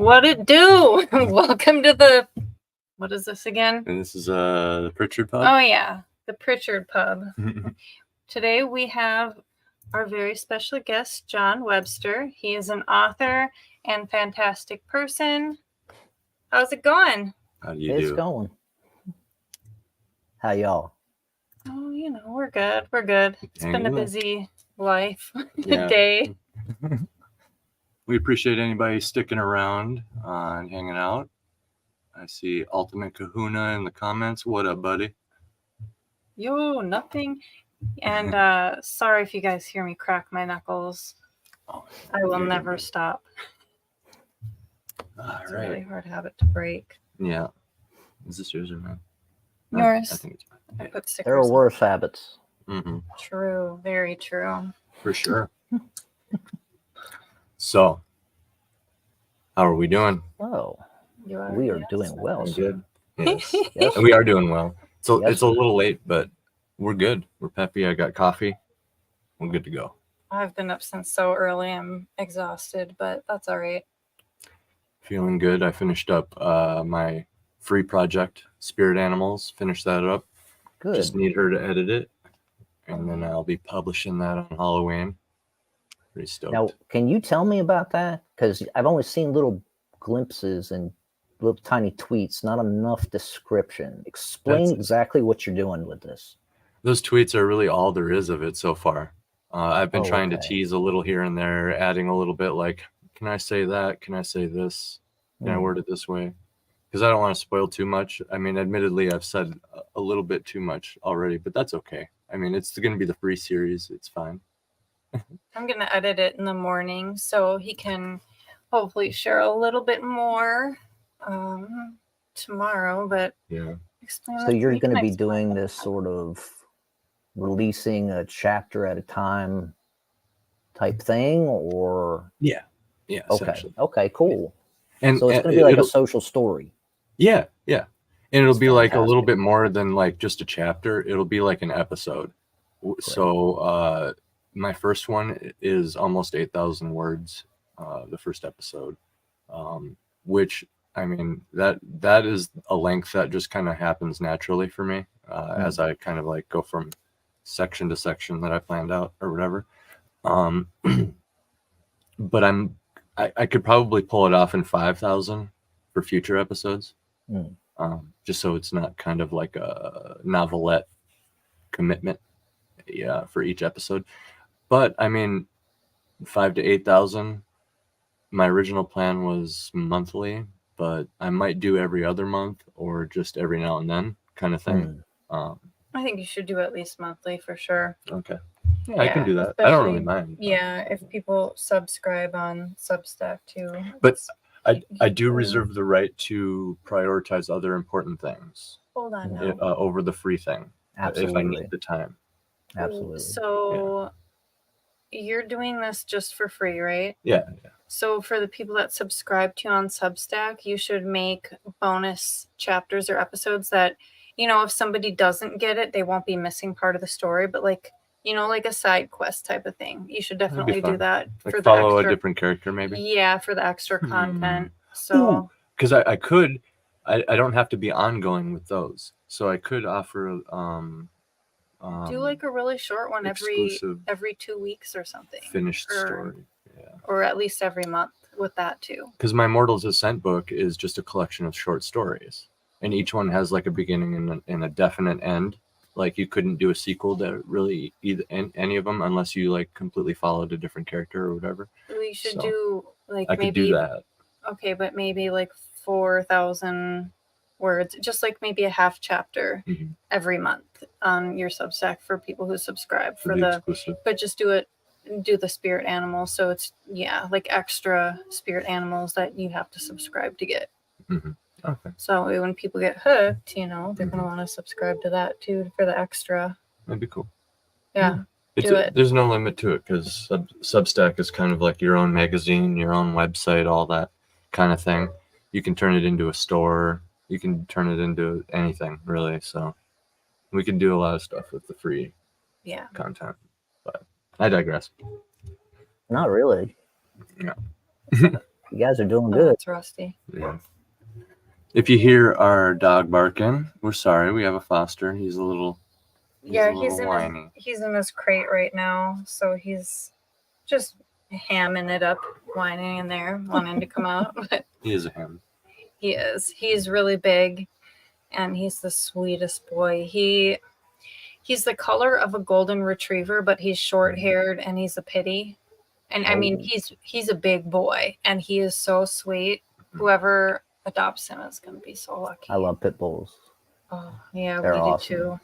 What it do? Welcome to the, what is this again? And this is the Pritchard pub. Oh yeah, the Pritchard pub. Today we have our very special guest, John Webster. He is an author and fantastic person. How's it going? How do you It's do? going. How y'all? Oh, you know, we're good. We're good. It's been a Hanging in. busy life, Yeah. day. We appreciate anybody sticking around and hanging out. I see Ultimate Kahuna in the comments. What up, buddy? Yo, nothing. And sorry if you guys hear me crack my knuckles. Oh, I will you're never good. stop. All It's right. a really hard habit to break. Yeah. Is this yours or mine? Yours. I think it's mine. I put stickers. There are on. worse habits. Mm-hmm. True, very true. For sure. So, how are we doing? Oh, You we are already doing asked well. that. sir. Yes. Yes. And we are doing well. So Yes, it's a little late, but we're good. We're peppy. I got coffee. We're good to go. I've been up since so early. I'm exhausted, but that's all right. Feeling good. I finished up my free project, Spirit Animals. Finished that up. Good. Just need her to edit it, and then I'll be publishing that on Halloween. Pretty stoked. Now, can you tell me about that? Because I've only seen little glimpses and little tiny tweets, not enough description. Explain That's- exactly what you're doing with this. Those tweets are really all there is of it so far. I've been Oh, trying to okay. tease a little here and there, adding a little bit like, can I say that? Can I say this? Can I word it this way? Because I don't want to spoil too much. I mean, admittedly, I've said a little bit too much already, but that's okay. I mean, it's going to be the free series. It's fine. I'm going to edit it in the morning so he can hopefully share a little bit more tomorrow. But Yeah. explain So that you're me going to be next doing month. this sort of releasing a chapter at a time type thing, or Yeah. okay, Essentially. okay, cool. And So it's going to be like a it'll- social story. Yeah. And it'll That's be like a little fantastic. bit more than like just a chapter. It'll be like an episode. So my first one is almost 8,000 words, the first episode, which, I mean, that is a length that just kind of happens naturally for me as I kind of like go from section to section that I planned out or whatever. But I could probably pull it off in 5,000 for future episodes. Just so it's not kind of like a novelette commitment for each episode. But I mean, 5,000 to 8,000, my original plan was monthly, but I might do every other month or just every now and then kind of thing. I think you should do at least monthly for sure. Okay. Yeah, I can do that. I don't really mind. Yeah, if people subscribe on Substack too. But It's- I do reserve the right to prioritize other important things Hold on now. over the free thing if I Absolutely. need the time. Absolutely. So you're doing this just for free, right? Yeah. So for the people that subscribe to you on Substack, you should make bonus chapters or episodes that, you know, if somebody doesn't get it, they won't be missing part of the story, but like, you know, like a side quest type of thing. You should That'd be definitely do fun. that Like for the follow extra. a different character maybe. Yeah, for the extra content. So Because I could, I don't have to be ongoing with those, so I could offer do like a really short one exclusive every 2 weeks or something, finished or- story. Yeah, or at least every month with that too. because my Mortals Ascent book is just a collection of short stories, and each one has like a beginning and a definite end. Like you couldn't do a sequel to really either any of them unless you like completely followed a different character or whatever. We should So, do like I could maybe do that. okay, but maybe like 4,000 words, just like maybe a half chapter Mhm. every month on your Substack for people who subscribe for The the, exclusive. but just do the spirit animals. So it's, yeah, like extra spirit animals that you have to subscribe to get. Okay, So when people get hooked, you know, they're going to want to subscribe to that too for the extra. that'd be cool. Yeah. it. There's no limit to it because Substack is kind of like your own magazine, your own website, all that kind of thing. You can turn it into a store. You can turn it into anything, really. So we can do a lot of stuff with the free Yeah. content. But I digress. Not really. Yeah. You guys are doing Oh, good. that's Rusty. Yeah. If you hear our dog barking, we're sorry. We have a foster. He's a little whiny. He's in his crate right now, so he's just hamming it up, whining in there, wanting to come out. But He is a ham. he is. He's really big, and he's the sweetest boy. He's the color of a golden retriever, but he's short-haired and he's a pitty. And I mean, he's a big boy, and he is so sweet. Whoever adopts him is going to be so lucky. I love pit bulls. Oh, yeah, They're we awesome.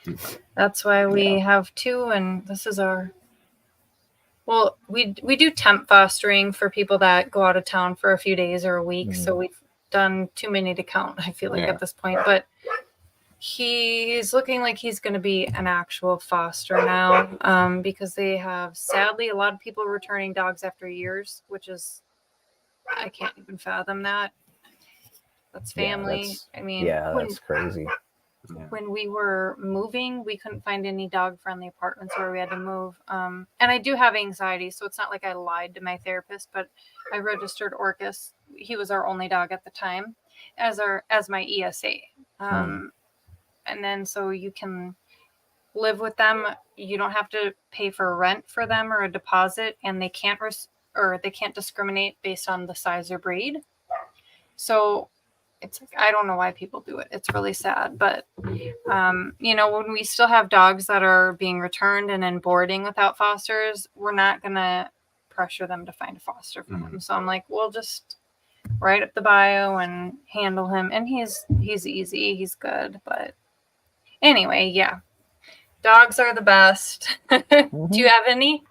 do too. That's why we have two, and this is our... Well, we do temp fostering for people that go out of town for a few days or a week, so we've done too many to count, I feel like, at this point. But he's looking like he's going to be an actual foster now, because they have, sadly, a lot of people returning dogs after years, which is... I can't even fathom that. That's family. That's crazy. When we were moving, we couldn't find any dog-friendly apartments where we had to move. And I do have anxiety, so it's not like I lied to my therapist, but I registered Orcus. He was our only dog at the time as my ESA. And then so you can live with them. You don't have to pay for rent for them or a deposit, and they can't discriminate based on the size or breed. So it's like, I don't know why people do it. It's really sad. But, when we still have dogs that are being returned and in boarding without fosters, we're not going to pressure them to find a foster for them. So I'm like, we'll just write up the bio and handle him. And he's easy. He's good. But anyway, yeah. Dogs are the best. Do you have any?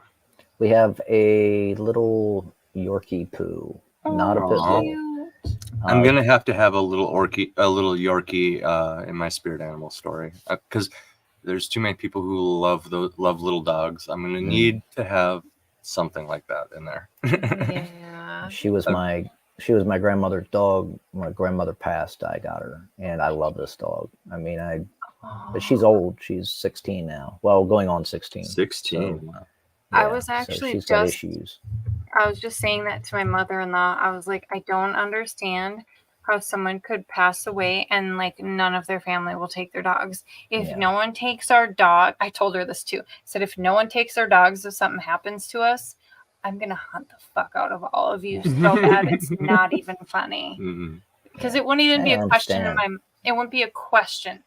We have a little Yorkie poo, not a pit bull. I'm gonna have to have a little Yorkie in my spirit animal story, because there's too many people who love little dogs. I'm gonna need to have something like that in there. Yeah. She was my grandmother's dog. My grandmother passed. I got her, and I love this dog. I mean, but she's old. She's 16 now. Well, going on 16. 16. So, I was actually she's got issues. I was just saying that to my mother-in-law. I was like, I don't understand how someone could pass away and like none of their family will take their dogs. If no one takes our dog, I told her this too. I said, if no one takes our dogs, if something happens to us, I'm going to hunt the fuck out of all of you so bad it's not even funny. Because it wouldn't even be a question it wouldn't be a question.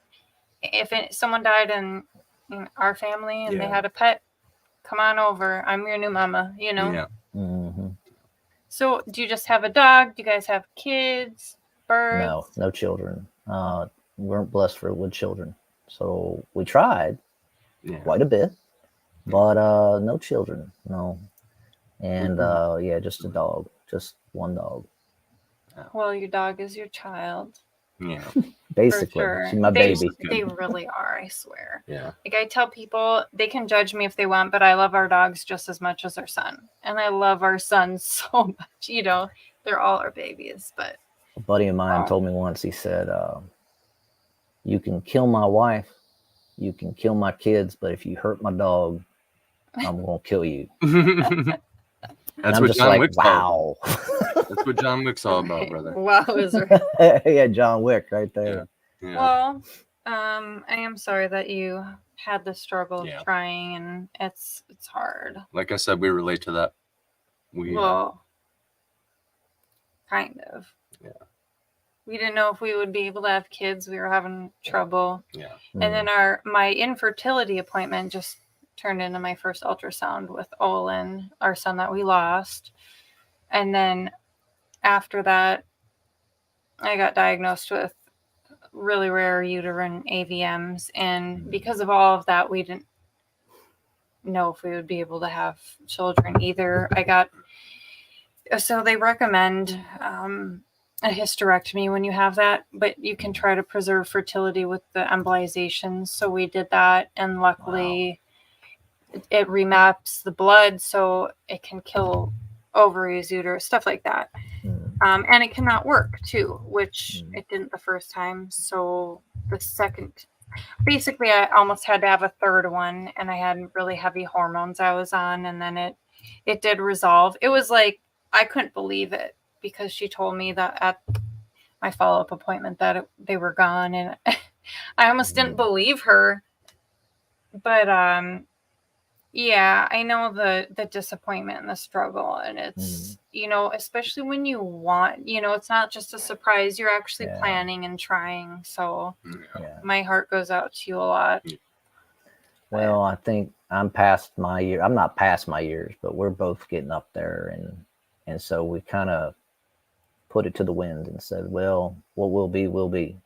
If someone died in our family and they had a pet, come on over. I'm your new mama, Yeah. So do you just have a dog? Do you guys have kids, birds? No children. We weren't blessed with children. So we tried quite a bit, but no children. No. And just a dog. Just one dog. Well, your dog is your child. Yeah. Basically. Sure. She's my baby. They really are, I swear. Yeah. Like I tell people, they can judge me if they want, but I love our dogs just as much as our son. And I love our son so much, they're all our babies. But a buddy of mine told me once, he said, you can kill my wife, you can kill my kids, but if you hurt my dog, I'm going to kill you. That's what John Wick's wow. That's what John Wick's all about, brother. Wow, is right. Yeah, John Wick right there. Yeah. Well, I am sorry that you had the struggle of trying, and it's hard. Like I said, we relate to that. Kind of. Yeah. We didn't know if we would be able to have kids. We were having trouble. Yeah. And then my infertility appointment just turned into my first ultrasound with Olin, our son that we lost. And then after that, I got diagnosed with really rare uterine AVMs. And because of all of that, we didn't know if we would be able to have children either. So they recommend a hysterectomy when you have that, but you can try to preserve fertility with the embolizations. So we did that, and luckily it remaps the blood so it can kill ovaries, uterus, stuff like that. And it cannot work too, which it didn't the first time. So the second, basically I almost had to have a third one, and I had really heavy hormones I was on, and then it did resolve. It was like, I couldn't believe it. because she told me that at my follow-up appointment that they were gone, and I almost didn't believe her. But yeah, I know the disappointment and the struggle, and it's especially when you want, it's not just a surprise, you're actually planning and trying. So my heart goes out to you a lot. Well, I think I'm past my year. I'm not past my years, but we're both getting up there, and so we kind of put it to the wind and said, well, what will be will be.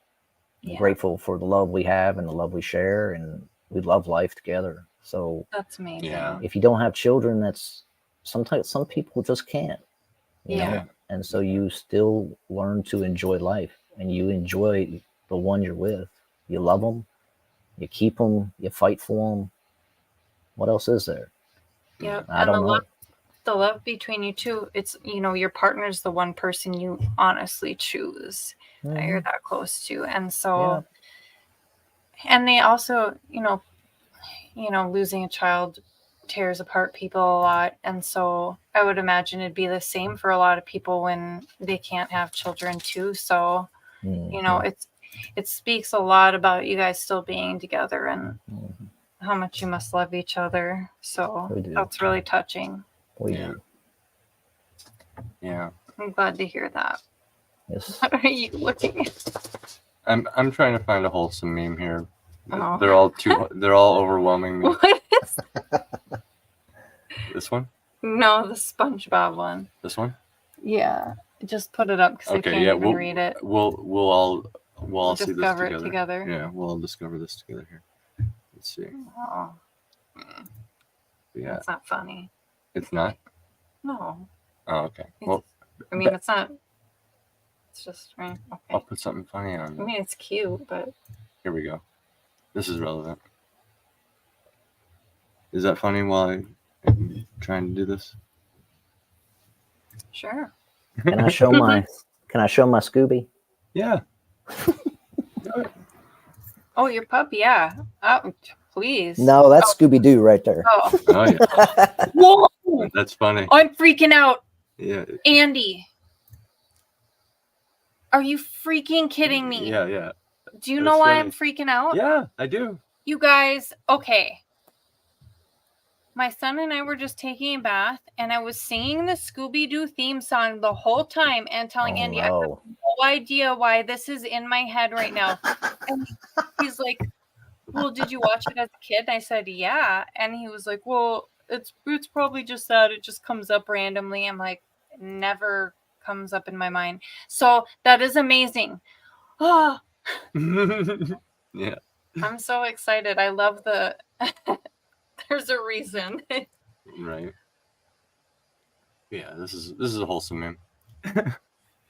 Yeah. Grateful for the love we have and the love we share, and we love life together. So that's amazing. Yeah. If you don't have children, that's sometimes some people just can't. You know? And so you still learn to enjoy life, and you enjoy the one you're with. You love them, you keep them, you fight for them. What else is there? Yeah, I don't know. The love between you two, it's, your partner's the one person you honestly choose that you're that close to. And so, and they also, losing a child tears apart people a lot. And so I would imagine it'd be the same for a lot of people when they can't have children too. So, it speaks a lot about you guys still being together and how much you must love each other. So that's really touching. We do. Yeah. I'm glad to hear that. Yes. What are you looking at? I'm trying to find a wholesome meme here. Oh. They're all overwhelming me. What is This one? No, the SpongeBob one. This one? Yeah. Just put it up because I can't even read it. We'll all see this discover it together. Yeah, we'll all discover this together here. Let's see. Oh. Yeah. It's not funny. It's not? No. Oh, okay. It's not. It's just right. Okay. I'll put something funny on it. It's cute, but here we go. This is relevant. Is that funny while I'm trying to do this? Sure. Can I show my Scooby? Yeah. Oh, your pup? Yeah. Oh, please. No, that's Scooby-Doo right there. Oh yeah. Whoa! That's funny. I'm freaking out. Yeah. Andy. Are you freaking kidding me? Yeah. Do you know why I'm freaking out? Yeah, I do. You guys, okay. My son and I were just taking a bath, and I was singing the Scooby-Doo theme song the whole time and telling Andy, I have no idea why this is in my head right now. And he's like, well, did you watch it as a kid? And I said, yeah. And he was like, well, it's probably just that. It just comes up randomly. I'm like, it never comes up in my mind. So that is amazing. Oh. Yeah. Mm-hmm. I'm so excited. I love the... There's a reason. Right. Yeah, this is a wholesome meme.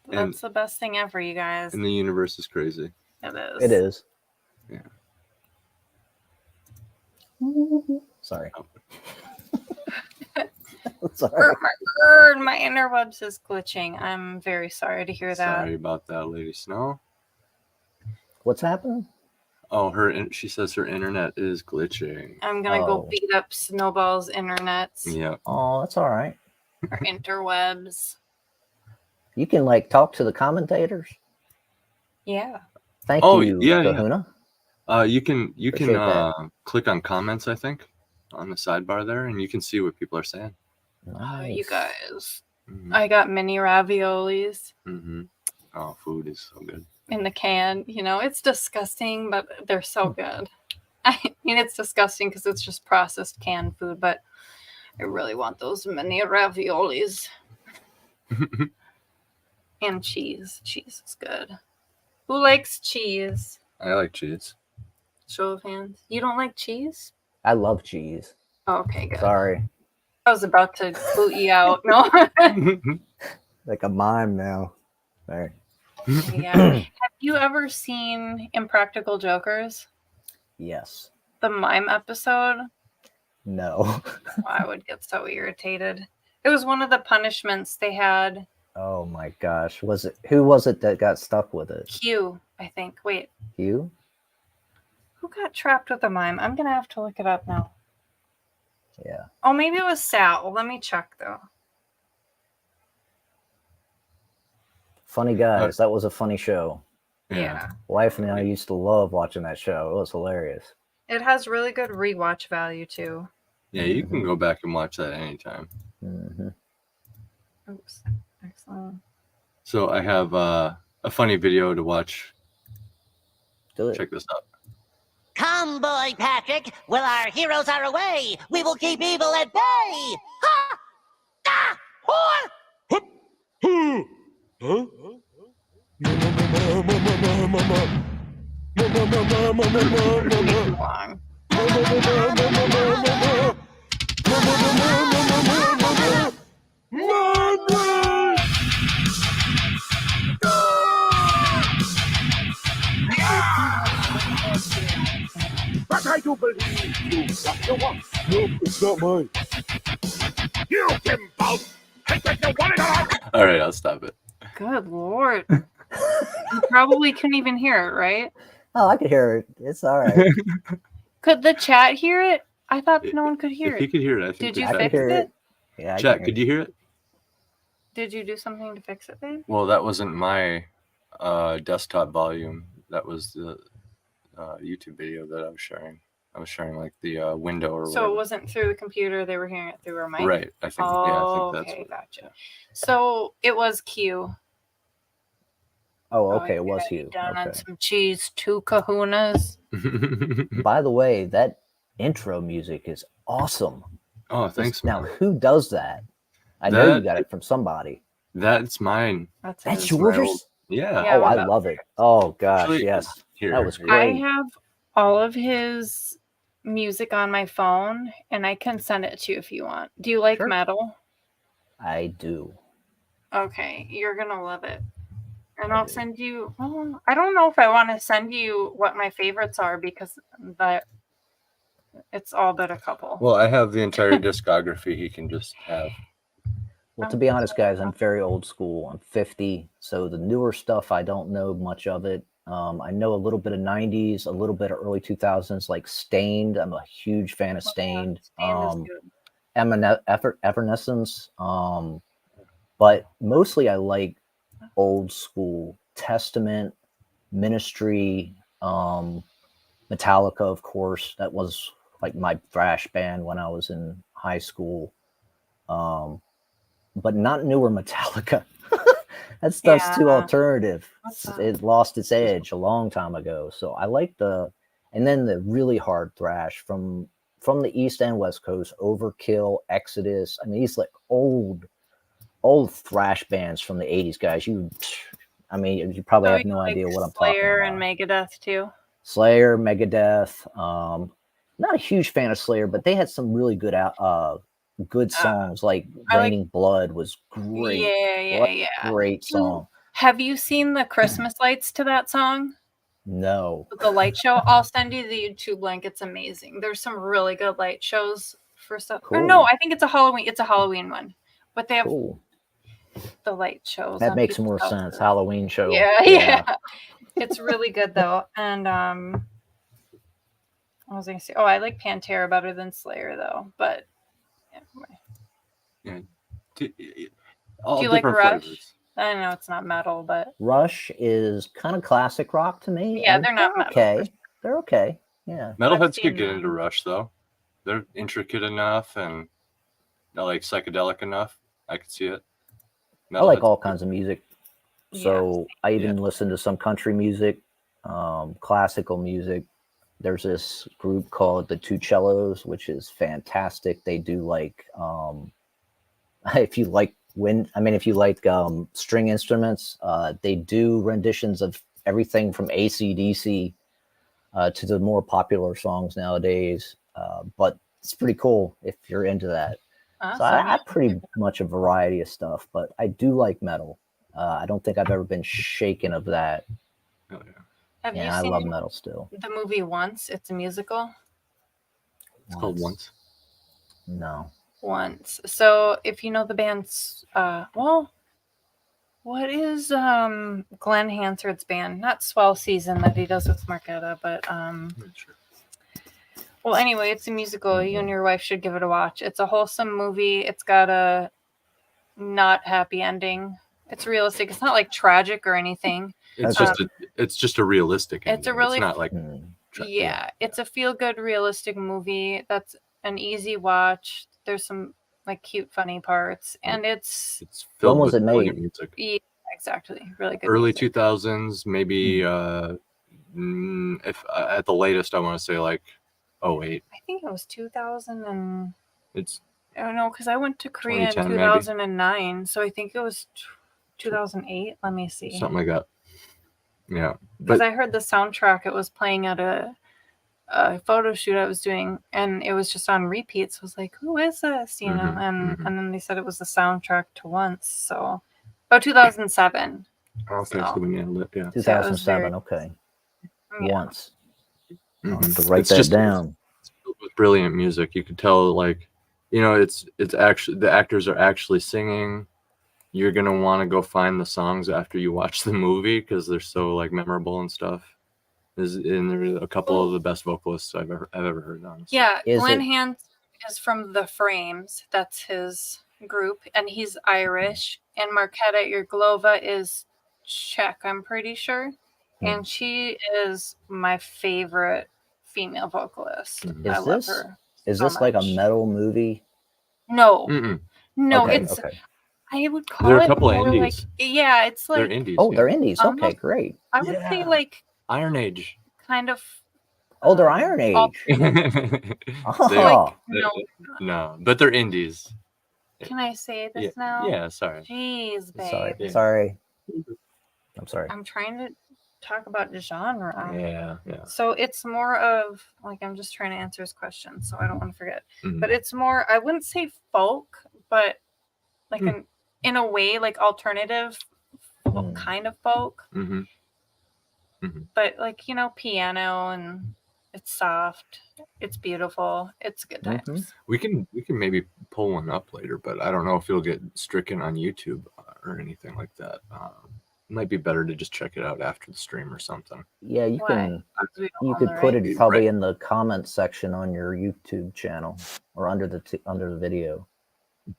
That's the best thing ever, you guys. And the universe is crazy. It is. It is. Yeah. Sorry. Oh. Sorry. My interwebs is glitching. I'm very sorry to hear that. Sorry about that, Lady Snow. What's happening? Oh, she says her internet is glitching. I'm gonna go beat up Snowball's internets. Yeah. Oh, that's all right. Our interwebs. You can talk to the commentators. Yeah. Thank you, Kahuna. You can click on comments, I think, on the sidebar there, and you can see what people are saying. Nice. You guys. Mm-hmm. I got mini raviolis. Mm-hmm. Oh, food is so good. In the can, it's disgusting, but they're so good. I mean, it's disgusting because it's just processed canned food, but I really want those mini raviolis. And cheese. Cheese is good. Who likes cheese? I like cheese. Show of hands. You don't like cheese? I love cheese. Oh, okay, good. Sorry. I was about to boot you out. No. Like a mime now. Sorry. Yeah. Have you ever seen Impractical Jokers? Yes. The mime episode? No. I would get so irritated. It was one of the punishments they had. Oh my gosh. Who was it that got stuck with it? Hugh, I think. Wait. Hugh? Who got trapped with a mime? I'm going to have to look it up now. Yeah. Oh, maybe it was Sal. Let me check, though. Funny Guys. That was a funny show. Yeah. Wife and I used to love watching that show. It was hilarious. It has really good rewatch value too. Yeah, you can go back and watch that anytime. Oops. Excellent. So I have a funny video to watch. Check this out. Come, boy Patrick. While our heroes are away, we will keep evil at bay. Ha! Ah! Huh? But I do believe you got your one. No, it's not mine. You Kimball! Take what you wanted out! All right, I'll stop it. Good Lord. You probably couldn't even hear it, right? Oh, I could hear it. It's all right. Could the chat hear it? I thought no one could hear If you it. could hear it, I think Did you I could fix hear it? Yeah. Chat, could you hear it? Did you do something to fix it, babe? Well, that wasn't my desktop volume. That was the YouTube video that I was sharing. I was sharing like the window or So whatever. it wasn't through the computer, they were hearing it through our mic? Right. I think. Oh, yeah, I think that's. okay, gotcha. So it was Q. Oh, okay. It was okay, you. Down on Okay. some cheese, 2 kahunas. By the way, that intro music is awesome. Oh, thanks, Now, man. who does that? I know you That- got it from somebody. That's mine. That's That's his. my yours? old- Yeah. Yeah, Oh, I well, love it. Oh, gosh, Actually, yes. here, That was here. great. I have all of his music on my phone, and I can send it to you if you want. Do you like Sure. metal? I do. Okay, you're gonna love it. And I'll send you. Well, I don't know if I want to send you what my favorites are because that it's all but a couple. Well, I have the entire discography. He can just have. Well, to be honest, guys, I'm very old school. I'm 50, so the newer stuff, I don't know much of it. I know a little bit of 90s, a little bit of early 2000s, like Stained. I'm a huge fan of Stained. Stained is good. Evanescence. But mostly I like old school Testament, Ministry, Metallica, of course. That was like my thrash band when I was in high school. But not newer Metallica. That stuff's too alternative. It lost its edge a long time ago. So I like and then the really hard thrash from the East and West Coast, Overkill, Exodus. I mean, these like old thrash bands from the 80s, guys. You probably have no idea what I'm talking Slayer about. and Megadeth too. Slayer, Megadeth. Not a huge fan of Slayer, but they had some really good songs. Like Raining Blood was great. Yeah. Great song. Have you seen the Christmas lights to that song? No. The light show? I'll send you the YouTube link. It's amazing. There's some really good light shows for stuff. Or Cool. no, I think it's a Halloween one. But they have Cool. the light shows. That on makes people's more houses. sense. Halloween show. Yeah. It's really good though. And I was gonna say, I like Pantera better than Slayer though. But Yeah. do you like Rush? Flavors. I know it's not metal, but Rush is kind of classic rock to me. Yeah, and they're not metal. okay. They're okay. Yeah. Metalheads seen could get them. into Rush though. They're intricate enough and like psychedelic enough. I could see it. I like Metalheads- all kinds of music. So I even listen to some country music, classical music. There's this group called the Two Cellos, which is fantastic. They do like if you like string instruments, they do renditions of everything from AC/DC to the more popular songs nowadays. But it's pretty cool if you're into that. awesome. So I pretty much a variety of stuff, but I do like metal. I don't think I've ever been shaken of that. Oh, yeah. Have Yeah, you I seen love metal still. the movie Once? It's a musical. It's called Once. No. Once. So if you know the band's what is Glenn Hansard's band? Not Swell Season that he does with Marketta, but Sure. well, anyway, it's a musical. You and your wife should give it a watch. It's a wholesome movie. It's got a not happy ending. It's realistic. It's not like tragic or anything. It's Okay. just a realistic ending. It's a really it's not like it's a feel good realistic movie. That's an easy watch. There's some like cute funny parts, and it's filled When was with it brilliant made? music. yeah, exactly really good. Early music. 2000s, maybe if at the latest I want to say like 08. I think it was 2000 and It's I don't know because I went to Korea in 2010 maybe. 2009, so I think it was 2008. Let me see. something like that. Yeah, Because but I heard the soundtrack. It was playing at a photo shoot I was doing, and it was just on repeat. So I was like, "Who is this?" You know, and then they said it was the soundtrack to Once. So, 2007. okay, So- so we nailed it. Yeah. 2007. Okay. Yeah. Once. I'll Mhm. have to write It's that just- down. It's filled with brilliant music. You could tell, like, it's actually the actors are actually singing. You're gonna want to go find the songs after you watch the movie because they're so like memorable and stuff. And there are a couple of the best vocalists I've ever heard. Honestly. Yeah, Is Glenn it- Hans is from The Frames. That's his group, and he's Irish. And Marketa Irglova is Czech, I'm pretty sure. And she is my favorite female vocalist. Mhm. I Is love this- her. Is so this like a much. metal movie? No, Mm-mm. no, okay, it's okay. I would call There are a it couple of more indies. like it's They're like indies. Oh, yeah. they're indies. Okay, Almost- great. I would say Yeah. like Iron Age. kind of Oh, they're Iron Age. They- no. no, but they're indies. Can I say this Yeah, now? yeah. Sorry. Jeez, babe. Sorry. Yeah. Sorry. I'm sorry. I'm trying to talk about genre. Yeah. So it's more of like I'm just trying to answer his question, so I don't want to forget. Mhm. But it's more I wouldn't say folk, but like in a way like alternative kind of folk. Mm-hmm. But like piano and it's soft, it's beautiful, it's good times. We can maybe pull one up later, but I don't know if it'll get stricken on YouTube or anything like that. It might be better to just check it out after the stream or something. Yeah, you Why? can. We don't You own could the put rights. it probably in the comment section on your YouTube channel or under the video.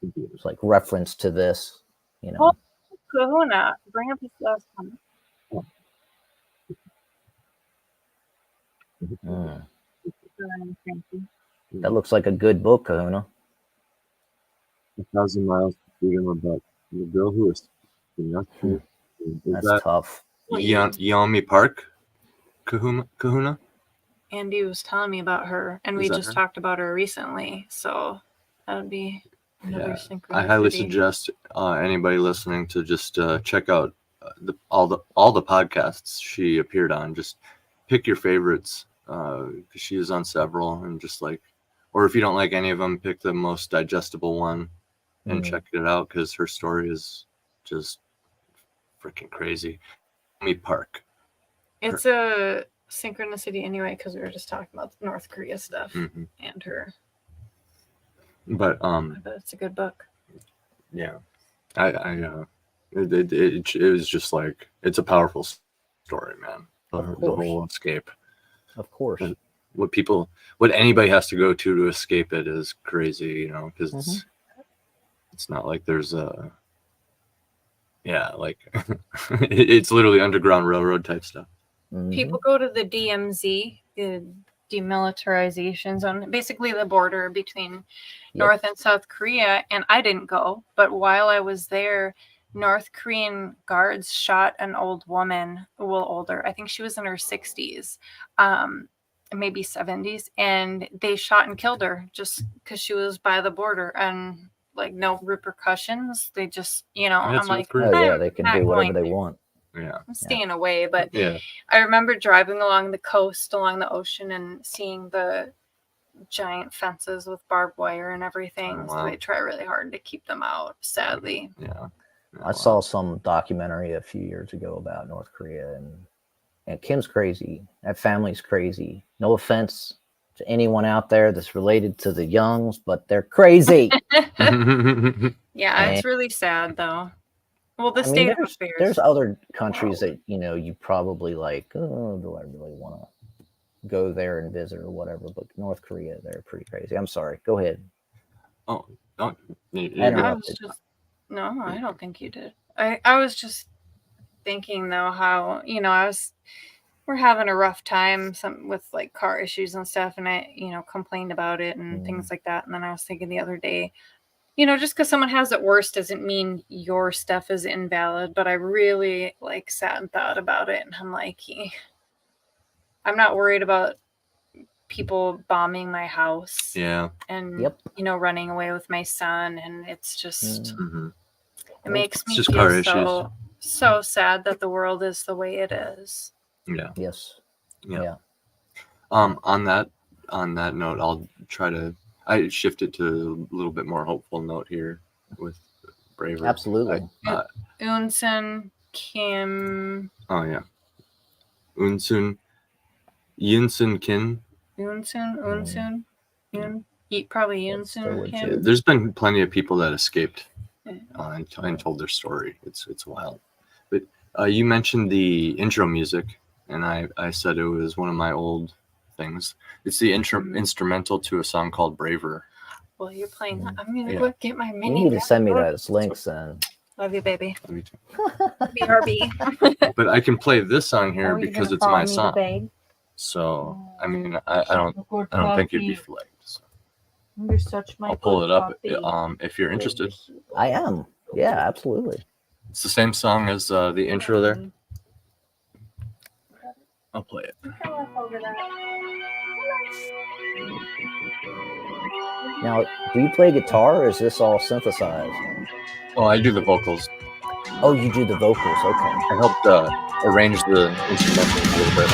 It's like reference to this, Oh. Kahuna, bring up his last comment. Thank you. That looks like a good book, Kahuna. 1,000 miles to freedom about the girl who is That's tough. Yami Park Kahuna? Andy was telling me about her, and we Is that just her? talked about her recently. So that would be another Yeah. synchronicity. I highly suggest anybody listening to just check out all the podcasts she appeared on. Just pick your favorites because she is on several, and just like, or if you don't like any of them, pick the most digestible one and check it out because her story is just freaking crazy. Yami Park. It's a synchronicity anyway because we were just talking about the North Korea stuff Mhm. and her. But But it's a good book. yeah, it was just like it's a powerful story, man. The whole escape. Of course. What anybody has to go to escape it is crazy, because it's not like there's like it's literally Underground Railroad type stuff. People go to the DMZ, the demilitarization zone, basically the border between North and South Korea, and I didn't go, but while I was there, North Korean guards shot an old woman, well, older. I think she was in her 60s, maybe 70s, and they shot and killed her just because she was by the border, and like no repercussions. They just, I'm like, oh yeah, I'm they can not do whatever going they to. want. Yeah. I'm staying away, but Yeah. I remember driving along the coast, along the ocean, and seeing the giant fences with barbed wire and everything. Oh, So wow. they try really hard to keep them out, sadly. Yeah. I saw some documentary a few years ago about North Korea, and Kim's crazy. That family's crazy. No offense to anyone out there that's related to the Youngs, but they're crazy. Yeah, it's really sad though. Well, the I mean, state of affairs. there's other countries that you probably like. Oh, do I really want to go there and visit or whatever? But North Korea, they're pretty crazy. I'm sorry. Go ahead. Oh, I interrupted. was just, no, I don't think you did. I was just thinking though how, you know, we're having a rough time with like car issues and stuff, and I, you know, complained about it and things like that. And then I was thinking the other day, you know, just because someone has it worse doesn't mean your stuff is invalid. But I really like sat and thought about it, and I'm like, I'm not worried about people bombing my house. Yeah. And Yep. you know, running away with my son, and it's just it makes me just feel car issues. so sad that the world is the way it is. Yeah. Yes. Yeah. On that note, I shift it to a little bit more hopeful note here with Braver. Absolutely. Unsun Kim. Oh yeah. Yinsun Kin. Unsun. Probably Yunsun Kim. There's been plenty of people that escaped and told their story. It's wild. But you mentioned the intro music, and I said it was one of my old things. It's the instrumental to a song called Braver. Well, you're playing that. I'm gonna go get my mini. You need to send me those links and. Love you, baby. Love you too. BRB. But I can play this song here because it's my song. So I mean, I don't think you'd be flagged. So. You're such my. I'll pull it up if you're interested. I am. Yeah, absolutely. It's the same song as the intro there. I'll play it. Now, do you play guitar or is this all synthesized? Oh, I do the vocals. Oh, you do the vocals. Okay. I helped arrange the instrumental a little bit.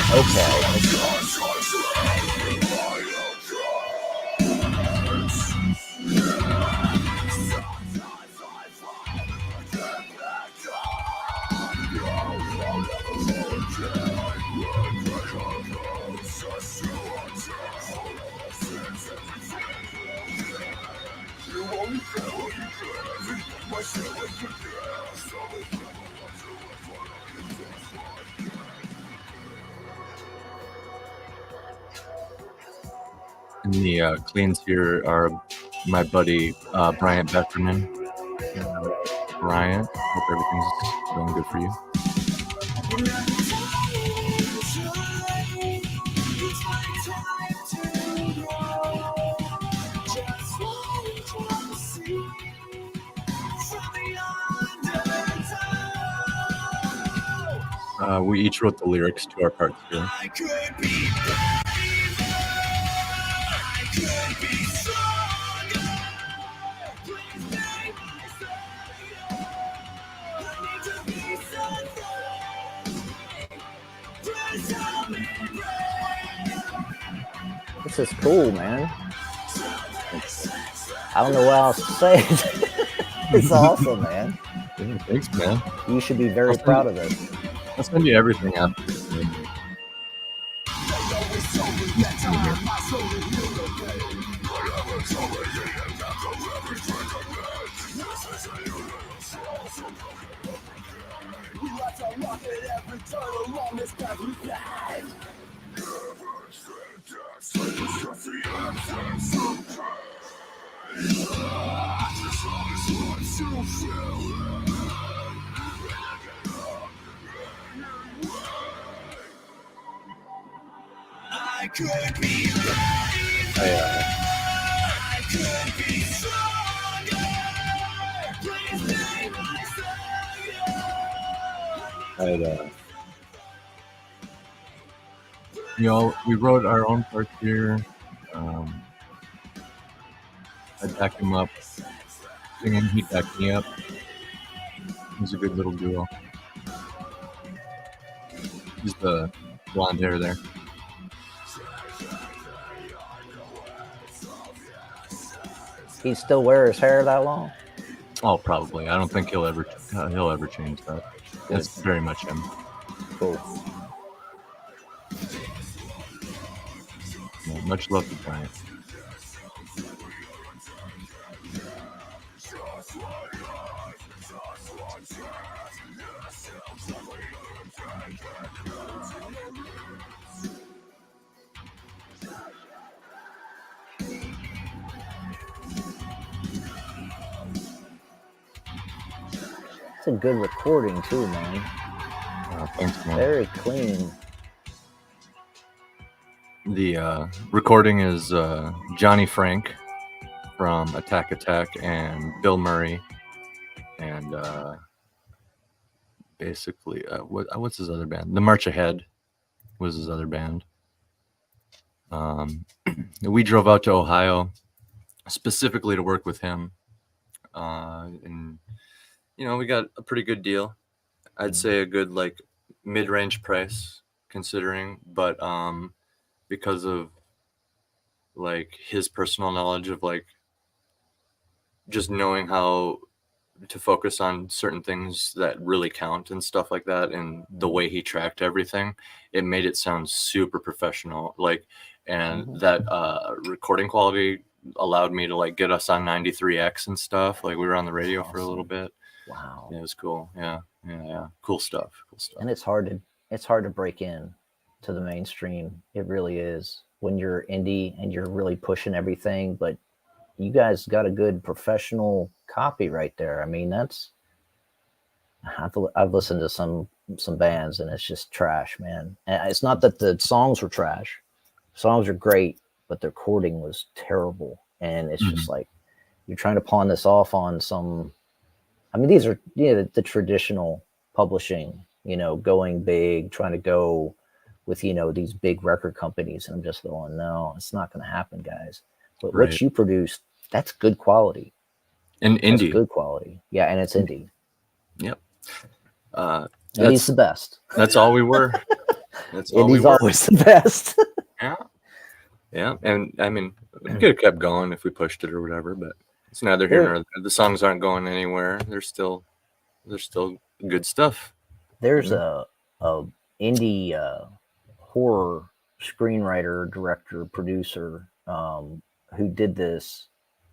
And the cleans here are my buddy Bryant Betterman. Bryant, hope everything's going good for you. We each wrote the lyrics to our parts here. This is cool, man. I don't know what else to say. It's awesome, man. Yeah, thanks, man. You should be very proud of it. I'll send you everything after. I could be brave. I could be stronger. Please be my savior. We wrote our own parts here. I backed him up, singing. He backed me up. It was a good little duo. He's the blonde hair there. He still wear his hair that long? Oh, probably. I don't think he'll ever change that. That's very much him. Cool. Yeah, much love to Bryant. It's a good recording too, man. Thanks, man. Very clean. The recording is Johnny Frank from Attack and Bill Murray, and basically, what's his other band? The March Ahead was his other band. We drove out to Ohio specifically to work with him, and we got a pretty good deal. I'd say a good like mid-range price considering, but because of like his personal knowledge of like just knowing how to focus on certain things that really count and stuff like that, and the way he tracked everything, it made it sound super professional. Like, and that recording quality allowed me to like get us on 93X and stuff. Like we were on the radio for a little bit. Wow. Yeah, it was cool. Yeah. Cool stuff. And it's hard to break in to the mainstream. It really is when you're indie and you're really pushing everything, but you guys got a good professional copy right there. I mean, I've listened to some bands and it's just trash, man. And it's not that the songs were trash. Songs are great, but the recording was terrible. And it's just like, you're trying to pawn this off on some, I mean, these are, the traditional publishing, going big, trying to go with, these big record companies. And I'm just going, no, it's not going to happen, guys. But what you produced, that's good quality. And indie. That's good quality. Yeah, and it's indie. Yep. Indie's the best. That's all we were. That's all Indie's always the best. Yeah. And I mean, we could have kept going if we pushed it or whatever, but it's neither here nor there. The songs aren't going anywhere. They're still good stuff. There's a indie horror screenwriter, director, producer who did this.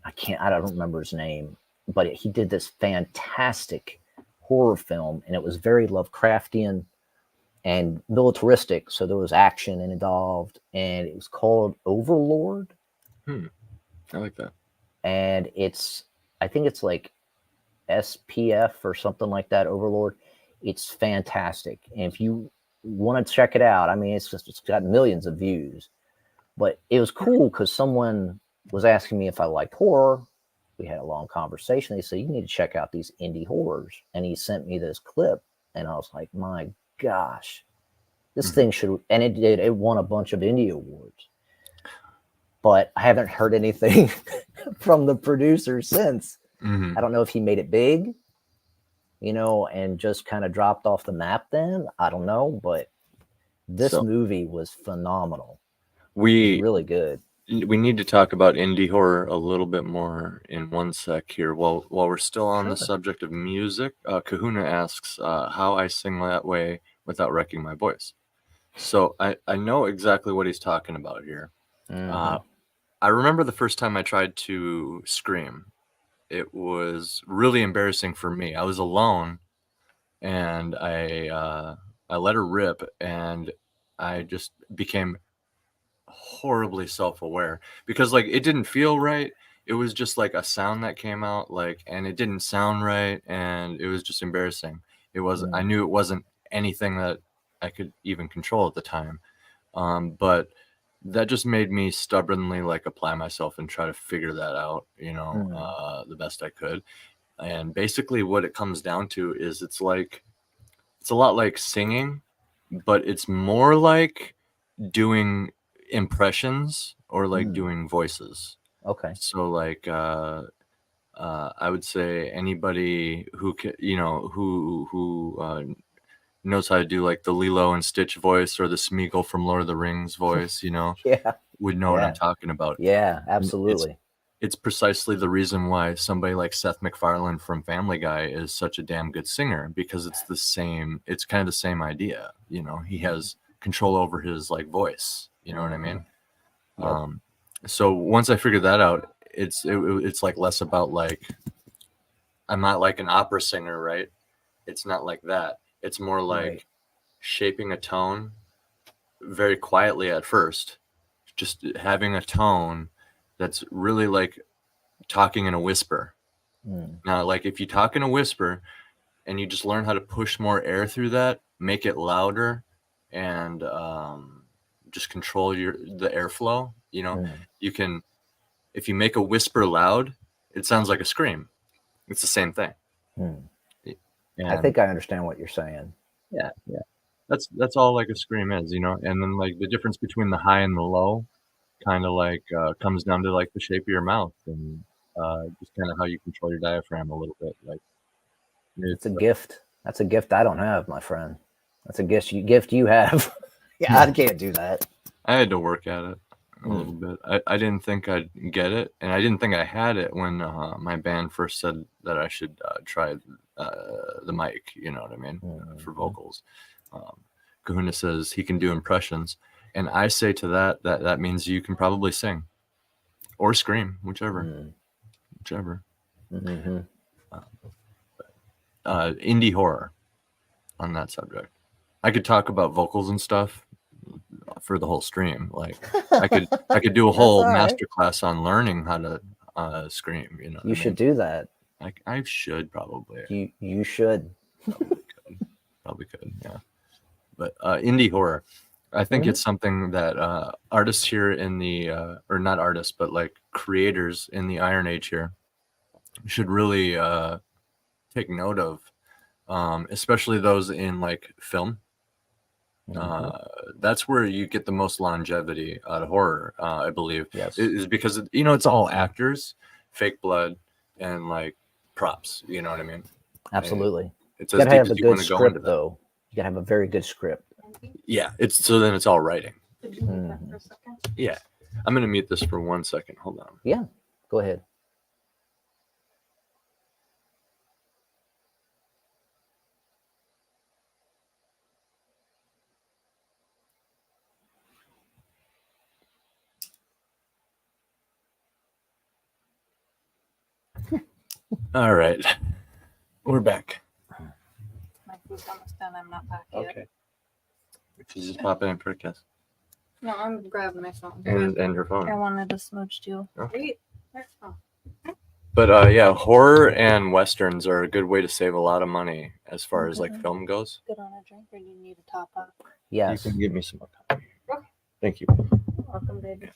I don't remember his name, but he did this fantastic horror film, and it was very Lovecraftian and militaristic. So there was action involved, and it was called Overlord. I like that. And I think it's like SPF or something like that, Overlord. It's fantastic. And if you want to check it out, I mean, it's got millions of views, but it was cool because someone was asking me if I liked horror. We had a long conversation. They said, you need to check out these indie horrors. And he sent me this clip, and I was like, my gosh, this thing should, and it won a bunch of indie awards. But I haven't heard anything from the producer since. I don't know if he made it big, and just kind of dropped off the map then. I don't know, but this movie was phenomenal. Really good. We need to talk about indie horror a little bit more in one sec here. While we're still on the subject of music, Kahuna asks how I sing that way without wrecking my voice. So I know exactly what he's talking about here. I remember the first time I tried to scream. It was really embarrassing for me. I was alone, and I let her rip, and I just became horribly self-aware because like it didn't feel right. It was just like a sound that came out and it didn't sound right, and it was just embarrassing. It wasn't. I knew it wasn't anything that I could even control at the time, but that just made me stubbornly apply myself and try to figure that out, the best I could. And basically what it comes down to is it's a lot like singing, but it's more like doing impressions or doing voices. Okay. So I would say anybody who can, who knows how to do the Lilo and Stitch voice or the Smeagol from Lord of the Rings voice, would know what I'm talking about. Yeah, absolutely. It's precisely the reason why somebody like Seth MacFarlane from Family Guy is such a damn good singer, because it's kind of the same idea. He has control over his voice. You know what I mean? Yep. So once I figured that out, it's less about I'm not like an opera singer, right? It's not like that. It's more like shaping a tone very quietly at first, just having a tone that's really talking in a whisper. Now, if you talk in a whisper, and you just learn how to push more air through that, make it louder, and just control the airflow. You know, you can, if you make a whisper loud, it sounds like a scream. It's the same thing. I think I understand what you're saying. Yeah. That's all like a scream is, you know. And then like the difference between the high and the low kind of like comes down to like the shape of your mouth and just kind of how you control your diaphragm a little bit. Like it's a gift. That's a gift I don't have, my friend. That's a gift you have. Yeah, I can't do that. I had to work at it a little bit. I didn't think I'd get it, and I didn't think I had it when my band first said that I should try the mic, you know what I mean, for vocals. Kahuna says he can do impressions, and I say to that means you can probably sing or scream, whichever. Indie horror on that subject. I could talk about vocals and stuff for the whole stream. Like I could do a whole masterclass on learning how to scream. You know, you should do that. I should probably. You should. Probably could. Yeah. But indie horror, I think it's something that artists here in the or not artists, but like creators in the Iron Age here should really take note of, especially those in like film. That's where you get the most longevity out of horror, I believe. Yes. Is because you know it's all actors, fake blood, and like props. You know what I mean? Absolutely. And it's you as gotta deep have as a you good want to go into script, that. though. You gotta have a very good script. Yeah, it's so then it's all writing. Did you mute that for a second? Yeah, I'm gonna mute this for 1 second. Hold on. Yeah, go ahead. All right, we're back. My food's almost done. I'm not back yet. Okay. She's just popping in for a kiss. No, I'm grabbing my phone. And her I phone. wanted to smooch too. Okay. Wait, there's phone. But yeah, horror and westerns are a good way to save a lot of money as far as like Okay. film goes. Good on a drink, or you need a top up? Yes. You can give me some more coffee. Okay. Thank you. Welcome, baby.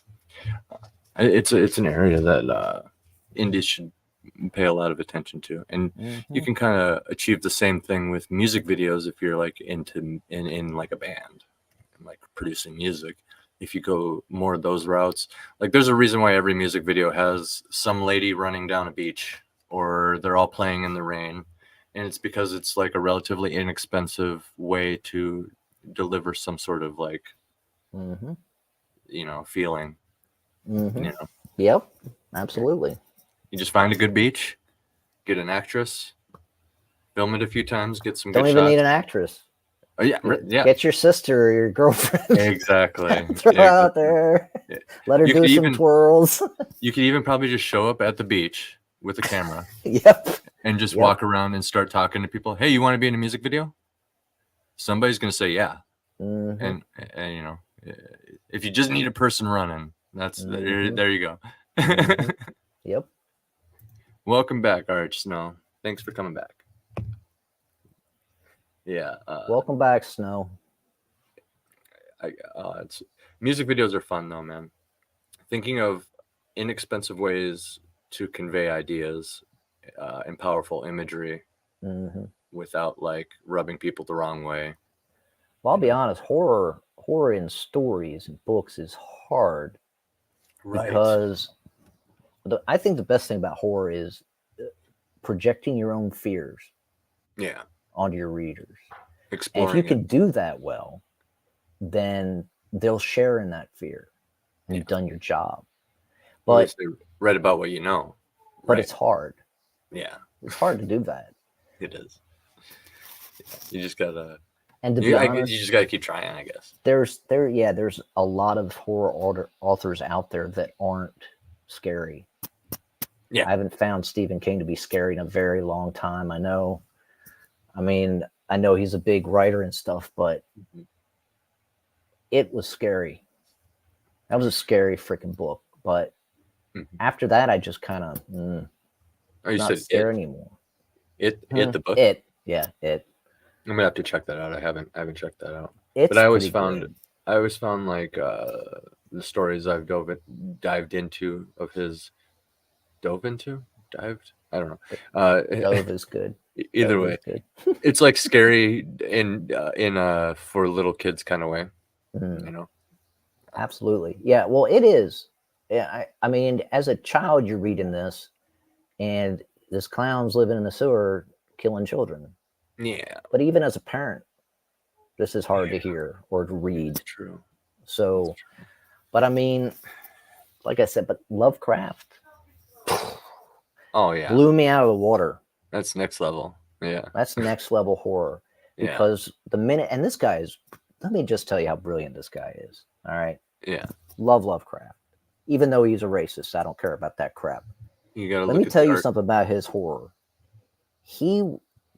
It's an area that indies should pay a lot of attention to, and you can kind of achieve the same thing with music videos if you're like into in like a band and like producing music. If you go more of those routes, like there's a reason why every music video has some lady running down a beach or they're all playing in the rain, and it's because it's like a relatively inexpensive way to deliver some sort of like you know feeling. You know, Yep, absolutely. you just find a good beach, get an actress, film it a few times, get some Don't good even shots. need an actress. Oh, yeah, yeah, Get your sister or your girlfriend. exactly. Throw her out there. Yeah. Let her You do could some even- twirls. You could even probably just show up at the beach with a camera Yep. and just Yep. walk around and start talking to people. Hey, you want to be in a music video? Somebody's gonna say yeah, and you know, if you just need a person running, that's there you go. Yep. Welcome back, Arch Snow. Thanks for coming back. Yeah. Welcome back, Snow. It's music videos are fun though, man. Thinking of inexpensive ways to convey ideas and powerful imagery without like rubbing people the wrong way. Well, I'll be honest, horror in stories and books is hard because I think the best thing about horror is projecting your own fears onto your readers. Exploring and if you can do that well, then they'll share in that fear and you've done your job. But they read about what you know. But it's hard. Yeah. It's hard to do that. It is. You just gotta And to be honest, you just gotta keep trying, I guess. There's a lot of horror authors out there that aren't scary. Yeah. I haven't found Stephen King to be scary in a very long time. I know he's a big writer and stuff, but it was scary. That was a scary freaking book. But after that, I just kind of not scared anymore. It the book. It Yeah, I'm gonna have to check that out. I haven't checked that out. it's But I always pretty found good. like the stories I've dived into of his dived. I don't know. Dove is good. Either Dove way, is good. it's like scary in for little kids kind of way. Mm. You know. Absolutely. Yeah, well, it is. Yeah, I mean, as a child, you're reading this, and this clown's living in the sewer killing children. Yeah. But even as a parent, this is hard to hear or to read. That's true. So, That's true. but I mean, like I said, but Lovecraft Oh yeah. blew me out of the water. That's next level. Yeah. That's next level horror. Because the minute, and this guy is, let me just tell you how brilliant this guy is. All right. Yeah. Love Lovecraft. Even though he's a racist, I don't care about that crap. You gotta Let me tell you something about his horror. He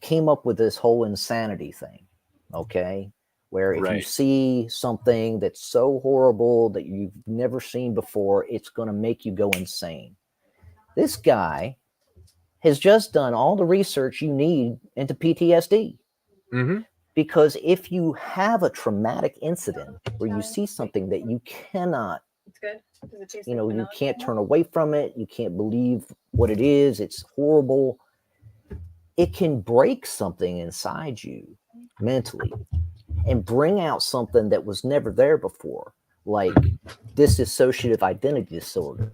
came up with this whole insanity thing, okay? Where if you see something that's so horrible that you've never seen before, it's going to make you go insane. This guy has just done all the research you need into PTSD. Mm-hmm. Because if you have a traumatic incident where you see something that you cannot, it's good. Does it taste you know, like you vanilla? can't turn away from it, you can't believe what it is, it's horrible, it can break something inside you mentally and bring out something that was never there before, like dissociative identity disorder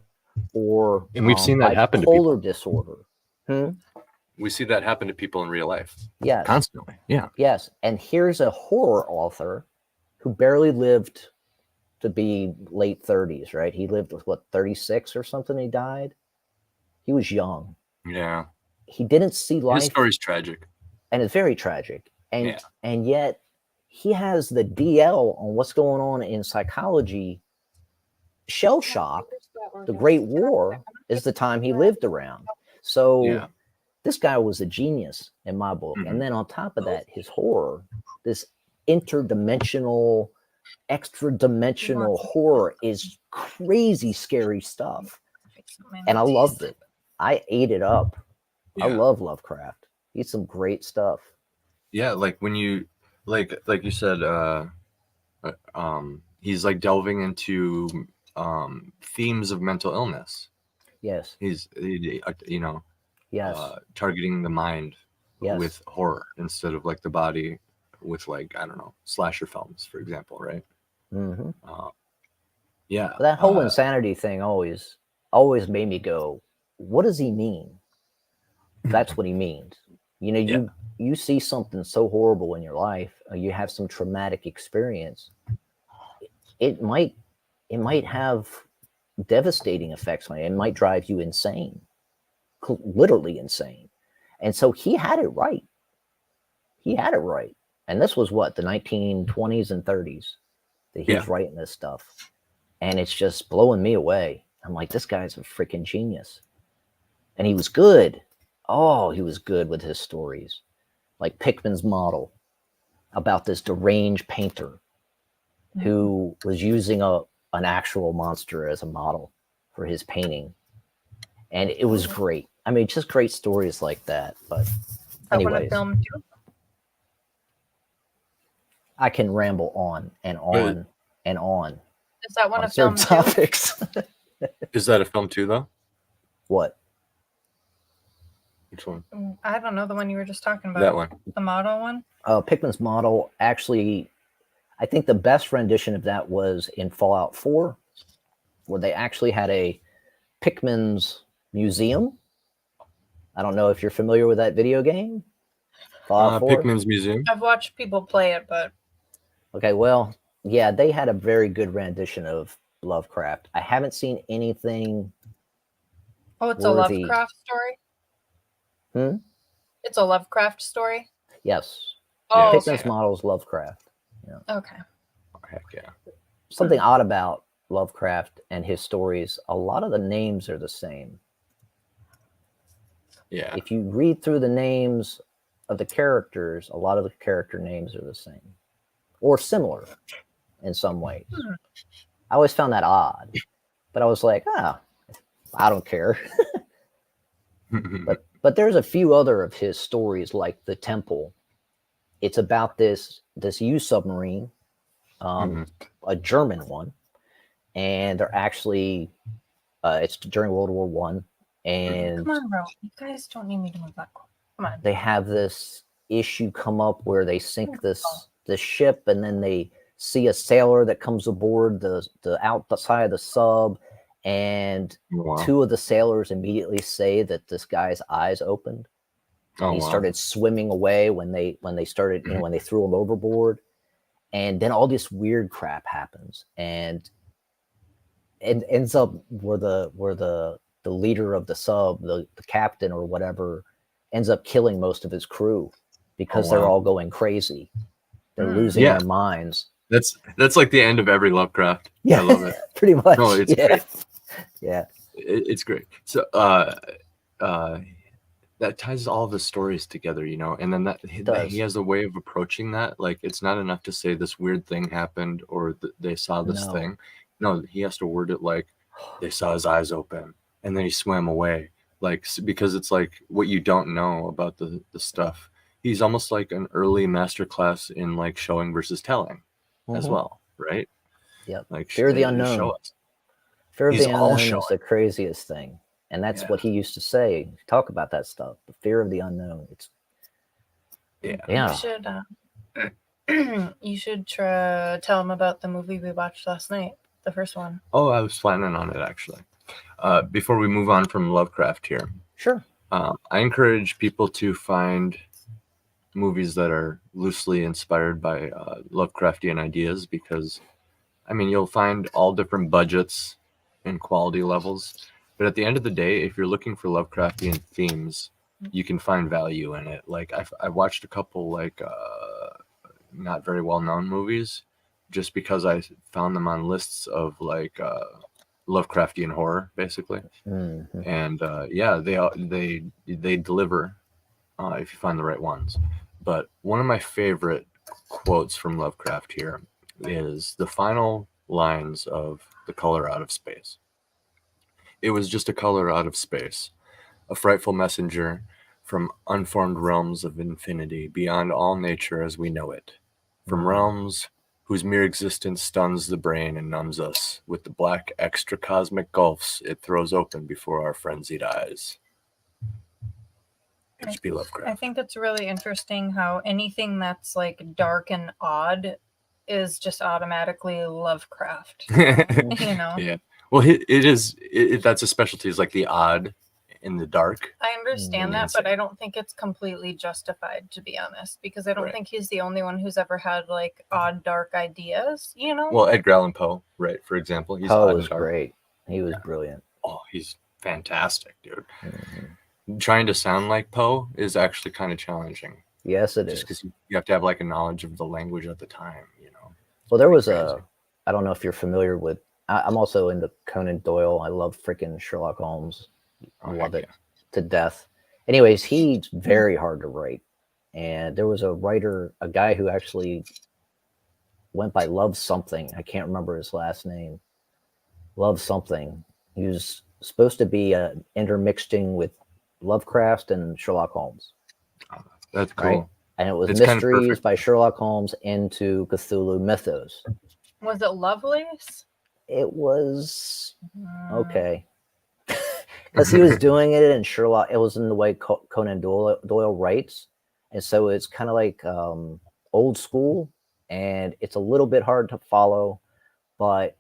or and we've seen that happen to people. Bipolar disorder. We see that happen to people in real life. Yes. Constantly. Yeah. Yes. And here's a horror author who barely lived to be late 30s, right? He lived with 36 or something. He died. He was young. Yeah. He didn't see life. His story's tragic. And it's very tragic. And yet he has the DL on what's going on in psychology. Shell shock, the Great War, is the time he lived around. So this guy was a genius in my book. And then on top of that, his horror, this interdimensional, extra-dimensional horror is crazy scary stuff. And I loved it. I ate it up. I love Lovecraft. He's some great stuff. Yeah, like when you like you said, he's like delving into themes of mental illness. Yes. He's you know, targeting the mind with horror instead of like the body with like, I don't know, slasher films, for example, right? Mm-hmm. Yeah. But that whole insanity thing always made me go, what does he mean? That's what he means. You know, you see something so horrible in your life, you have some traumatic experience. It might have devastating effects on you. It might drive you insane, literally insane. And so he had it right. He had it right. And this was what, the 1920s and 30s that he was writing this stuff. And it's just blowing me away. I'm like, this guy's a freaking genius. And he was good. Oh, he was good with his stories. Like Pickman's Model, about this deranged painter who was using an actual monster as a model for his painting. And it was great. I mean, just great stories like that. But anyways, I can ramble on and on and on. Is that one on of film topics? Is that a film too, though? What? Which one? I don't know, the one you were just talking about. That one. The model one? Pickman's Model, actually, I think the best rendition of that was in Fallout 4, where they actually had a Pickman's Museum. I don't know if you're familiar with that video game. Fallout 4? Pickman's Museum. I've watched people play it, but... Okay, well, yeah, they had a very good rendition of Lovecraft. I haven't seen anything... Oh, it's worthy. A Lovecraft story? It's a Lovecraft story? Yes. Oh, Pickman's Model is Lovecraft. Yeah. Okay. Heck yeah. Something odd about Lovecraft and his stories, a lot of the names are the same. Yeah. If you read through the names of the characters, a lot of the character names are the same or similar in some ways. I always found that odd, but I was like, I don't care. But But there's a few other of his stories, like The Temple. It's about this U submarine, a German one, and they're actually it's during World War One, and Come on, bro. You guys don't need me to move that. Come on. they have this issue come up where they sink this ship, and then they see a sailor that comes aboard the outside of the sub, and two of the sailors immediately say that this guy's eyes opened. He started swimming away when they started, when they threw him overboard, and then all this weird crap happens, and it ends up where the leader of the sub, the captain or whatever, ends up killing most of his crew because they're all going crazy. They're losing their minds. That's like the end of every Lovecraft. Yeah, I love it. Pretty much. No, it's great. Yeah, it's great. So that ties all of the stories together, and then that he has a way of approaching that. Like, it's not enough to say this weird thing happened or they saw this thing. No, he has to word it like they saw his eyes open and then he swam away. Like, because it's like what you don't know about the stuff. He's almost like an early masterclass in like showing versus telling as well, right? Yeah. Like, fear of the unknown. Show us. Fear of the unknown is the craziest thing. And that's what he used to say. Talk about that stuff. The fear of the unknown. It's You should tell him about the movie we watched last night, the first one. Oh, I was planning on it actually. Before we move on from Lovecraft here, sure. I encourage people to find movies that are loosely inspired by Lovecraftian ideas, because you'll find all different budgets and quality levels. But at the end of the day, if you're looking for Lovecraftian themes, you can find value in it. Like I watched a couple like not very well known movies just because I found them on lists of like Lovecraftian horror, basically. And they deliver if you find the right ones. But one of my favorite quotes from Lovecraft here is the final lines of The Color Out of Space. It was just a color out of space, a frightful messenger from unformed realms of infinity, beyond all nature as we know it, from realms whose mere existence stuns the brain and numbs us with the black extra-cosmic gulfs it throws open before our frenzied eyes. H.P. Lovecraft. I think it's really interesting how anything that's like dark and odd is just automatically Lovecraft. Yeah. Well, that's a specialty, is like the odd in the dark. I understand that, but I don't think it's completely justified, to be honest, because I don't think he's the only one who's ever had like odd, dark ideas, Well, Edgar Allan Poe, right, for example. Poe was great. He was brilliant. Oh, he's fantastic, dude. Trying to sound like Poe is actually kind of challenging. Yes, it is. Just because you have to have like a knowledge of the language at the time, Well, there was I don't know if you're familiar with, I'm also into Conan Doyle. I love freaking Sherlock Holmes. I love it to death. Anyways, he's very hard to write. And there was a writer, a guy who actually went by Love Something. I can't remember his last name. Love Something. He was supposed to be intermixing with Lovecraft and Sherlock Holmes. That's cool. Right? And it was Mysteries by Sherlock Holmes into Cthulhu Mythos. Was it Lovelace? It was okay. Because he was doing it in Sherlock. It was in the way Conan Doyle writes. And so it's kind of like old school. And it's a little bit hard to follow. But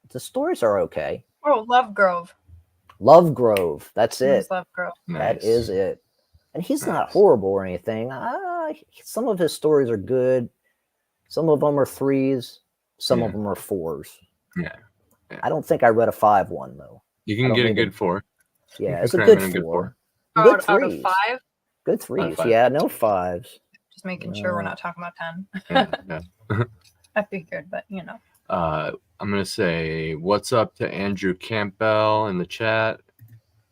the stories are okay. Oh, Lovegrove. Lovegrove. That's it. Lovegrove. That is it. And he's not horrible or anything. Some of his stories are good. Some of them are 3s. Some of them are 4s. Yeah. I don't think I read a 5-1 though. You can get a good 4. Yeah, it's a good 4. Good 3s. Out of 5? Good 3s. Yeah, no 5s. Just making sure we're not talking about 10. I figured, but I'm going to say, what's up to Andrew Campbell in the chat?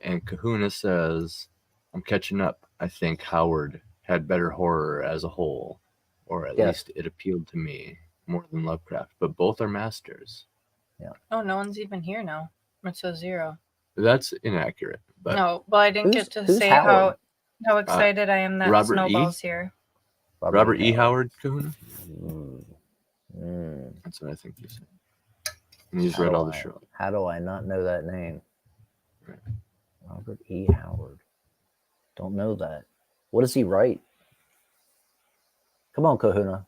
And Kahuna says, I'm catching up. I think Howard had better horror as a whole, or at least it appealed to me more than Lovecraft, but both are masters. Yeah. Oh, no one's even here now. It says 0. That's inaccurate. But no, but I didn't get to say Howard? How excited I am that Robert E? Snowball's here. Robert E. Howard Kahuna? Mm. That's what I think he said. And he's read all the show. How do I not know that name? Right. Robert E. Howard. Don't know that. What does he write? Come on, Kahuna.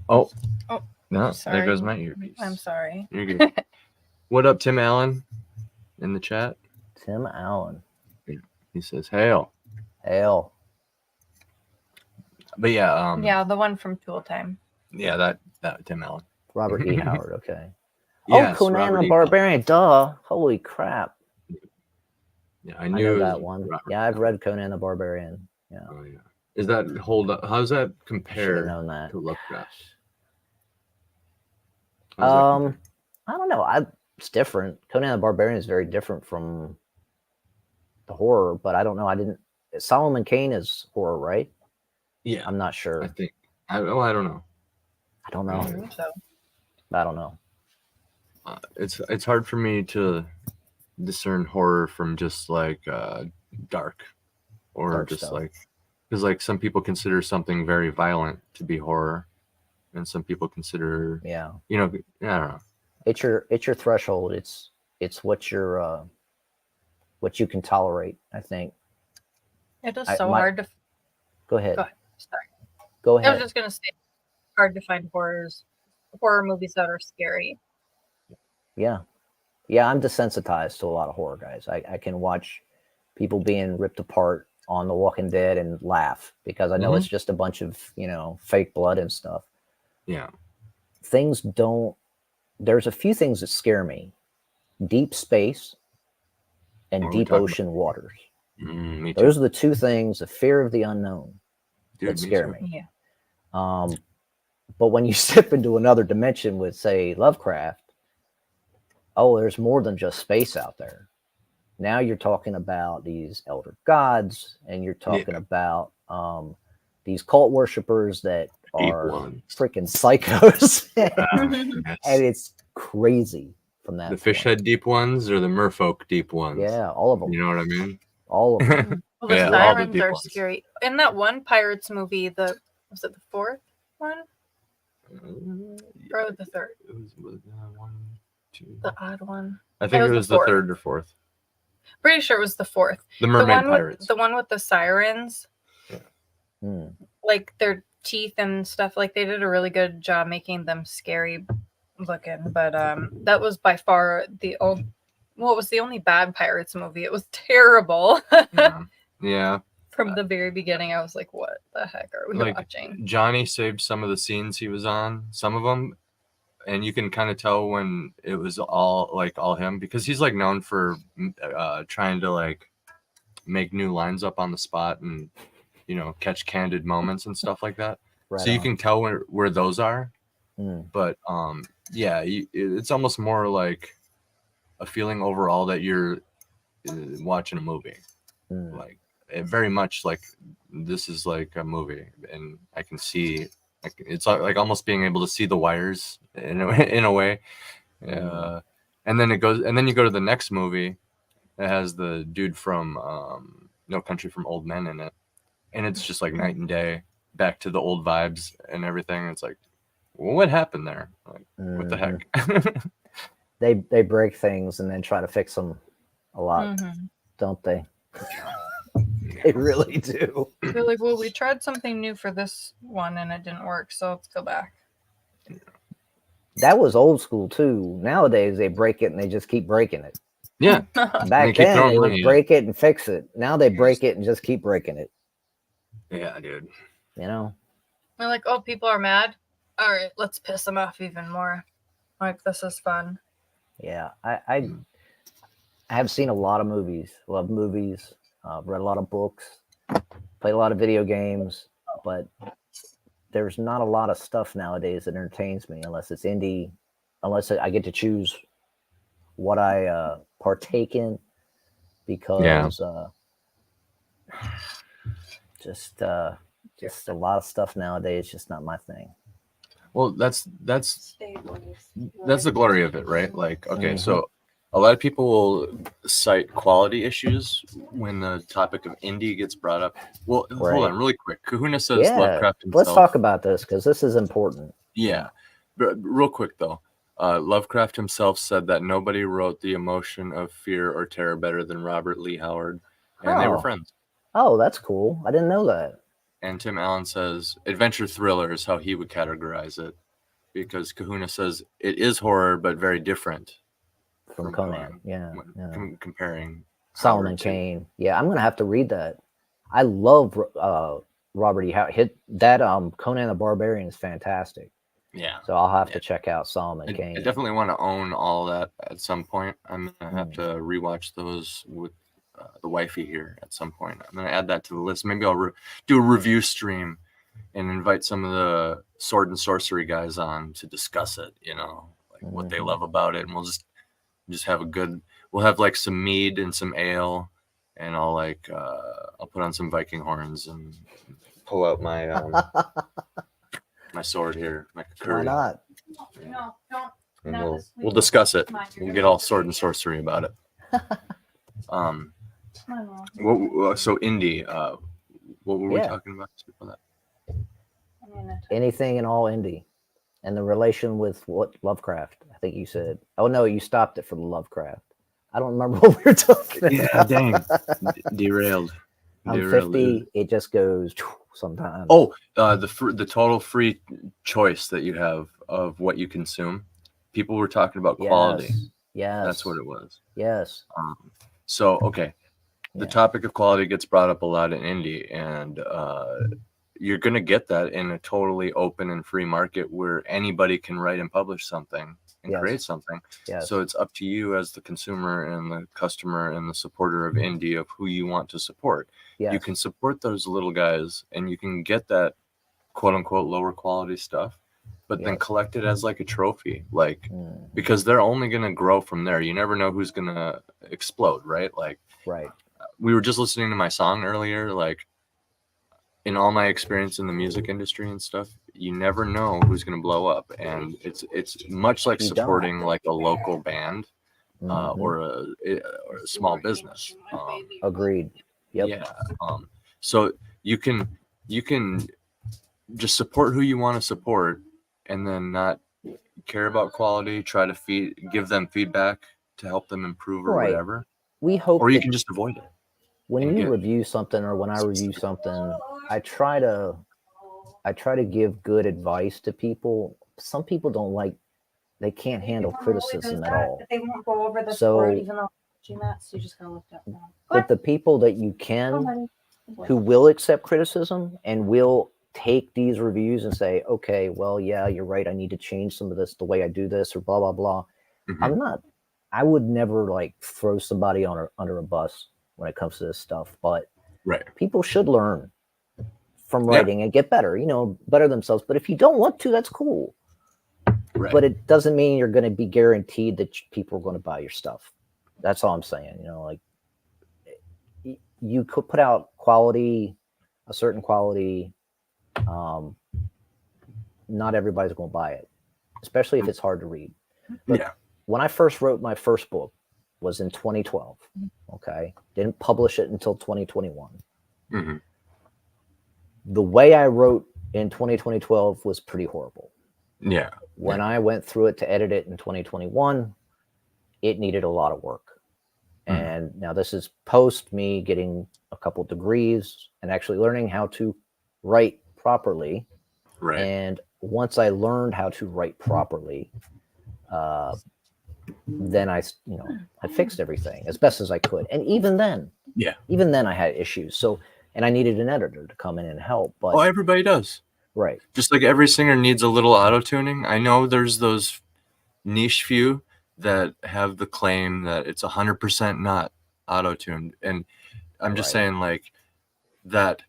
Oh, no, sorry. There goes my earpiece. I'm sorry. You're good. What up, Tim Allen? In the chat. Tim Allen. He says, "Hail." Hail. But yeah, yeah, the one from Tool Time. Yeah, that Tim Allen. Robert E. Howard. Okay. Yes, Conan Robert the E. Barbarian. Duh. Holy crap. Yeah, I knew know it that was one. Robert Yeah, I've read Conan the Barbarian. Yeah. Oh yeah. Is that hold up? How's that Should compare have known that. to Lovecraft? I don't know. It's different. Conan the Barbarian is very different from the horror, but I don't know. Solomon Kane is horror, right? Yeah, I'm not sure. I think. I don't know. I don't know. I think so. I don't know. It's hard for me to discern horror from just like dark just stuff. like because like some people consider something very violent to be horror, and some people consider Yeah. I don't know. It's your threshold. It's what you can tolerate, I think. It is so hard to. Go ahead. Go ahead. Sorry. Go ahead. I was just gonna say, hard to find horror movies that are scary. Yeah. Yeah, I'm desensitized to a lot of horror, guys. I can watch people being ripped apart on The Walking Dead and laugh because I know it's just a bunch of, fake blood and stuff. Yeah. There's a few things that scare me. Deep space and deep ocean waters. Me too. Those are the two things, the fear of the unknown, that Me scare too. me. Yeah. But when you step into another dimension with, say, Lovecraft, there's more than just space out there. Now you're talking about these elder gods, and you're talking about these cult worshippers that are freaking psychos. And it's crazy from that. The fish head deep ones or the merfolk deep ones? Yeah, all of them. You know what I mean? All of them. Well, the sirens are scary. In that one Pirates movie, was it the fourth one? Or the third? It was 1, 2. The odd one. I think it was the third or fourth. Pretty sure it was the fourth. The mermaid pirates. The one with the sirens. Yeah. Like their teeth and stuff. Like they did a really good job making them scary looking. But that was by far it was the only bad Pirates movie. It was terrible. Yeah. From the very beginning, I was like, what the heck are we watching? Johnny saved some of the scenes he was on, some of them. And you can kind of tell when it was all him, because he's like known for trying to like make new lines up on the spot and, catch candid moments and stuff like that. Right so you can tell where those are. But it's almost more like a feeling overall that you're watching a movie. Like very much like this is like a movie, and I can see it's like almost being able to see the wires in a way. And then you go to the next movie that has the dude from No Country for Old Men in it, and it's just like night and day, back to the old vibes and everything. It's like, well, what happened there? Like, what the heck? They break things and then try to fix them a lot, don't they? They really do. They're like, well, we tried something new for this one and it didn't work, so let's go back. That was old school too. Nowadays they break it and they just keep breaking it. Yeah. Back then they would break it and fix it. Now they break it and just keep breaking it. Yeah, dude. They're like, oh, people are mad. All right, let's piss them off even more. Like, this is fun. Yeah, I have seen a lot of movies. Love movies. Read a lot of books. Played a lot of video games. But there's not a lot of stuff nowadays that entertains me unless it's indie. Unless I get to choose what I partake in, because just a lot of stuff nowadays just not my thing. Well, that's the glory of it, right? Like, okay, so a lot of people will cite quality issues when the topic of indie gets brought up. Well, hold on really quick. Kahuna says Lovecraft himself. Let's talk about this because this is important. Yeah. But real quick, though. Lovecraft himself said that nobody wrote the emotion of fear or terror better than Robert Lee Howard, and they were friends. Oh, that's cool. I didn't know that. And Tim Allen says adventure thriller is how he would categorize it, because Kahuna says it is horror, but very different from Conan. Comparing Solomon Kane. Yeah, I'm gonna have to read that. I love Robert E. Howard. That Conan the Barbarian is fantastic. Yeah. So I'll have to check out Solomon Kane. I definitely want to own all that at some point. I'm gonna have to rewatch those with the wifey here at some point. I'm gonna add that to the list. Maybe I'll do a review stream and invite some of the sword and sorcery guys on to discuss it. You know, like what they love about it, and we'll just have a good. We'll have like some mead and some ale, and I'll put on some Viking horns and pull out my my sword here, my Kakuri. Why not? No, don't. And we'll discuss it. We'll get all sword and sorcery about it. So indie. What were we talking about? Anything and all indie, and the relation with what Lovecraft. I think you said. Oh no, you stopped it for the Lovecraft. I don't remember what we were talking about. Dang, derailed. I'm 50. It just goes sometimes. Oh, the total free choice that you have of what you consume. People were talking about quality. Yes, that's what it was. Yes. So okay, the topic of quality gets brought up a lot in indie, and you're gonna get that in a totally open and free market where anybody can write and publish something and create something. Yes. So it's up to you as the consumer and the customer and the supporter of indie of who you want to support. Yes. You can support those little guys and you can get that quote unquote lower quality stuff, but then collect it as like a trophy, like because they're only going to grow from there. You never know who's going to explode, right? Like, we were just listening to my song earlier, like in all my experience in the music industry and stuff, you never know who's going to blow up. And it's much like supporting like a local band or a small business. Agreed. Yep. Yeah. So you can just support who you want to support and then not care about quality, try to give them feedback to help them improve or whatever. We hope, or you can just avoid it. When you review something or when I review something, I try to give good advice to people. Some people they can't handle criticism at all. They won't go over the board, even though so you just gotta lift up now. But the people that you can, who will accept criticism and will take these reviews and say, okay, well, yeah, you're right. I need to change some of this, the way I do this, or blah, blah, blah. I would never like throw somebody under a bus when it comes to this stuff, but people should learn from writing and get better, better themselves. But if you don't want to, that's cool. But it doesn't mean you're going to be guaranteed that people are going to buy your stuff. That's all I'm saying. Like you could put out a certain quality. Not everybody's going to buy it, especially if it's hard to read. But when I first wrote my first book was in 2012. Okay. Didn't publish it until 2021. The way I wrote in 2012 was pretty horrible. Yeah. When I went through it to edit it in 2021, it needed a lot of work. And now this is post me getting a couple degrees and actually learning how to write properly. And once I learned how to write properly, then I fixed everything as best as I could. And even then I had issues. So, and I needed an editor to come in and help. But everybody does. Right. Just like every singer needs a little auto tuning. I know there's those niche few that have the claim that it's 100% not auto tuned. And I'm just saying, like, that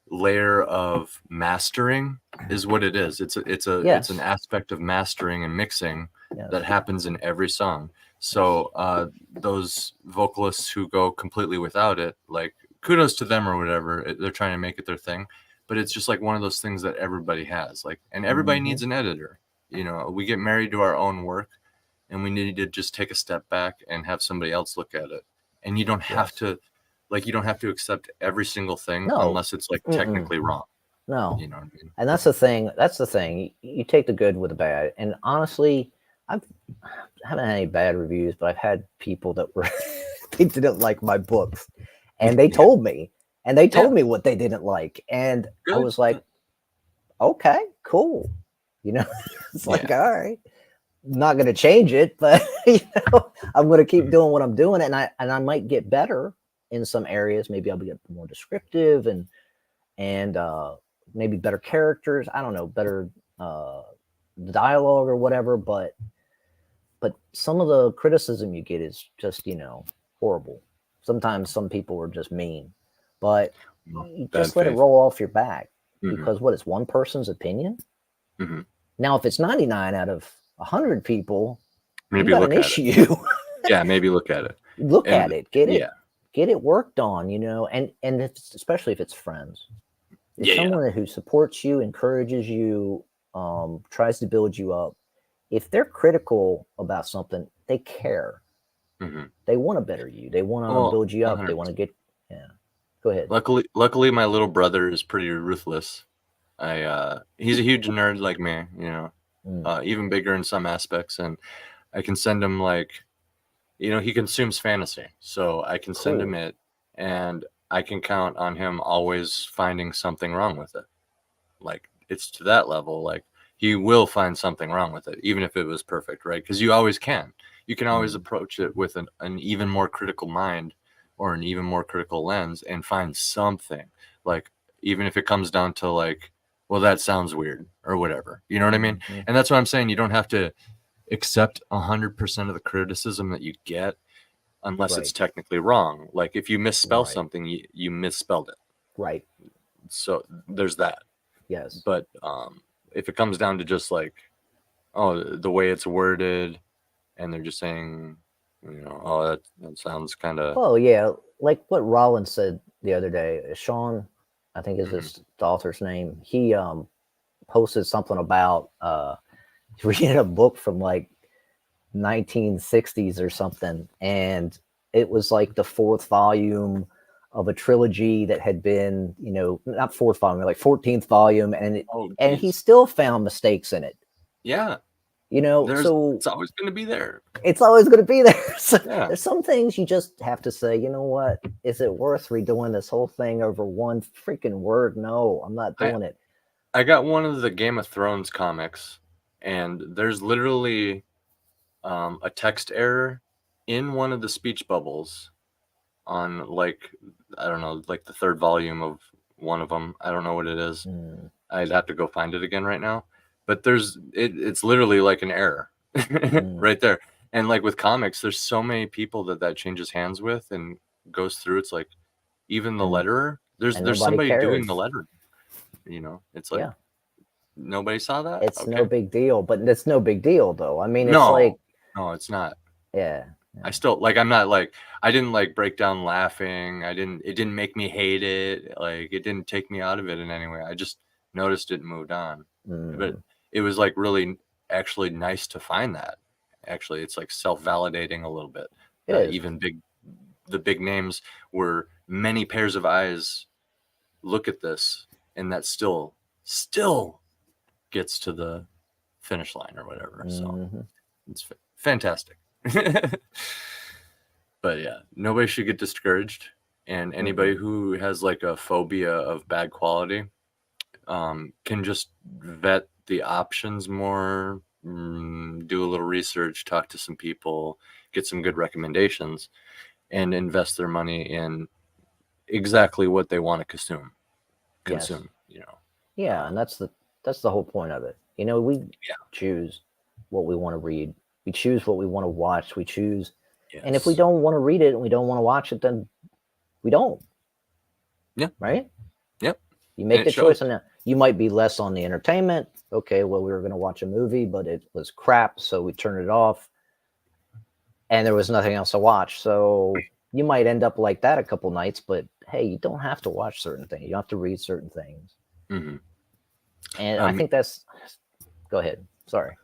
layer of mastering is what it is. It's an aspect of mastering and mixing that happens in every song. So those vocalists who go completely without it, like, kudos to them or whatever. They're trying to make it their thing, but it's just like one of those things that everybody has, like, and everybody needs an editor. We get married to our own work, and we need to just take a step back and have somebody else look at it. And you don't have to, like, you don't have to accept every single thing unless it's like technically wrong. No, you know what I mean? And that's the thing. That's the thing. You take the good with the bad. And honestly, I haven't had any bad reviews, but I've had people that were they didn't like my books, and they told me, what they didn't like, and I was like, okay, cool, it's like, all right, not going to change it, but I'm going to keep doing what I'm doing, and I might get better in some areas. Maybe I'll get more descriptive and maybe better characters. I don't know, better dialogue or whatever. But some of the criticism you get is just horrible. Sometimes some people are just mean, but you just let it roll off your back because it's one person's opinion. Now, if it's 99 out of 100 people, maybe you got an issue. Yeah, maybe look at it. Look at it. Get it. Yeah. Get it worked on. And especially if it's friends. If someone who supports you, encourages you, tries to build you up, if they're critical about something, they care. They want to better you. They want to build you up. 100%. They want to get. Yeah. Go ahead. Luckily, my little brother is pretty ruthless. He's a huge nerd like me, even bigger in some aspects, and I can send him he consumes fantasy, so I can send him it, and I can count on him always finding something wrong with it. Like, it's to that level. Like, he will find something wrong with it, even if it was perfect, right? Because you always can. You can always approach it with an even more critical mind or an even more critical lens and find something. Like, even if it comes down to well, that sounds weird or whatever. You know what I mean? And that's what I'm saying. You don't have to accept 100% of the criticism that you get unless it's technically wrong. Like, if you misspell something, you misspelled it. Right. So there's that. Yes. But if it comes down to just the way it's worded, and they're just saying, that sounds kind of. Well, yeah, like what Rollins said the other day. Sean, I think is the author's name. He posted something about reading a book from 1960s or something, and it was the fourth volume of a trilogy that had been, not fourth volume, 14th volume, and and he still found mistakes in it. Yeah. So it's always going to be there. It's always going to be there. So there's some things you just have to say, you know what? Is it worth redoing this whole thing over one freaking word? No, I'm not doing it. I got one of the Game of Thrones comics, and there's literally a text error in one of the speech bubbles on I don't know, the third volume of one of them. I don't know what it is. I'd have to go find it again right now. But it's literally an error right there. And with comics, there's so many people that changes hands with and goes through. It's even the letterer. There's somebody doing the lettering. It's nobody saw that. It's no big deal, but it's no big deal though. I mean, it's no, it's not. Yeah. I still I'm not I didn't break down laughing. It didn't make me hate it. It didn't take me out of it in any way. I just noticed it and moved on. But it was really actually nice to find that. Actually, it's self-validating a little bit. Even the big names were many pairs of eyes look at this, and that still gets to the finish line or whatever. So it's fantastic. But yeah, nobody should get discouraged, and anybody who has a phobia of bad quality can just vet the options more, do a little research, talk to some people, get some good recommendations, and invest their money in exactly what they want to consume. Yeah, and that's the whole point of it. We choose what we want to read. We choose what we want to watch. We choose, and if we don't want to read it and we don't want to watch it, then we don't. Yeah. Right. Yep. You make the choice, and you might be less on the entertainment. Okay, well, we were going to watch a movie, but it was crap, so we turned it off, and there was nothing else to watch. So you might end up like that a couple nights, but hey, you don't have to watch certain things. You don't have to read certain things. And I think that's. Go ahead. Sorry.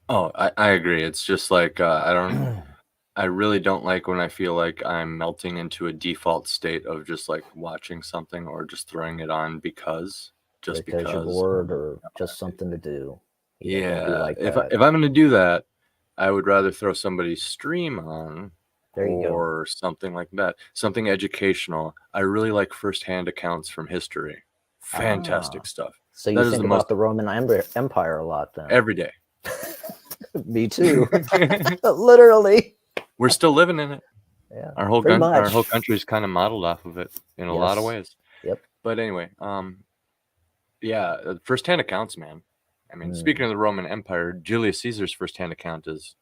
Oh, I agree. It's just like I really don't like when I feel like I'm melting into a default state of just like watching something or just throwing it on just Because you're because. bored or just something to do. Yeah, don't be Yeah, like if that. if I'm gonna do that, I would rather throw somebody's stream on There you go. or something like that, something educational. I really like firsthand accounts from history. Fantastic stuff. So you That is think the about most the Roman Empire a lot then? every day. Me too. Literally. We're still living in it. Yeah. Our whole pretty much. our whole country is kind of modeled off of it in a lot of Yes. ways. Yep. But anyway, yeah, firsthand accounts, man. I mean, speaking of the Roman Empire, Julius Caesar's firsthand account is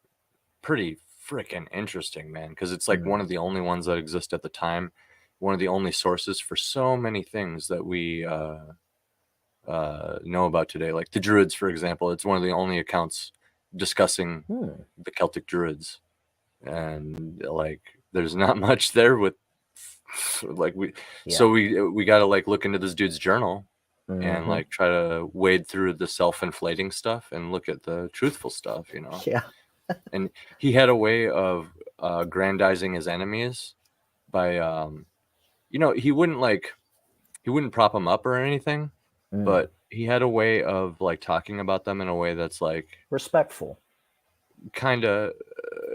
pretty freaking interesting, man, because it's like one of the only ones that exist at the time, one of the only sources for so many things that we know about today, like the Druids, for example. It's one of the only accounts discussing the Celtic Druids, and like there's not much there with like so we got to like look into this dude's journal and like try to wade through the self-inflating stuff and look at the truthful stuff, you know. Yeah. And he had a way of grandizing his enemies by you know, he wouldn't prop them up or anything, but he had a way of like talking about them in a way that's like respectful. Kind of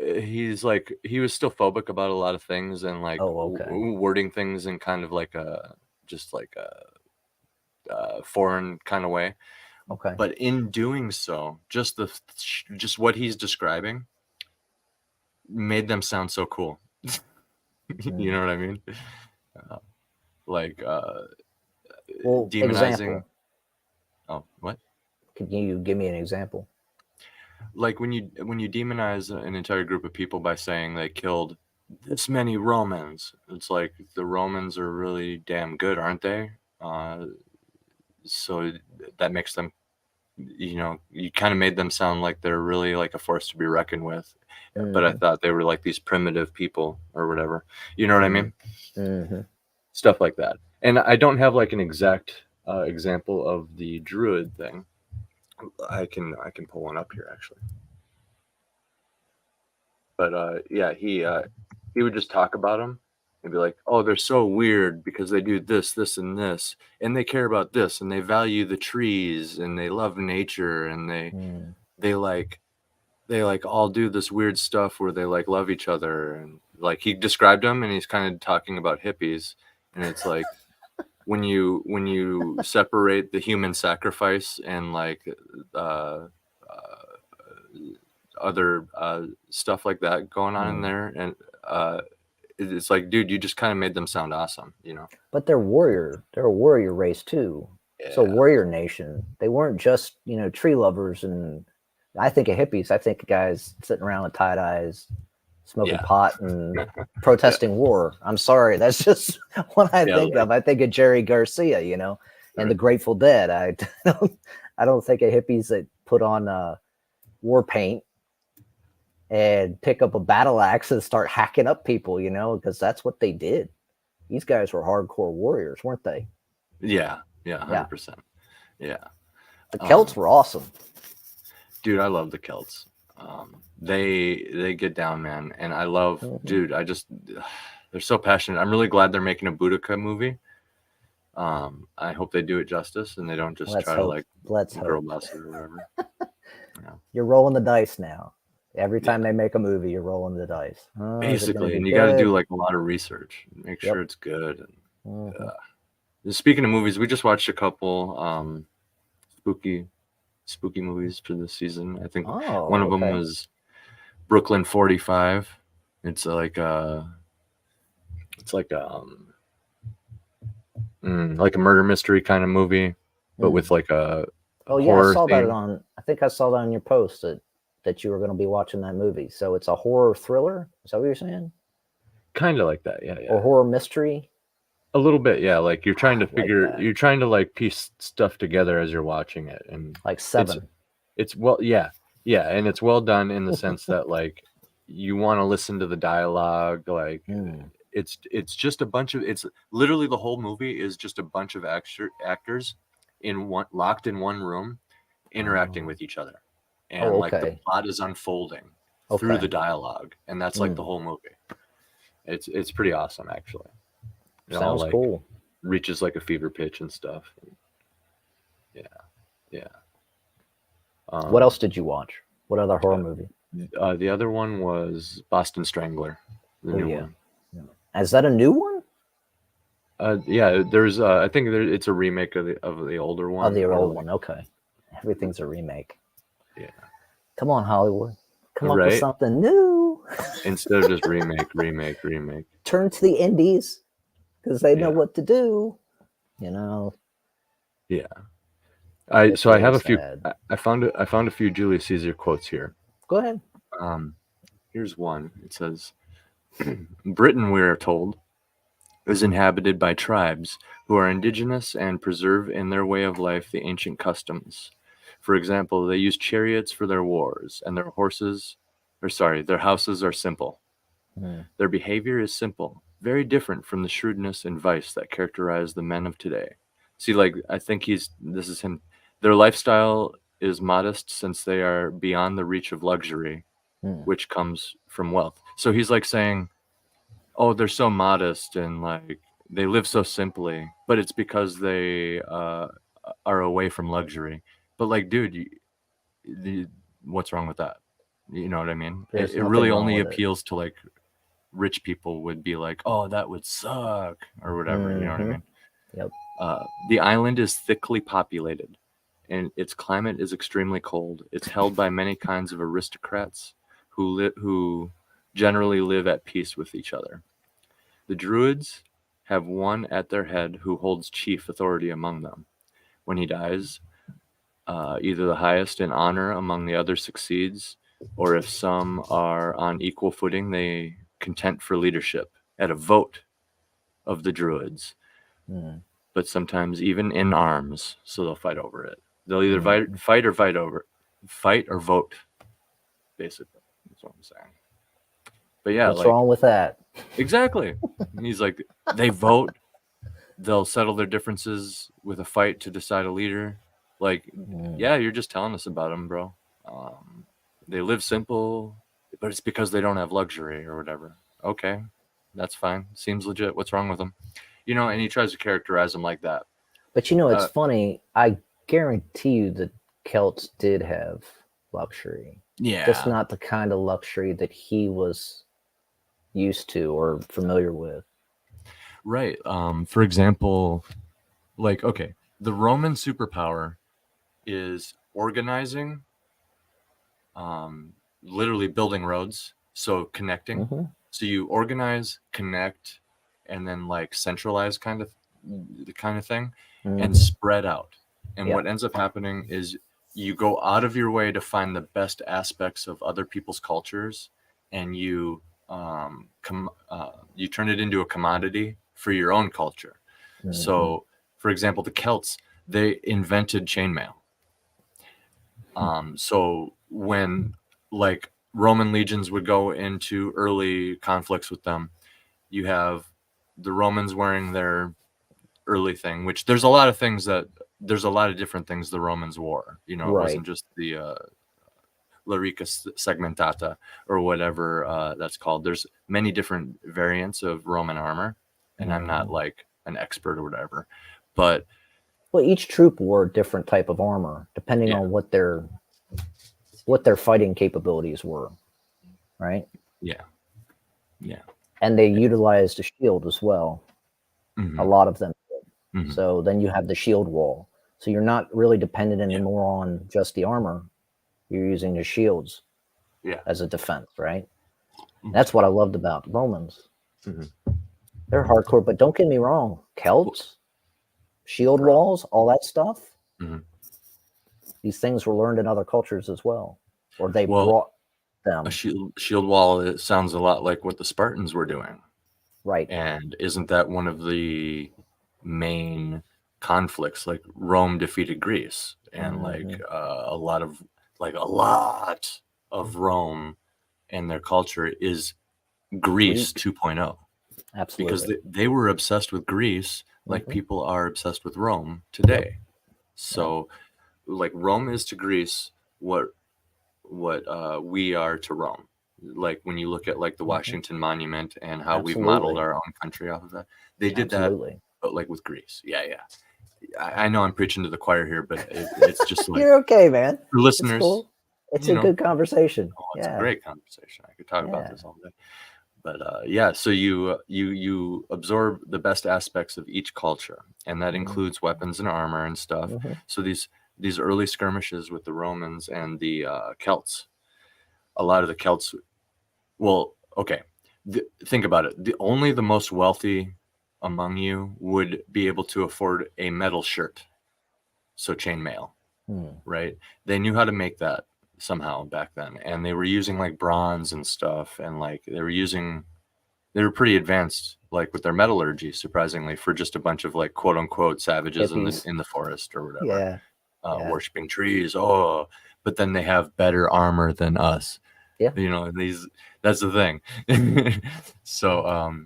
he was still phobic about a lot of things and like wording things in kind of like a just like a foreign kind of way. Okay. But in doing so, just what he's describing made them sound so cool. You know what I mean? Demonizing. Example. Oh, what? Can you give me an example? Like when you demonize an entire group of people by saying they killed this many Romans, it's like the Romans are really damn good, aren't they? So that makes them, you know, you kind of made them sound like they're really like a force to be reckoned with. But I thought they were like these primitive people or whatever. You know what I mean? Stuff like that. And I don't have like an exact example of the Druid thing. I can pull one up here actually. But yeah, he would just talk about them and be like, "Oh, they're so weird because they do this, this, and this, and they care about this, and they value the trees, and they love nature, and they like all do this weird stuff where they like love each other." And like he described them, and he's kind of talking about hippies, and it's like when you separate the human sacrifice and like other stuff like that going on in there, and it's like, dude, you just kind of made them sound awesome, you know. But they're a warrior race too. Yeah. So warrior nation. They weren't just, you know, tree lovers. And I think of hippies, I think of guys sitting around with tight eyes, smoking pot and protesting war. I'm sorry, that's just what I think of. I think of Jerry Garcia, you know, and the Grateful Dead. I don't think of hippies that put on war paint and pick up a battle axe and start hacking up people, you know, because that's what they did. These guys were hardcore warriors, weren't they? Yeah, 100%. Yeah. The Celts were awesome. Dude, I love the Celts. They get down, man. And I love, dude, they're so passionate. I'm really glad they're making a Boudica movie. I hope they do it justice and they don't just try to like girl boss it or whatever. Yeah. You're rolling the dice now. Every time they make a movie, you're rolling the dice. Basically, and you got to do like a lot of research, make sure it's good. And, speaking of movies, we just watched a couple spooky movies for this season. I think one of them was Brooklyn 45. It's like a murder mystery kind of movie, but with like a horror I saw theme. that on. I think I saw that on your post that you were going to be watching that movie. So it's a horror thriller. Is that what you're saying? Kind of like that, yeah. Or horror mystery. A little bit, yeah. Like you're trying to you're trying to like piece stuff together as you're watching it, and like Seven. It's well, yeah, and it's well done in the sense that like you want to listen to the dialogue. Like it's just a bunch of it's literally the whole movie is just a bunch of actors locked in one room, interacting with each other. and like the okay. plot is unfolding through the dialogue, and that's like the whole movie. It's pretty awesome, actually. Sounds like, cool. Reaches like a fever pitch and stuff. Yeah. What else did you watch? What other horror movie? The other one was Boston Strangler, the new one. Is that a new one? Yeah, there's. I think it's a remake of the older one. Of the old one. Okay, everything's a remake. Yeah. Come on, Hollywood. Come up Right? with something new. Instead of just remake. Turn to the indies because they know what to do. You know. Yeah. I have a few. I found a few Julius Caesar quotes here. Go ahead. Here's one. It says, "Britain, we are told, is inhabited by tribes who are indigenous and preserve in their way of life the ancient customs. For example, they use chariots for their wars, and their houses are simple. Their behavior is simple, very different from the shrewdness and vice that characterize the men of today." See, like, I think this is him. Their lifestyle is modest since they are beyond the reach of luxury, which comes from wealth. So he's like saying, oh, they're so modest and like they live so simply, but it's because they are away from luxury. But like, dude, what's wrong with that? You know what I mean? It really only appeals to like rich people would be like, oh, that would suck or whatever. You know what I mean? Yep. The island is thickly populated, and its climate is extremely cold. It's held by many kinds of aristocrats who generally live at peace with each other. The Druids have one at their head who holds chief authority among them. When he dies, either the highest in honor among the others succeeds, or if some are on equal footing, they contend for leadership at a vote of the Druids. But sometimes even in arms, so they'll fight over it. They'll either fight or vote, basically. That's what I'm saying. But yeah, what's wrong with that? Exactly. He's like, they vote, they'll settle their differences with a fight to decide a leader. Like, yeah, you're just telling us about them, bro. They live simple, but it's because they don't have luxury or whatever. Okay, that's fine. Seems legit. What's wrong with them? You know, and he tries to characterize them like that. But you know, it's funny. I guarantee you that Celts did have luxury. Yeah. Just not the kind of luxury that he was used to or familiar with. Right. For example, like, okay, the Roman superpower is organizing, literally building roads. So connecting. So you organize, connect, and then like centralize kind of thing and spread out. And what ends up happening is you go out of your way to find the best aspects of other people's cultures, and you turn it into a commodity for your own culture. So, for example, the Celts, they invented chainmail. So when like Roman legions would go into early conflicts with them, you have the Romans wearing their early thing, which there's a lot of different things the Romans wore. You know, it wasn't just the Larica segmentata or whatever that's called. There's many different variants of Roman armor, and I'm not like an expert or whatever, but well, each troop wore a different type of armor depending on what their fighting capabilities were, right? Yeah. And they utilized a shield as well. A lot of them did. So then you have the shield wall. So you're not really dependent anymore on just the armor. You're using the shields as a defense, right? That's what I loved about Romans. They're hardcore, but don't get me wrong. Celts, shield walls, all that stuff. These things were learned in other cultures as well. Or they brought them. A shield wall, it sounds a lot like what the Spartans were doing. Right. And isn't that one of the main conflicts? Like Rome defeated Greece, and like a lot of Rome and their culture is Greece 2.0. Absolutely. Because they were obsessed with Greece like people are obsessed with Rome today. So like Rome is to Greece what we are to Rome. Like when you look at like the Washington Monument and how we've Absolutely. modeled our own country off of that. They did Absolutely. that, but like with Greece. Yeah. I know I'm preaching to the choir here, but it's just like You're okay, man. for listeners. It's cool. It's you a know, good conversation. Oh, it's Yeah. a great conversation. I could talk about Yeah. this all day. But yeah, so you absorb the best aspects of each culture, and that includes weapons and armor and stuff. So these early skirmishes with the Romans and the Celts, a lot of the Celts. Well, okay, think about it. Only the most wealthy among you would be able to afford a metal shirt, so chainmail, right? They knew how to make that somehow back then, and they were using like bronze and stuff, and like they were pretty advanced like with their metallurgy, surprisingly, for just a bunch of like quote unquote savages in the forest or whatever. Worshiping trees. But then they have better armor than us. Yeah, that's the thing. So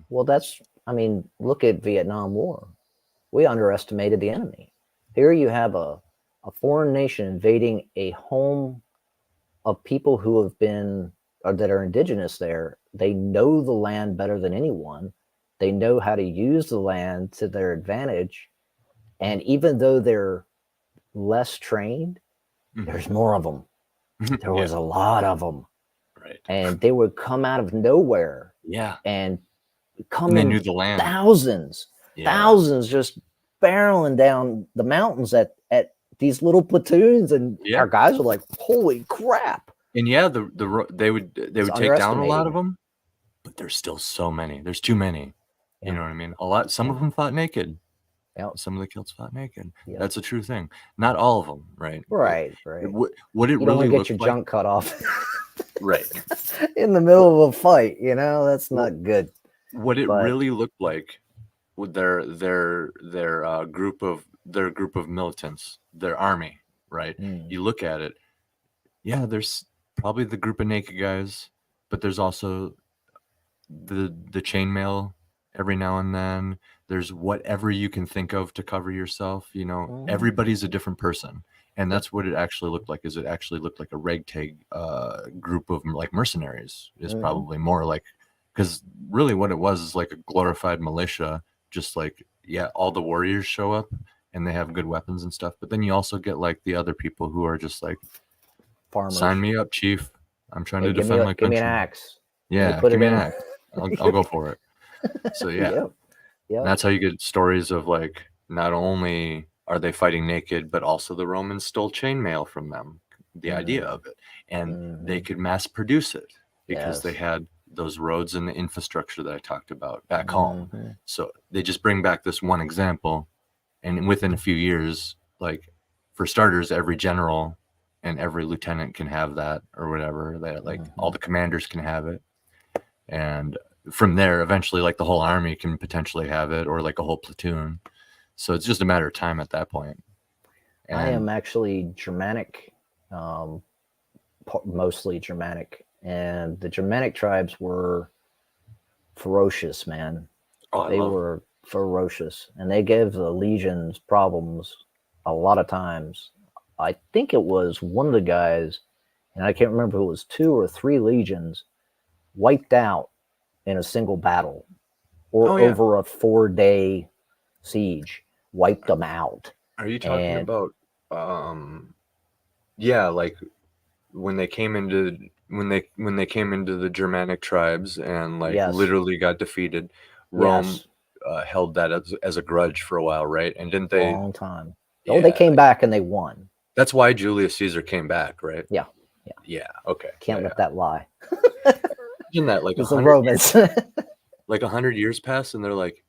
well, look at Vietnam War. We underestimated the enemy. Here you have a foreign nation invading a home of people who have been or that are indigenous there. They know the land better than anyone. They know how to use the land to their advantage. And even though they're less trained, there's more of them. There was a lot of them. Right. And they would come out of nowhere. Yeah. And they knew the land. Thousands just barreling down the mountains at these little platoons. And our guys were like, holy crap. And they would take down a lot of them, but there's still so many. There's too many. You know what I mean? Some of them fought naked. Some of the Celts fought naked. That's a true thing. Not all of them, right? Right. What it really get your junk cut off, right? In the middle of a fight, that's not good. What it really looked like with their group of militants, their army, right? You look at it, there's probably the group of naked guys, but there's also the chainmail every now and then. There's whatever you can think of to cover yourself. Everybody's a different person, and that's what it actually looked like. It actually looked like a ragtag group of like mercenaries. Is probably more like, because really what it was is like a glorified militia. Just like all the warriors show up and they have good weapons and stuff, but then you also get like the other people who are just like, farmers. Sign me up, chief. I'm trying to defend my country. Give me an axe. Yeah, give me an axe. I'll go for it. So that's how you get stories of like, not only are they fighting naked, but also the Romans stole chainmail from them, the idea of it, and they could mass produce it because they had those roads and the infrastructure that I talked about back home. So they just bring back this one example, and within a few years, like for starters, every general and every lieutenant can have that or whatever. They like all the commanders can have it, and from there, eventually, like the whole army can potentially have it, or like a whole platoon. So it's just a matter of time at that point. And I am actually Germanic, mostly Germanic, and the Germanic tribes were ferocious, man. They were ferocious, and they gave the legions problems a lot of times. I think it was one of the guys, and I can't remember if it was 2 or 3 legions, wiped out in a single battle, or over a 4-day siege, wiped them out. Are you talking about like when they came into the Germanic tribes and like literally got defeated? Rome held that as a grudge for a while, right? And didn't they? Long time. Oh, they came back and they won. That's why Julius Caesar came back, right? Yeah. Okay. Can't let that lie. Isn't that like the Romans? Like 100 years pass, and they're like,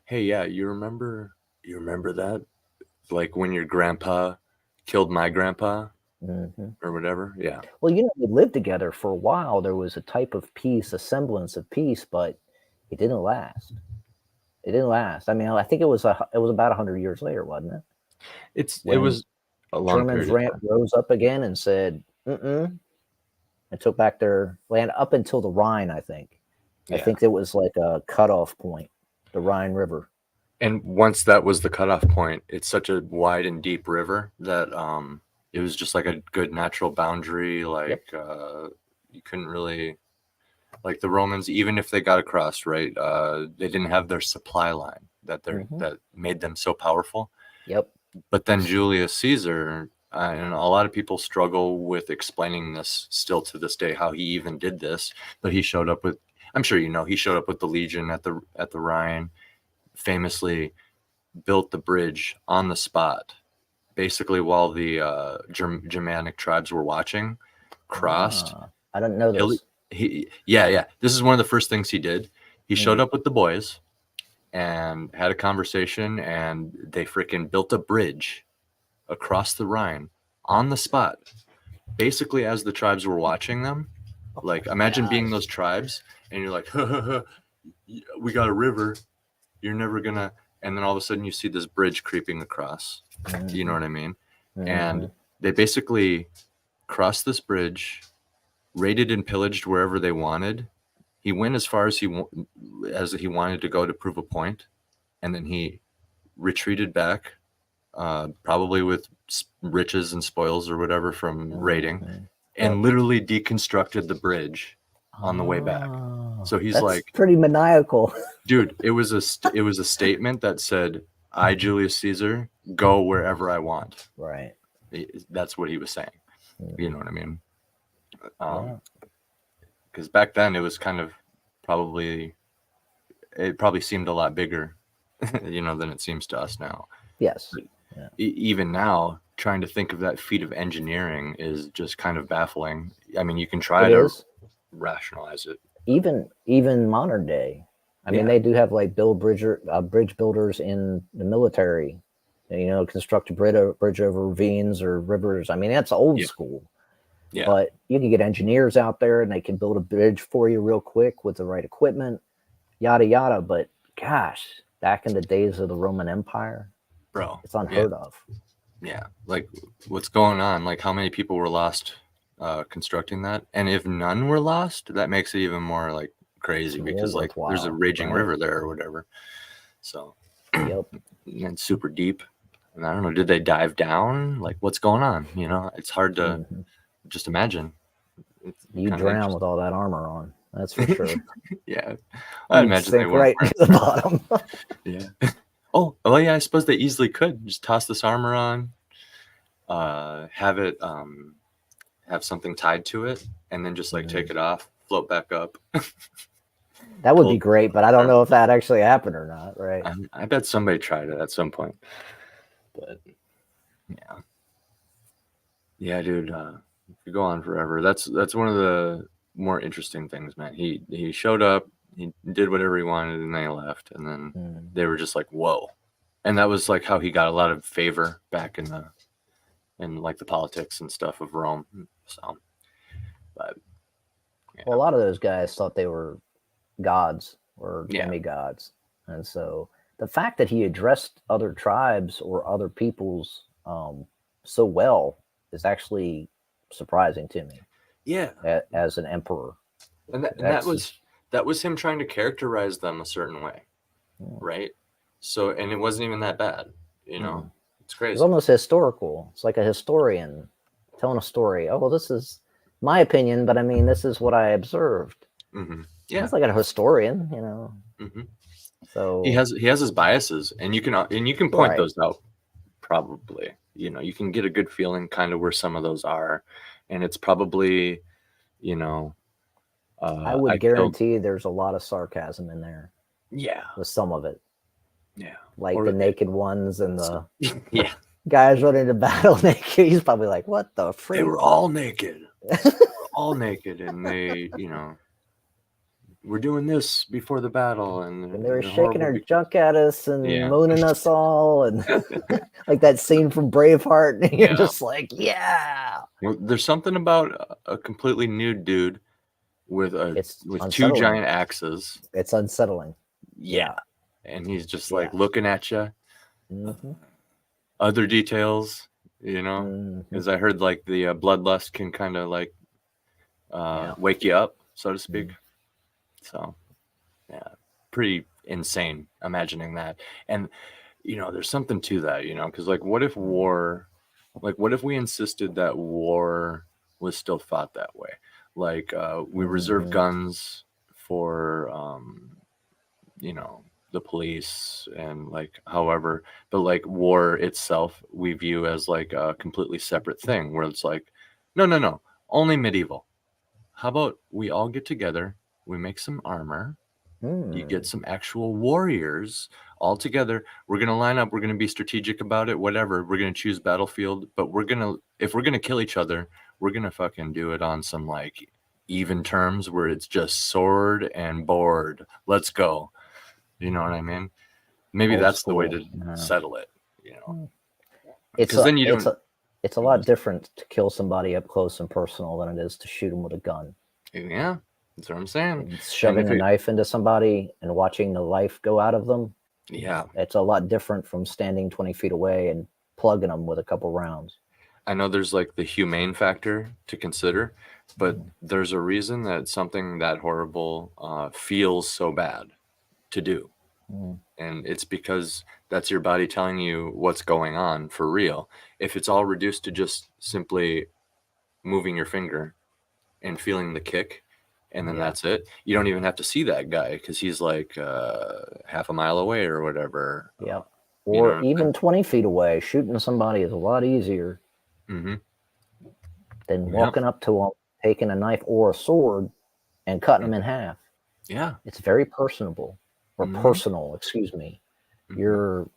"Hey, you remember that? Like when your grandpa killed my grandpa, or whatever." Yeah. Well, they lived together for a while. There was a type of peace, a semblance of peace, but it didn't last. I mean, I think it was about 100 years later, wasn't it? It was a long Germans period. Rose up again and said, and took back their land up until the Rhine, I think. I think it was like a cutoff point, the Rhine River. And once that was the cutoff point, it's such a wide and deep river that it was just like a good natural boundary. Like you couldn't really, like the Romans, even if they got across, right? They didn't have their supply line that that made them so powerful. Yep. But then Julius Caesar, and a lot of people struggle with explaining this still to this day, how he even did this. But he showed up with, I'm sure you know, he showed up with the legion at the Rhine, famously built the bridge on the spot, basically while the Germanic tribes were watching, crossed. I didn't know this. Yeah. This is one of the first things he did. He showed up with the boys and had a conversation, and they freaking built a bridge across the Rhine on the spot, basically as the tribes were watching them. Like, imagine being those tribes, and you're like, we got a river, you're never gonna, and then all of a sudden you see this bridge creeping across. You know what I mean? And they basically crossed this bridge, raided and pillaged wherever they wanted. He went as far as he wanted to go to prove a point, and then he retreated back, probably with riches and spoils or whatever from raiding, and literally deconstructed the bridge on the way back. So he's That's like, pretty maniacal. dude, it was a statement that said, "I, Julius Caesar, go wherever I want." Right. That's what he was saying. You know what I mean? Because back then it was kind of probably seemed a lot bigger, than it seems to us now. Yes. Even now, trying to think of that feat of engineering is just kind of baffling. I mean, you can try to rationalize it. Even modern day. I mean, they do have like bridge builders in the military, construct a bridge over ravines or rivers. I mean, that's old school. Yeah. But you can get engineers out there and they can build a bridge for you real quick with the right equipment, yada, yada. But gosh, back in the days of the Roman Empire, bro, it's unheard of. Yeah. Like, what's going on? Like, how many people were lost constructing that? And if none were lost, that makes it even more like crazy, because like there's a raging river there or whatever. So, and super deep. And I don't know, did they dive down? Like, what's going on? It's hard to just imagine. You drown with all that armor on. That's for sure. Yeah. I imagine they went right to the bottom. Yeah. Oh, well, yeah, I suppose they easily could just toss this armor on, have it, have something tied to it, and then just like take it off, float back up. That would be great, but I don't know if that actually happened or not, right? I bet somebody tried it at some point. But yeah, dude, you could go on forever. That's one of the more interesting things, man. He showed up, he did whatever he wanted, and then he left, and then they were just like, whoa. And that was like how he got a lot of favor back in like the politics and stuff of Rome. So, but well, a lot of those guys thought they were gods or demigods, and so the fact that he addressed other tribes or other peoples so well is actually surprising to me. Yeah, as an emperor, and that was him trying to characterize them a certain way, right? So, and it wasn't even that bad, It's crazy. It's almost historical. It's like a historian telling a story. Oh, well, this is my opinion, but I mean, this is what I observed. Yeah, it's like a historian, So he has his biases, and you can point those out. Probably, you can get a good feeling kind of where some of those are, and it's probably, I would guarantee there's a lot of sarcasm in there. Yeah, with some of it. Yeah, like the naked ones and the guys running to battle naked. He's probably like, "What the freak?" They were all naked. All naked, and they, we're doing this before the battle, and they were shaking their junk at us and mooning us all, and like that scene from Braveheart. And you're just like, Well, there's something about a completely nude dude with two giant axes. It's unsettling. Yeah, and he's just like looking at you. Other details, because I heard like the bloodlust can kind of like wake you up, so to speak. So, pretty insane imagining that. And, there's something to that, because like, what if war Like, what if we insisted that war was still fought that way? Like, we reserve guns for, you know, the police and like, however, but like war itself, we view as like a completely separate thing where it's like, no, only medieval. How about we all get together, we make some armor, you get some actual warriors all together. We're going to line up. We're going to be strategic about it, whatever. We're going to choose battlefield, but if we're going to kill each other, we're going to fucking do it on some like even terms where it's just sword and board. Let's go. You know what I mean? Maybe Old that's the way school. to settle it, you know? It's Because then you don't. It's a lot different to kill somebody up close and personal than it is to shoot them with a gun. Yeah, that's what I'm saying. It's shoving a knife into somebody and watching the life go out of them. Yeah. It's a lot different from standing 20 feet away and plugging them with a couple rounds. I know there's like the humane factor to consider, but there's a reason that something that horrible feels so bad to do. And it's because that's your body telling you what's going on for real. If it's all reduced to just simply moving your finger and feeling the kick, and then that's it, you don't even have to see that guy because he's like half a mile away or whatever. Yeah. Or even 20 feet away, shooting somebody is a lot easier than walking up to them, taking a knife or a sword and cutting them in half. Yeah. It's very personable. Or personal, excuse me. You're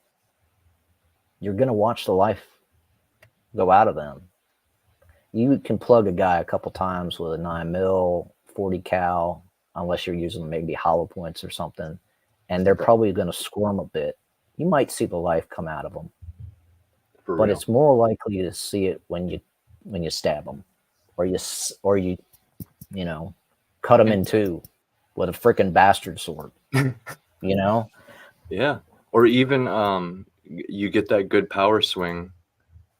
gonna watch the life go out of them. You can plug a guy a couple times with a 9mm, 40 cal, unless you're using maybe hollow points or something, and they're probably gonna squirm a bit. You might see the life come out of them, but it's more likely to see it when you stab them, or you cut them in two with a freaking bastard sword. You know? Yeah. Or even you get that good power swing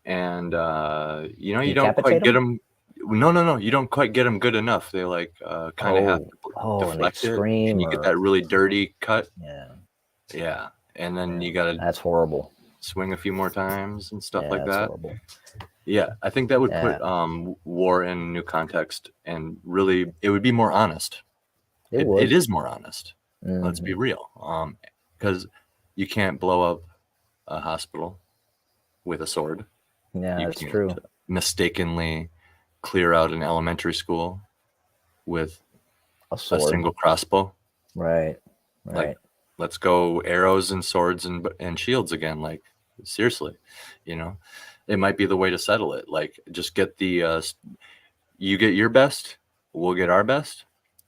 and you don't quite get them. No, you don't quite get them good enough. They like kind of have to deflect it, and you get that really dirty cut. Yeah, and then you gotta, that's horrible, swing a few more times and stuff like that. Horrible. Yeah, I think that would put war in a new context, and really it would be more honest. It is more honest. Let's be real. Because you can't blow up a hospital with a sword. Yeah, that's true. Mistakenly clear out an elementary school with a single crossbow. Right. Like, let's go arrows and swords and shields again. Like, seriously, it might be the way to settle it. Like, just get you get your best, we'll get our best.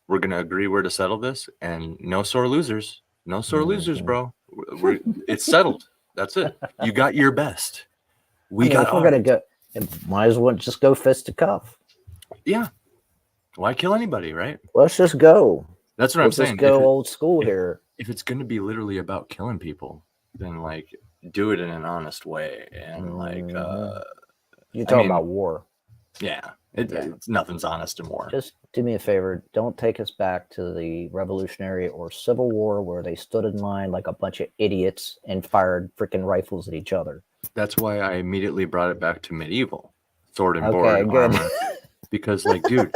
We're going to agree where to settle this, and no sore losers. No sore losers, bro. It's settled. That's it. You got your best. We're going to go, might as well just go fist to cuff. Yeah. Why kill anybody, right? Let's just go. That's what I'm saying. Let's go old school here. If it's going to be literally about killing people, then like do it in an honest way. And like, you're talking about war. Yeah. It's nothing's honest in war. Just do me a favor. Don't take us back to the Revolutionary or Civil War where they stood in line like a bunch of idiots and fired freaking rifles at each other. That's why I immediately brought it back to medieval. Sword and board armor. Because like, dude.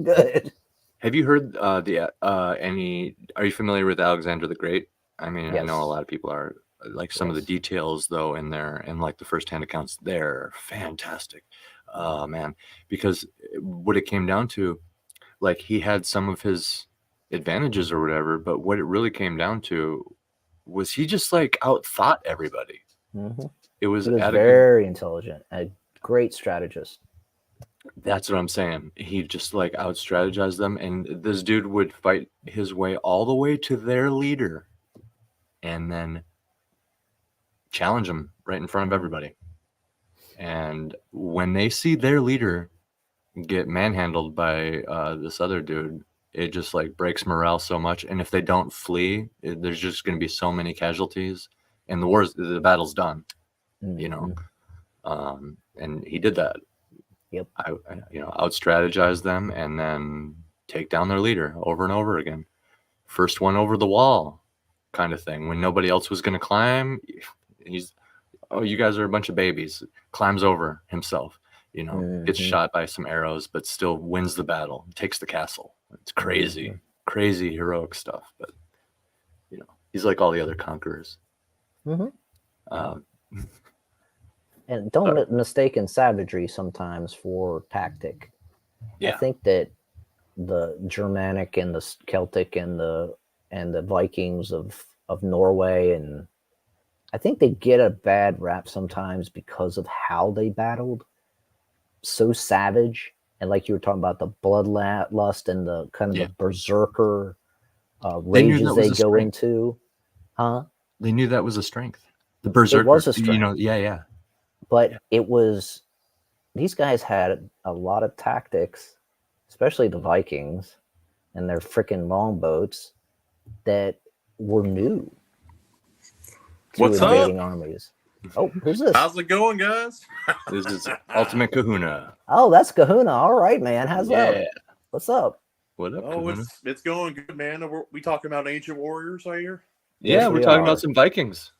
Good. Have you heard are you familiar with Alexander the Great? I mean, yes. I know a lot of people are. Like some of the details though in there and like the first-hand accounts, they're fantastic. Oh man, because what it came down to, like he had some of his advantages or whatever, but what it really came down to was he just like outthought everybody. He was very intelligent, a great strategist. That's what I'm saying. He just like out strategized them, and this dude would fight his way all the way to their leader and then challenge them right in front of everybody. And when they see their leader get manhandled by this other dude, it just like breaks morale so much. And if they don't flee, there's just going to be so many casualties, and the battle's done. And he did that. Yep. Out strategize them and then take down their leader over and over again. First one over the wall, kind of thing. When nobody else was going to climb, he's oh, you guys are a bunch of babies. Climbs over himself, you know, gets shot by some arrows, but still wins the battle, takes the castle. It's crazy, crazy heroic stuff. But, you know, he's like all the other conquerors. And don't mistake savagery sometimes for tactic. Yeah. I think that the Germanic and the Celtic and the Vikings of Norway, and I think they get a bad rap sometimes because of how they battled. So savage, and like you were talking about the bloodlust and the kind of the berserker rages they go into. They knew that was a strength. The berserker, it was a strength. You know, But it was, these guys had a lot of tactics, especially the Vikings and their freaking longboats, that were new to What's invading up? armies. Oh, who's this? How's it going, guys? This is Ultimate Kahuna. Oh, that's Kahuna. All right, man. How's up? What's up? What up, Oh, Kahuna? it's going good, man. We talking about ancient warriors, I hear? Yeah, Yes, we're we talking are. about some Vikings.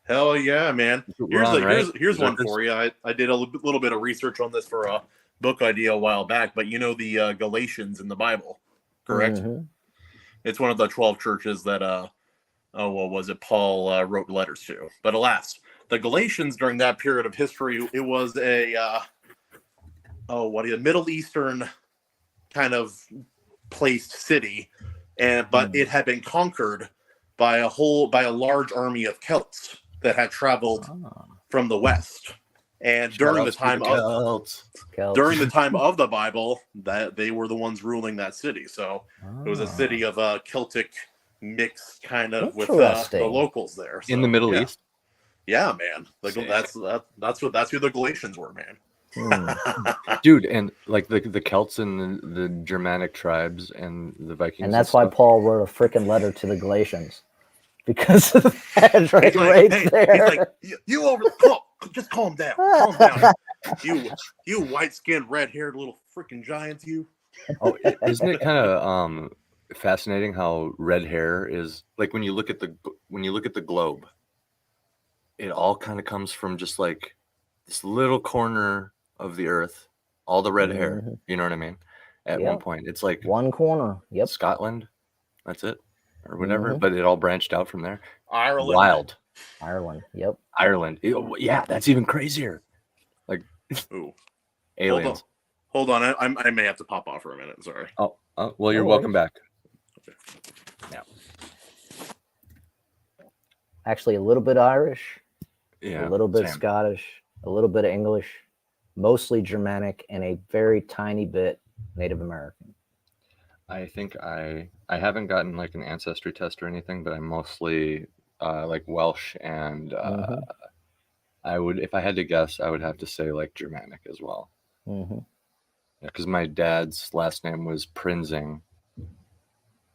Hell yeah, man. We're on, right? Here's one for you. I did a little bit of research on this for a book idea a while back, but you know the Galatians in the Bible, correct? It's one of the 12 churches that what was it? Paul wrote letters to. But alas, the Galatians during that period of history, it was a Middle Eastern kind of placed city, but it had been conquered by a large army of Celts that had traveled from the west. And during the time of the Bible, that they were the ones ruling that city. So it was a city of Celtic mix, kind of with the locals there. So, in the Middle East. Yeah, man. That's who the Galatians were, man. Dude, and like the Celts and the Germanic tribes and the Vikings, and that's why Paul wrote a freaking letter to the Galatians, because of that right there. He's like, just calm down. Calm down. You white-skinned, red-haired little freaking giants, you. Oh, isn't it kind of fascinating how red hair is, like when you look at the globe, it all kind of comes from just like this little corner of the earth, all the red hair, you know what I mean? At one point, it's like one corner. Yep. Scotland, that's it, or whatever. But it all branched out from there. Ireland. Wild. Ireland. Yep. Ireland. Yeah, that's even crazier. Like, ooh, aliens. Hold on. I may have to pop off for a minute. Sorry. Oh well, you're welcome back. Okay. Yeah. Actually, a little bit Irish. Yeah. A little bit Scottish. A little bit of English. Mostly Germanic, and a very tiny bit Native American. I think I haven't gotten like an ancestry test or anything, but I'm mostly like Welsh, and I would, if I had to guess, I would have to say like Germanic as well. Because my dad's last name was Prinzing,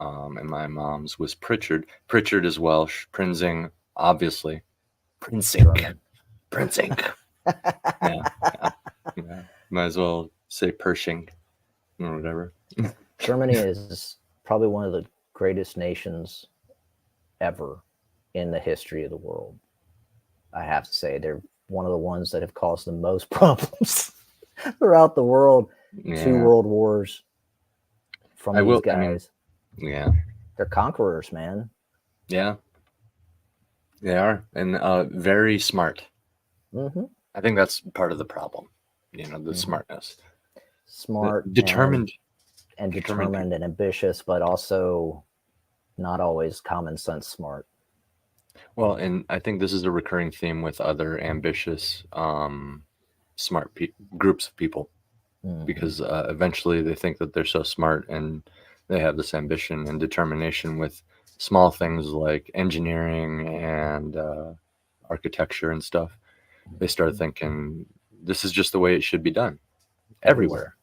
and my mom's was Pritchard. Pritchard is Welsh. Prinzing, obviously. Prinzing. Yeah. Might as well say Pershing or whatever. Germany is probably one of the greatest nations ever in the history of the world. I have to say, they're one of the ones that have caused the most problems throughout the world. 2 world wars from these guys. Yeah. They're conquerors, man. Yeah. They are. And very smart. I think that's part of the problem. You know, the smartness. Smart. Determined and ambitious, but also not always common sense smart. Well, and I think this is a recurring theme with other ambitious, smart groups of people, because eventually they think that they're so smart and they have this ambition and determination with small things like engineering and architecture and stuff. They start thinking this is just the way it should be done everywhere.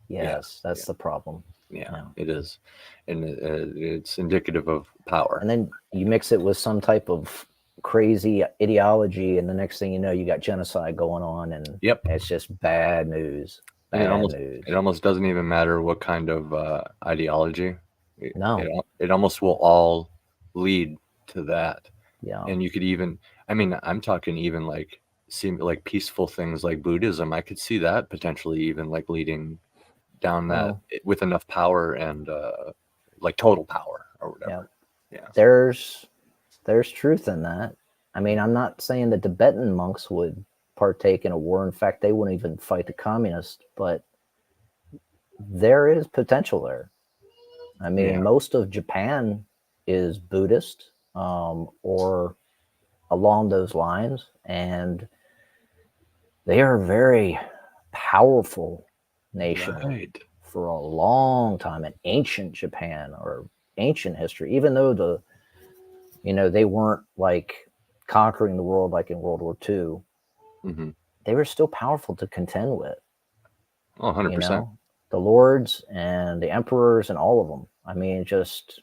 Yes, that's the problem. Yeah, it is. And it's indicative of power. And then you mix it with some type of crazy ideology, and the next thing you know, you got genocide going on, and it's just bad news. It almost doesn't even matter what kind of ideology. It almost will all lead to that. Yeah. And you could even, I mean, I'm talking even like seem like peaceful things like Buddhism, I could see that potentially even like leading down that with enough power and like total power or whatever. Yeah. There's truth in that. I mean, I'm not saying the Tibetan monks would partake in a war. In fact, they wouldn't even fight the communists, but there is potential there. I mean, most of Japan is Buddhist or along those lines, and they are a very powerful nation for a long time in ancient Japan or ancient history, even though they weren't like conquering the world like in World War II. Mm-hmm. They were still powerful to contend with. Oh, 100%. The lords and the emperors and all of them. I mean, just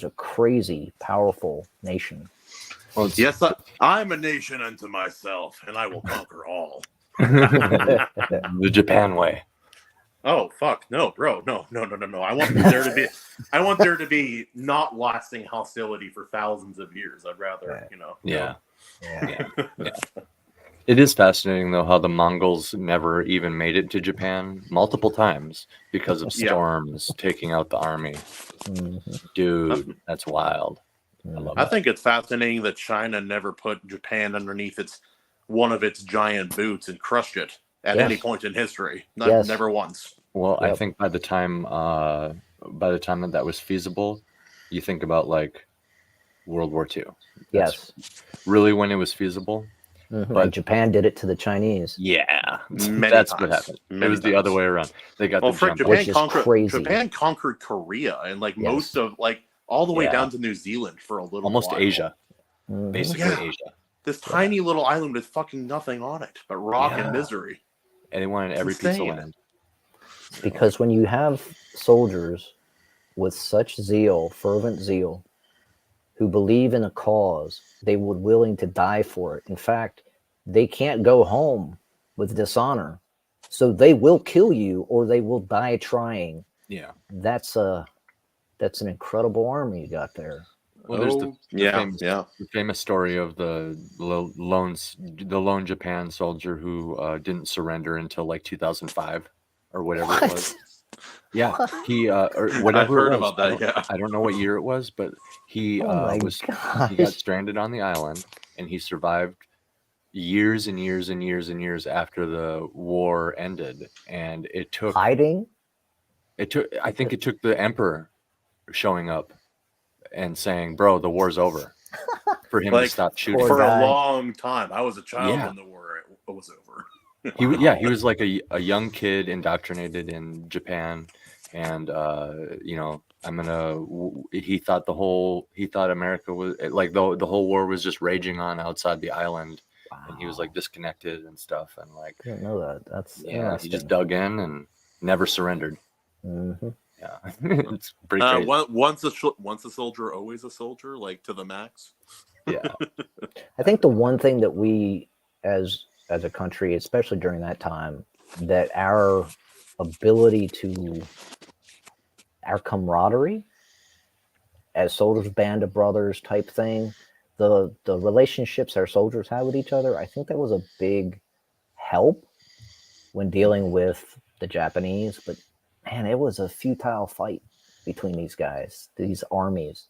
a crazy, powerful nation. Well, yes, I'm a nation unto myself, and I will conquer all. The Japan way. Oh fuck no, bro, no. I want there to be not lasting hostility for thousands of years. I'd rather, Yeah. It is fascinating though how the Mongols never even made it to Japan multiple times because of storms taking out the army. Mm-hmm. Dude, that's wild. I think it's fascinating that China never put Japan underneath one of its giant boots and crushed it at any point in history. Never once. Well, I think by the time that was feasible, you think about like World War II. That's really when it was feasible. Mm-hmm. But Japan did it to the Chinese. Yeah, that's what happened. It was the other way around. They got the jump. Japan conquered Korea and like most of like all the way down to New Zealand for a little almost while. Asia, basically Asia. This tiny little island with fucking nothing on it but rock and misery. And they wanted every piece of land. Because when you have soldiers with such zeal, fervent zeal, who believe in a cause, they would willing to die for it. In fact, they can't go home with dishonor. So they will kill you or they will die trying. Yeah. That's an incredible army you got there. Well, there's the famous story of the lone Japan soldier who didn't surrender until like 2005 or whatever it was. Yeah, he or whatever. I've heard about that. Yeah, I don't know what year it was, but he he got stranded on the island, and he survived years and years and years and years after the war ended. And it took hiding. I think it took the emperor showing up and saying, "Bro, the war's over," for him to stop shooting for a long time. I was a child when the war was over. He was like a young kid indoctrinated in Japan, and he thought America was like the whole war was just raging on outside the island, and he was like disconnected and stuff, and like I didn't know that. That's he just dug in and never surrendered. Mm-hmm. Yeah, it's pretty crazy. Once a soldier, always a soldier, like to the max. Yeah, I think the one thing that we as a country, especially during that time, that our camaraderie as soldiers, band of brothers type thing, the relationships our soldiers had with each other, I think that was a big help when dealing with the Japanese. But man, it was a futile fight between these guys, these armies.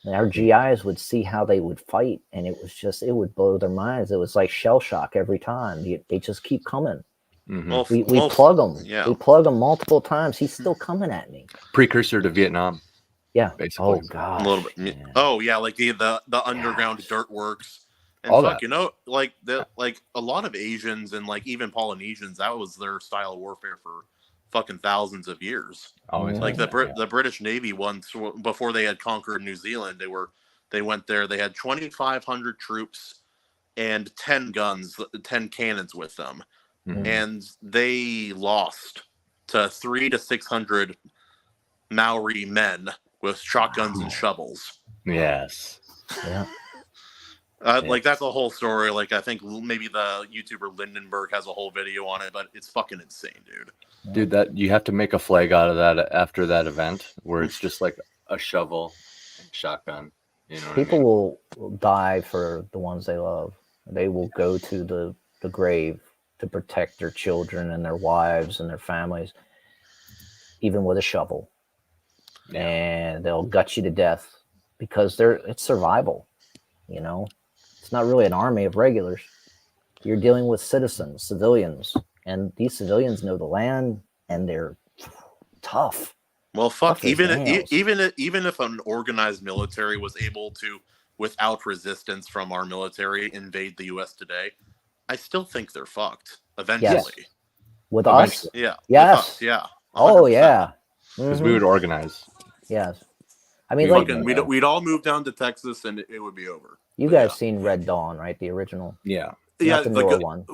And our GIs would see how they would fight, and it would blow their minds. It was like shell shock every time. They just keep coming. Mm-hmm. We plug them. Yeah. We plug them multiple times. He's still coming at me. Precursor to Vietnam. Yeah. Basically. Oh god. A little bit. Man. Oh yeah, like the underground dirt works and all fuck, like a lot of Asians and like even Polynesians, that was their style of warfare for fucking thousands of years. Like the British Navy once, before they had conquered New Zealand, they went there. They had 2,500 troops and 10 guns, 10 cannons with them, and they lost to 300 to 600 Maori men with shotguns and shovels. Yes. Yeah. Like that's a whole story. Like I think maybe the YouTuber Lindenberg has a whole video on it, but it's fucking insane, dude. Dude, that you have to make a flag out of that after that event, where it's just like a shovel and shotgun. You know, people will die for the ones they love. They will go to the grave to protect their children and their wives and their families, even with a shovel. Yeah. And they'll gut you to death because it's survival. You know, it's not really an army of regulars. You're dealing with citizens, civilians, and these civilians know the land and they're tough. Well, fuck. Tough as nails. Even if an organized military was able to, without resistance from our military, invade the U.S. today, I still think they're fucked eventually. Yes. With us? Yeah. Yes. With us, yeah. 100%. Oh yeah. Because we would organize. Yes. I mean, We'd all move down to Texas and it would be over. You guys seen Red Dawn, right? The original. Yeah. Not the newer one.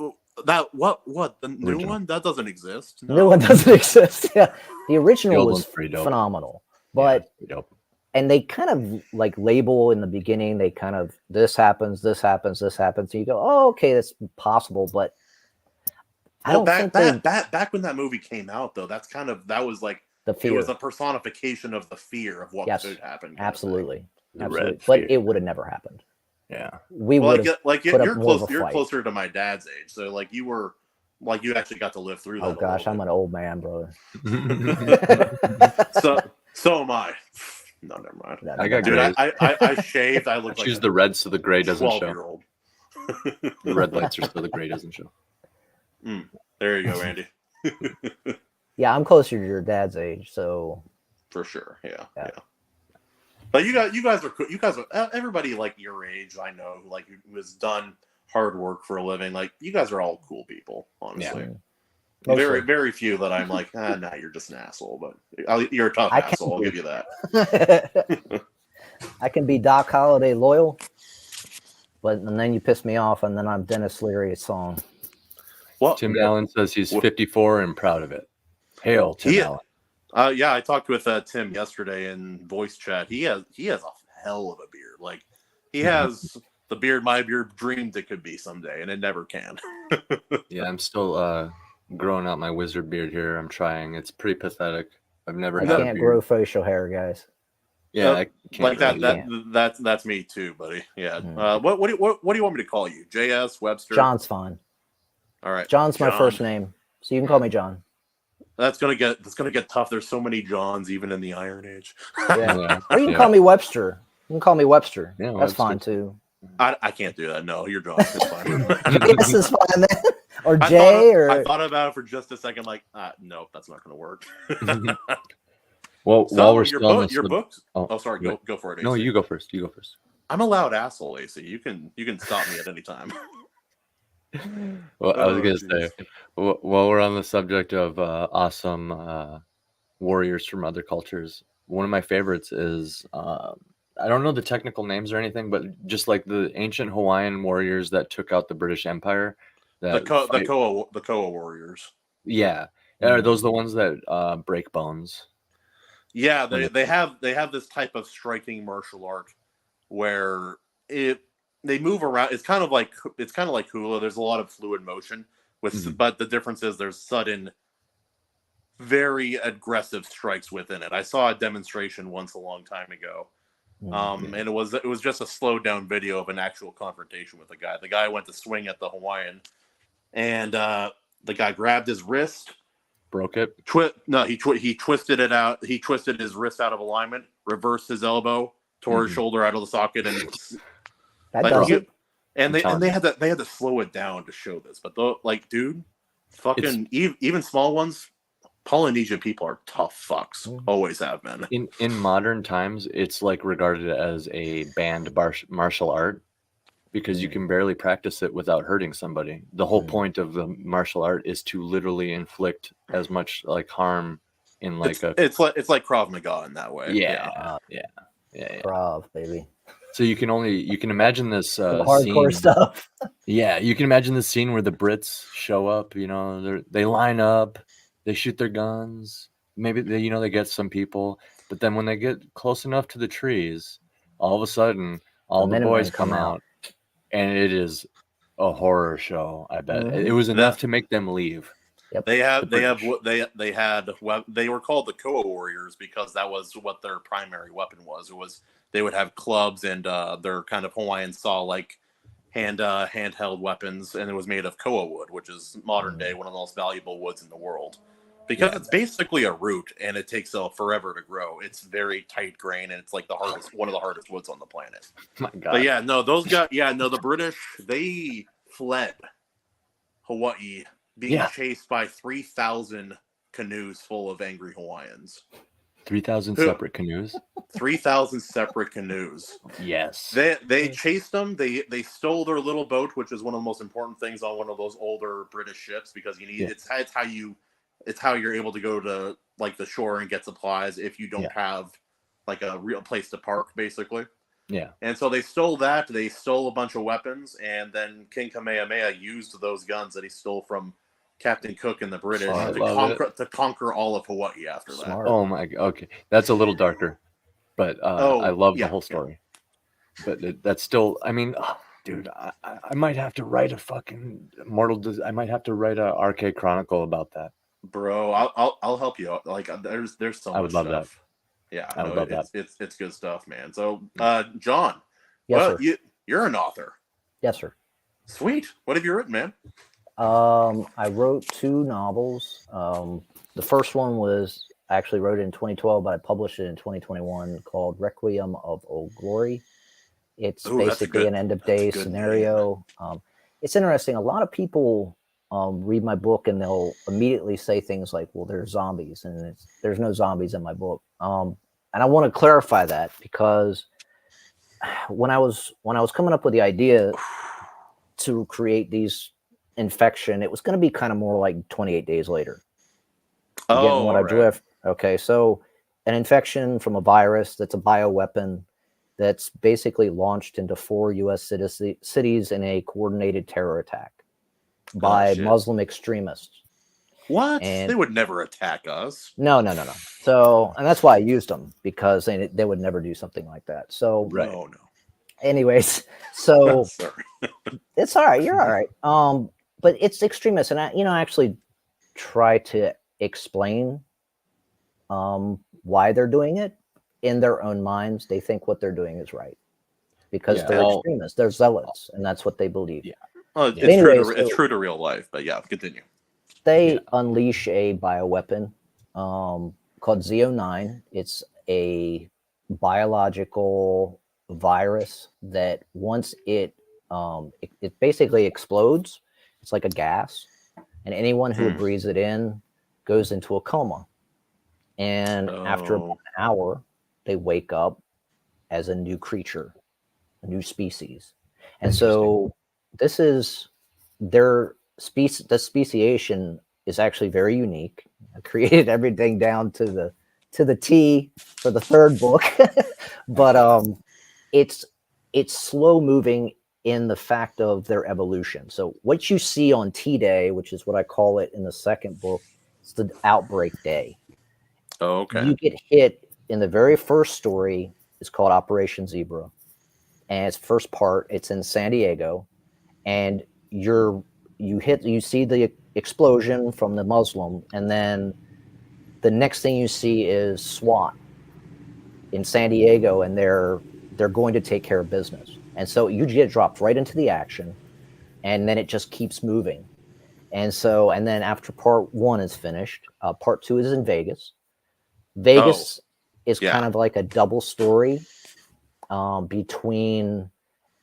That the new one that doesn't exist. No. The new one doesn't exist. Yeah, the original was phenomenal, but and they kind of like label in the beginning. They kind of this happens. And you go, oh, okay, that's possible, but I don't think back when that movie came out though. That was like the fear. It was a personification of the fear of what could happen. Absolutely. But it would have never happened. Yeah, we would have. You're closer to my dad's age, so like you actually got to live through that. Oh gosh, I'm an old man, brother. so am I. No, never mind. No, I got dude. I shaved. I look. Choose the red so the gray doesn't show. 12-year-old. The red lights are so the gray doesn't show. There you go, Andy. Yeah, I'm closer to your dad's age, so for sure. Yeah. But you guys are everybody like your age. I know, like who has done hard work for a living. Like you guys are all cool people, honestly. Yeah. Very few that I'm like, nah, you're just an asshole. But you're a tough asshole. I'll give you that. I can be Doc Holliday loyal, and then you piss me off, and then I'm Dennis Leary's song. What? Tim Allen says he's 54 and proud of it. Hail, Tim Allen. Yeah, I talked with Tim yesterday in voice chat. He has a hell of a beard. Like he has the beard my beard dreamed it could be someday, and it never can. Yeah, I'm still growing out my wizard beard here. I'm trying. It's pretty pathetic. I've never had a beard. I can't grow facial hair, guys. Yeah, I can't like that's me too, buddy. Yeah. What do you want me to call you? JS, Webster? John's fine. All right. John's my first name, so you can call me John. That's gonna get tough. There's so many Johns even in the Iron Age. Yeah. Or you can call me Webster. You can call me Webster. Yeah, that's fine too. I can't do that. No, you're John. It's fine. This is fine then. Or Jay. I thought about it for just a second. Like, nope, that's not gonna work. Well, so while we're still on your books. Oh, sorry. Go for it. AC. No, you go first. I'm a loud asshole, AC. You can stop me at any time. Well, I was gonna say, while we're on the subject of awesome warriors from other cultures, one of my favorites is I don't know the technical names or anything, but just like the ancient Hawaiian warriors that took out the British Empire. The Koa warriors. Yeah, are those the ones that break bones? Yeah, they have this type of striking martial art where they move around. It's kind of like hula. There's a lot of fluid motion but the difference is there's sudden, very aggressive strikes within it. I saw a demonstration once a long time ago. And it was just a slowed down video of an actual confrontation with a guy. The guy went to swing at the Hawaiian, and the guy grabbed his wrist, broke it. He twisted it out. He twisted his wrist out of alignment, reversed his elbow, tore his shoulder out of the socket, and they had to slow it down to show this. But dude, fucking even small ones. Polynesian people are tough fucks. Always have been. In modern times, it's like regarded as a banned martial art because you can barely practice it without hurting somebody. The whole point of the martial art is to literally inflict as much like harm in like it's like Krav Maga in that way. Yeah. Krav, baby. So you can imagine this hardcore scene. Stuff. Yeah, you can imagine the scene where the Brits show up. You know, they line up. They shoot their guns. Maybe they get some people, but then when they get close enough to the trees, all of a sudden, all the boys come out, and it is a horror show. I bet it was enough to make them leave. Yep. They were called the Koa warriors because that was what their primary weapon was. They would have clubs and their kind of Hawaiian saw like handheld weapons, and it was made of koa wood, which is modern day one of the most valuable woods in the world. Because it's basically a root, and it takes forever to grow. It's very tight grain, and it's like one of the hardest woods on the planet. My God. But yeah, no, those guys, the British, they fled Hawaii, being chased by 3,000 canoes full of angry Hawaiians. 3,000 separate canoes? 3,000 separate canoes. Yes. They chased them. They stole their little boat, which is one of the most important things on one of those older British ships, because you need it's how you're able to go to like the shore and get supplies if you don't have like a real place to park, basically. Yeah. And so they stole that. They stole a bunch of weapons, and then King Kamehameha used those guns that he stole from Captain Cook and the British to conquer all of Hawaii after that. Oh my God. Okay. That's a little darker, but I love the whole story. But that's still, I mean, dude, I might have to write a fucking I might have to write a RK Chronicle about that. Bro, I'll help you out. Like there's so much I would love stuff. that. Yeah, I would love that. It's good stuff, man. So, John, Yes, sir. You're an author. Yes, sir. Sweet. What have you written, man? I wrote 2 novels. The first one was I actually wrote it in 2012, but I published it in 2021, called Requiem of Old Glory. It's basically an end of day scenario. It's interesting. A lot of people read my book and they'll immediately say things like, well, there's zombies, and there's no zombies in my book. And I want to clarify that, because when I was coming up with the idea to create these infection, it was going to be kind of more like 28 days later. Getting what I drift. Okay, so an infection from a virus that's a bioweapon that's basically launched into 4 U.S. cities in a coordinated terror attack by Muslim extremists. What? And they would never attack us. No. So, and that's why I used them, because they would never do something like that. So, no. Anyways, so sorry. It's all right. You're all right. But it's extremists, and I actually try to explain why they're doing it. In their own minds, they think what they're doing is right, because they're extremists, they're zealots, and that's what they believe. Yeah. Well, it's true to real life, but yeah, continue. They unleash a bioweapon called Z09. It's a biological virus that once it basically explodes, it's like a gas, and anyone who breathes it in goes into a coma. And after about an hour, they wake up as a new creature, a new species. And so this is their species. The speciation is actually very unique. I created everything down to the T for the 3rd book, but it's slow moving in the fact of their evolution. So what you see on T-Day, which is what I call it in the 2nd book, it's the outbreak day. Oh, okay. You get hit in the very first story. Is called Operation Zebra, and its first part. It's in San Diego, and you see the explosion from the Muslim, and then the next thing you see is SWAT in San Diego, and they're going to take care of business. And so you get dropped right into the action, and then it just keeps moving. And then after part 1 is finished, part 2 is in Vegas. Vegas is kind of like a double story between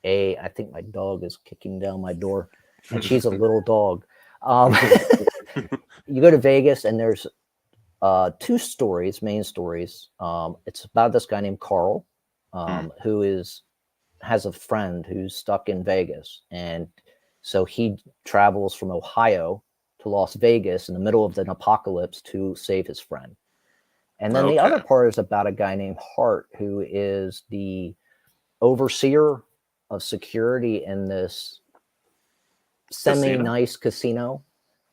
I think my dog is kicking down my door, and she's a little dog. You go to Vegas, and there's 2 stories, main stories. It's about this guy named Carl, who has a friend who's stuck in Vegas, and so he travels from Ohio to Las Vegas in the middle of an apocalypse to save his friend. And then the other part is about a guy named Hart, who is the overseer of security in this semi-nice casino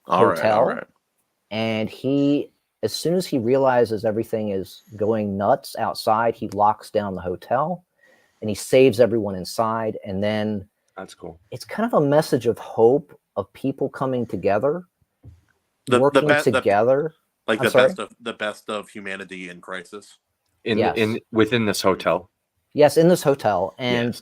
hotel. All right. And he, as soon as he realizes everything is going nuts outside, he locks down the hotel and he saves everyone inside. And then that's cool. It's kind of a message of hope, of people coming together, working together. Like the best of humanity in crisis. Within this hotel. Yes, in this hotel. And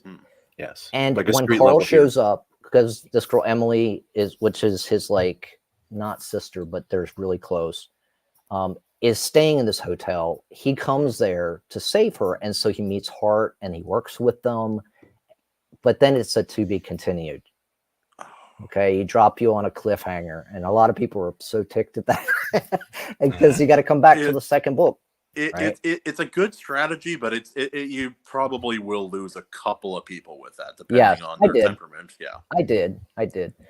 Yes. And Like a when street Carl level hero. shows up, because this girl Emily which is his like not sister, but they're really close, is staying in this hotel. He comes there to save her, and so he meets Hart and he works with them. But then it's a to be continued. Okay, you drop you on a cliffhanger, and a lot of people are so ticked at that because you got to come back to the second book. It's a good strategy, but you probably will lose a couple of people with that, depending on their temperament. Yeah, I did.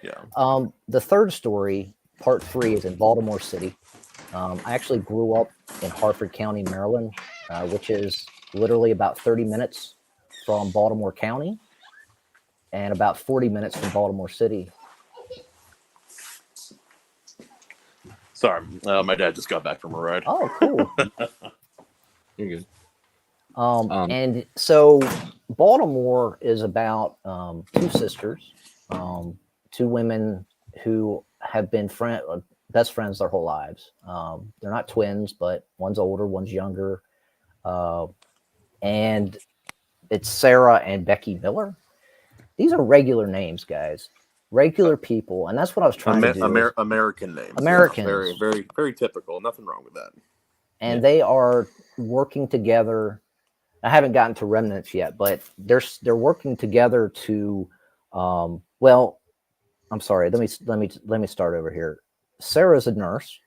Yeah. The third story, part 3, is in Baltimore City. I actually grew up in Harford County, Maryland, which is literally about 30 minutes from Baltimore County and about 40 minutes from Baltimore City. Sorry, my dad just got back from a ride. Oh, cool. You're good. And so Baltimore is about 2 sisters, 2 women who have been best friends their whole lives. They're not twins, but one's older, one's younger. And it's Sarah and Becky Miller. These are regular names, guys. Regular people. And that's what I was trying to do. American names. Americans. Yeah, very, very, very typical. Nothing wrong with that. And they are working together. I haven't gotten to Remnants yet, but they're working together to well, I'm sorry. Let me start over here. Sarah's a nurse,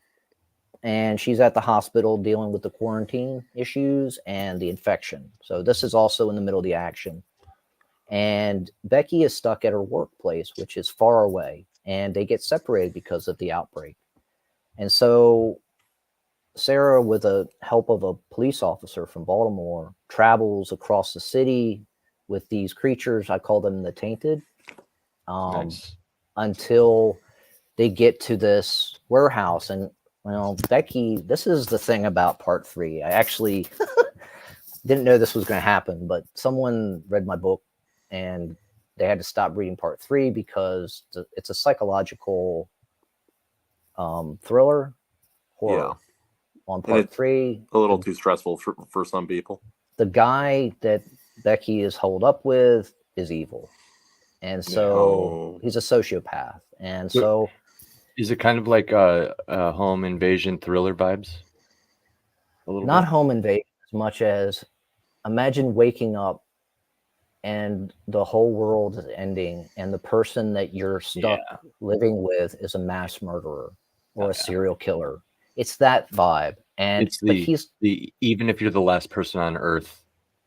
and she's at the hospital dealing with the quarantine issues and the infection. So this is also in the middle of the action. And Becky is stuck at her workplace, which is far away, and they get separated because of the outbreak. And so Sarah, with the help of a police officer from Baltimore, travels across the city with these creatures. I call them the Tainted, Nice. until they get to this warehouse. And, well, Becky, this is the thing about part 3. I actually didn't know this was going to happen, but someone read my book and they had to stop reading part 3 because it's a psychological thriller horror. Yeah. On part 3, a little too stressful for some people. The guy that Becky is holed up with is evil, and so he's a sociopath. And so, is it kind of like a home invasion thriller vibes? A little not bit? home invasion as much as imagine waking up and the whole world is ending, and the person that you're stuck living with is a mass murderer or a serial killer. It's that vibe. And it's the even if you're the last person on earth,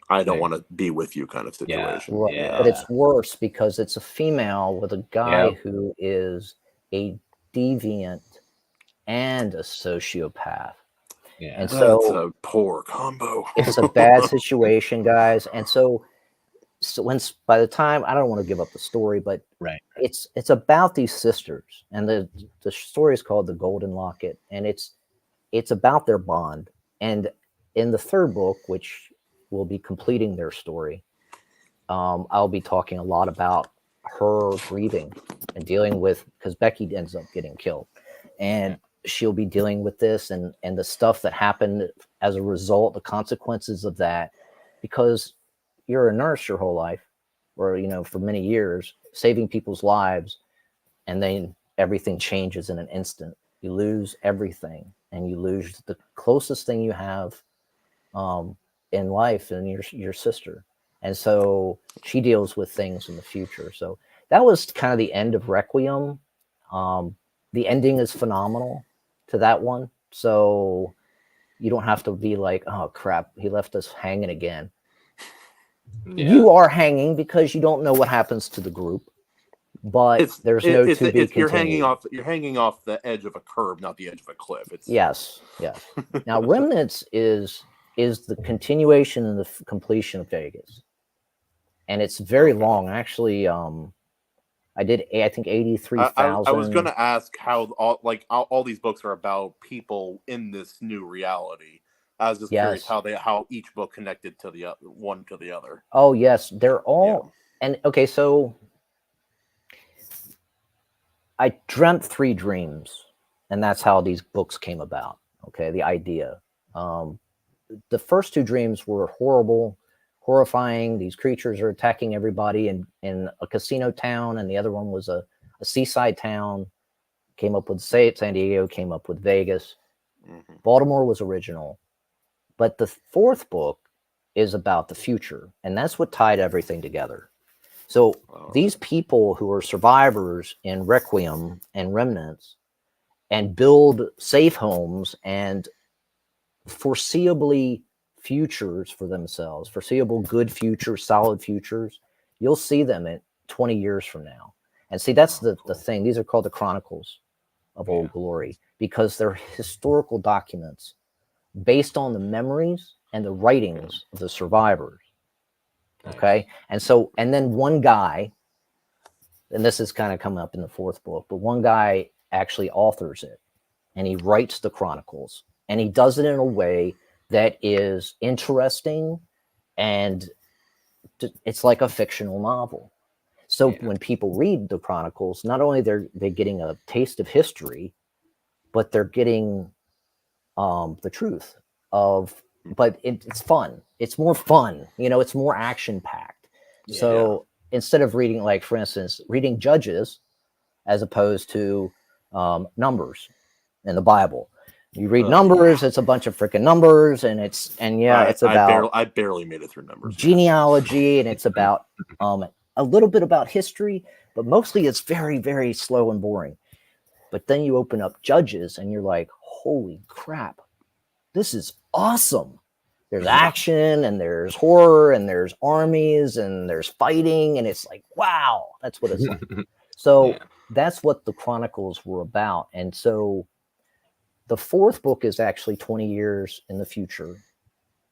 I don't want to be with you kind of situation. Right. Yeah. But it's worse because it's a female with a guy who is a deviant and a sociopath. Yeah. And so that's a poor combo. It's a bad situation, guys. And so by the time, I don't want to give up the story, but it's about these sisters, and the story is called The Golden Locket, and it's about their bond. And in the third book, which will be completing their story, I'll be talking a lot about her grieving and dealing with, because Becky ends up getting killed, and she'll be dealing with this and the stuff that happened as a result, the consequences of that, because you're a nurse your whole life, or, for many years, saving people's lives, and then everything changes in an instant. You lose everything, and you lose the closest thing you have in life, and your sister. And so she deals with things in the future. So that was kind of the end of Requiem. The ending is phenomenal to that one. So you don't have to be like, oh crap, he left us hanging again. Yeah. You are hanging because you don't know what happens to the group, but there's no to be continued. You're hanging off the edge of a curb, not the edge of a cliff. Yes. Now, Remnants is the continuation and the completion of Vegas, and it's very long. Actually, I did, I think, 83,000. I was going to ask how all these books are about people in this new reality. I was just curious how each book connected to the one to the other. Oh yes, they're all and okay. So I dreamt 3 dreams, and that's how these books came about. Okay, the idea. The first 2 dreams were horrible, horrifying. These creatures are attacking everybody in a casino town, and the other one was a seaside town. Came up with San Diego, came up with Vegas. Mm-hmm. Baltimore was original. But the fourth book is about the future, and that's what tied everything together. So these people who are survivors in Requiem and Remnants and build safe homes and foreseeably futures for themselves, foreseeable good futures, solid futures, you'll see them in 20 years from now. And see, that's the thing. These are called the Chronicles of Old Glory because they're historical documents based on the memories and the writings of the survivors. Okay. And so, and then one guy, and this is kind of coming up in the fourth book, but one guy actually authors it and he writes the Chronicles and he does it in a way that is interesting and it's like a fictional novel. So when people read the Chronicles, not only they're getting a taste of history, but they're getting the truth of, but it's fun. It's more fun, you know, it's more action packed. So instead of reading, like, for instance, reading Judges as opposed to Numbers in the Bible, you read Numbers, it's a bunch of freaking numbers, and it's about I barely made it through Numbers. Genealogy, and it's about a little bit about history, but mostly it's very, very slow and boring. But then you open up Judges and you're like, holy crap, this is awesome. There's action and there's horror and there's armies and there's fighting, and it's like, wow, that's what it's like. So that's what the Chronicles were about. And so the fourth book is actually 20 years in the future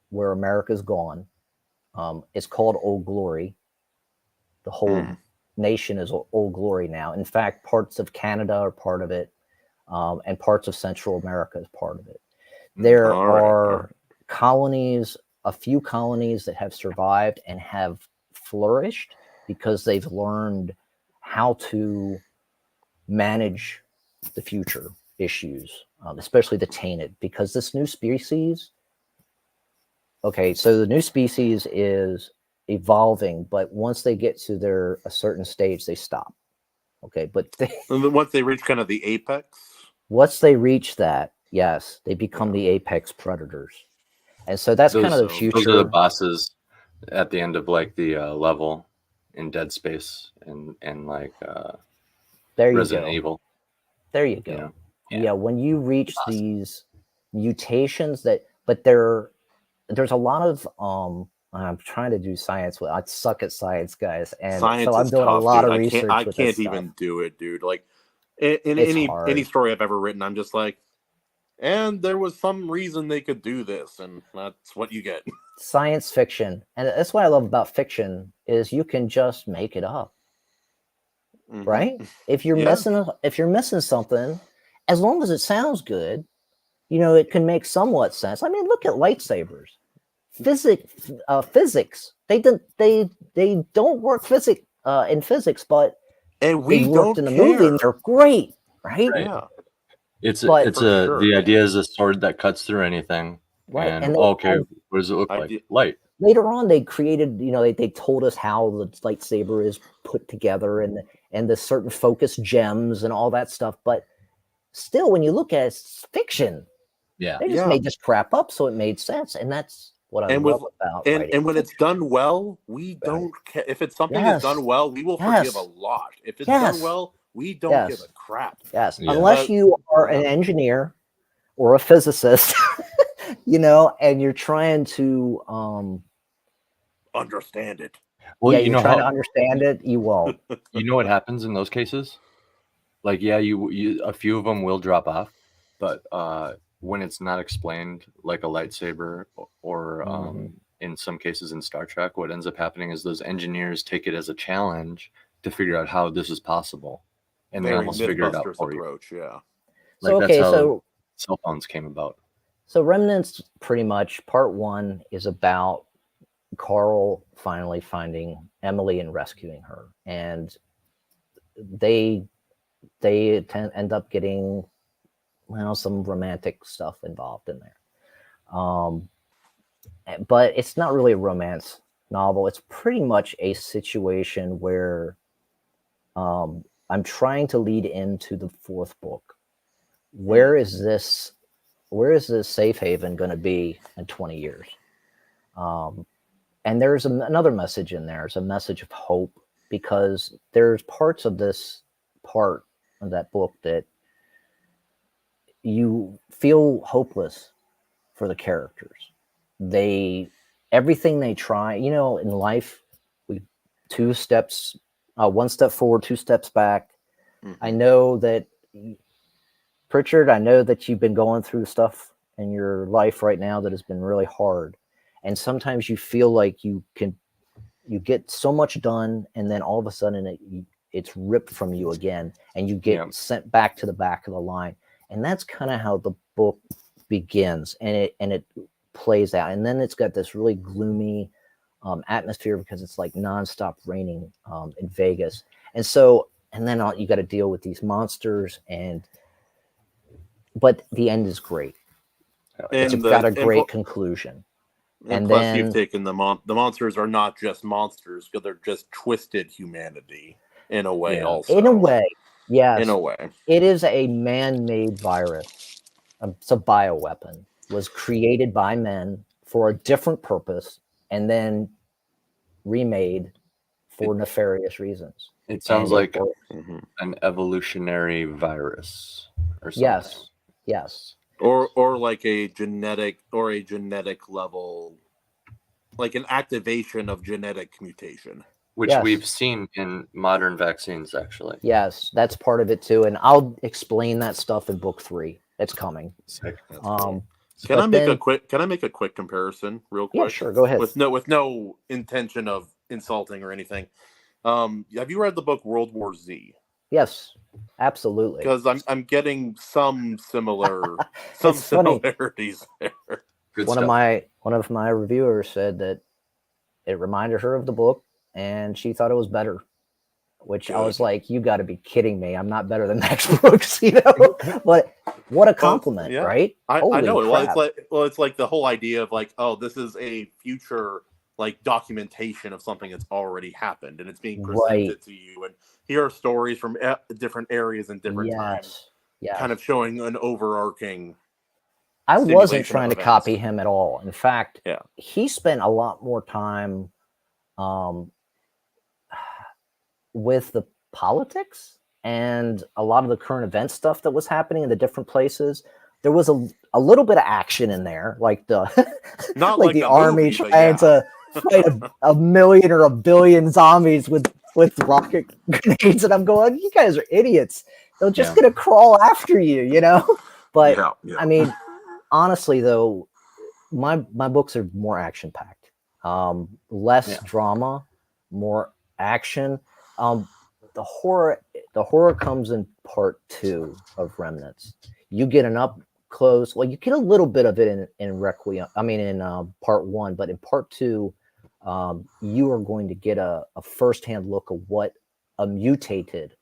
where America's gone. It's called Old Glory. The whole nation is Old Glory now. In fact, parts of Canada are part of it, and parts of Central America is part of it. There are colonies, a few colonies that have survived and have flourished because they've learned how to manage the future issues, especially the tainted, because this new species, so the new species is evolving, but once they get to a certain stage, they stop. But once they reach kind of the apex, once they reach that, yes, they become the apex predators. And so that's kind of the future. Those are the bosses at the end of like the level in Dead Space and like Resident Evil. There you go. Yeah, when you reach these mutations but there's a lot of I'm trying to do science. I suck at science, guys, and science so I'm doing a lot of research. I can't even do it, dude. Like in any story I've ever written, I'm just like, and there was some reason they could do this, and that's what you get. Science fiction, and that's what I love about fiction is you can just make it up, right? If you're missing something, as long as it sounds good, you know, it can make somewhat sense. I mean, look at lightsabers. Physics. They don't work in physics, but and we worked in the movie. And they're great, right? Yeah. The idea is a sword that cuts through anything. Right. And what does it look like? Light. Later on, they created, you know, they told us how the lightsaber is put together and the certain focus gems and all that stuff. But still, when you look at it, it's fiction. Yeah. They just made this crap up so it made sense. And that's what I love about writing. And when it's done well, we don't care. If it's something that's done well, we will forgive a lot. If it's done well, we don't give a crap. Yes. Unless you are an engineer or a physicist, you know, and you're trying to understand it. Well, you're trying to understand it, you won't. You know what happens in those cases? Like, you a few of them will drop off, but when it's not explained, like a lightsaber or in some cases in Star Trek, what ends up happening is those engineers take it as a challenge to figure out how this is possible. And they almost figure it out for you. Yeah. Like that's how cell phones came about. So Remnants, pretty much, part one is about Carl finally finding Emily and rescuing her. And they end up getting some romantic stuff involved in there. But it's not really a romance novel. It's pretty much a situation where I'm trying to lead into the fourth book. Where is this safe haven going to be in 20 years? And there's another message in there. It's a message of hope, because there's parts of that book that you feel hopeless for the characters. Everything they try, in life, one step forward, two steps back. Mm-hmm. I know that, Pritchard, I know that you've been going through stuff in your life right now that has been really hard. And sometimes you feel like you get so much done, and then all of a sudden it's ripped from you again, and you get sent back to the back of the line. And that's kind of how the book begins, and it plays out. And then it's got this really gloomy atmosphere, because it's like nonstop raining in Vegas. And then you got to deal with these monsters, but the end is great. It's got a great conclusion. And plus, then you've taken the monsters are not just monsters, because they're just twisted humanity in a way. Also, in a way, yes, in a way, it is a man-made virus. It's a bioweapon. Was created by men for a different purpose, and then remade for nefarious reasons. It sounds like an evolutionary virus, or something. Yes. Or like a genetic level, like an activation of genetic mutation, which we've seen in modern vaccines, actually. Yes, that's part of it too, and I'll explain that stuff in book 3. It's coming. Can I make a quick comparison, real quick? Yeah, sure. Go ahead. With no intention of insulting or anything. Have you read the book World War Z? Yes, absolutely. Because I'm getting some similarities there. One of my reviewers said that it reminded her of the book, and she thought it was better. Which I was like, you got to be kidding me! I'm not better than Max Brooks, But what a compliment, right? I know. Well, it's like the whole idea of like, oh, this is a future like documentation of something that's already happened, and it's being presented to you, and here are stories from different areas and different times, kind of showing an overarching. I wasn't trying to copy him at all. In fact, he spent a lot more time with the politics and a lot of the current event stuff that was happening in the different places. There was a little bit of action in there, like the not like the army movie, trying to fight a million or a billion zombies with rocket grenades, and I'm going, you guys are idiots. They're just gonna crawl after you, But I mean, honestly, though, my books are more action packed, less drama, more action. The horror comes in part 2 of Remnants. You get an up close. Well, you get a little bit of it in Requiem. I mean, in part 1, but in part 2, you are going to get a firsthand look of what a mutated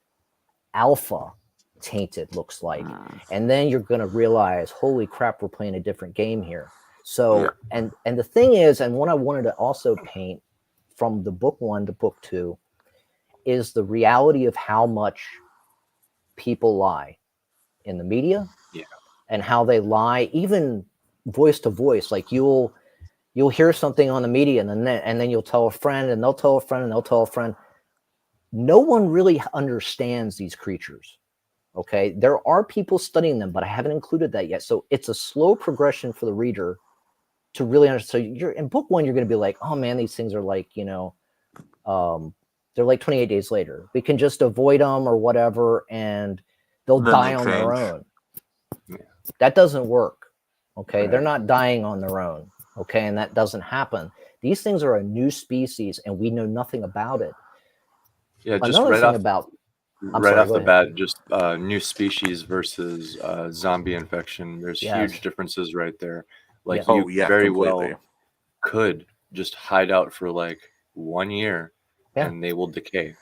alpha tainted looks like, and then you're going to realize, holy crap, we're playing a different game here. So, and the thing is, and what I wanted to also paint from the book 1 to book 2 is the reality of how much people lie in the media, and how they lie even voice to voice. Like you'll hear something on the media, and then you'll tell a friend, and they'll tell a friend, and they'll tell a friend. No one really understands these creatures. Okay, there are people studying them, but I haven't included that yet. So it's a slow progression for the reader to really understand. So you're in book 1, you're going to be like, oh man, these things are like, they're like 28 days later. We can just avoid them or whatever, and they'll die on their own. That doesn't work. Okay, they're not dying on their own. Okay, and that doesn't happen. These things are a new species, and we know nothing about it. Yeah, just right off the bat, just new species versus zombie infection. There's huge differences right there. Like you very well could just hide out for like 1 year, and they will decay.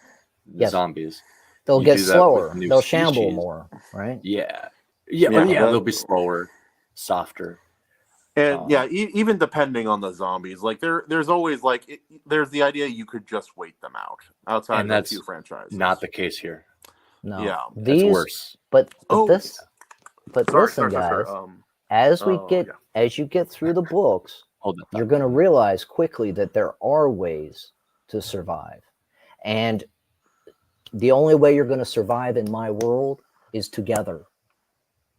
The zombies. They'll get slower. They'll shamble more, right? Yeah. They'll be slower, softer. And even depending on the zombies, like there's always like there's the idea you could just wait them out outside of a few franchises. Not the case here. No, yeah, these it's worse. But sorry, listen, guys. As you get through the books, you're going to realize quickly that there are ways to survive, and the only way you're going to survive in my world is together.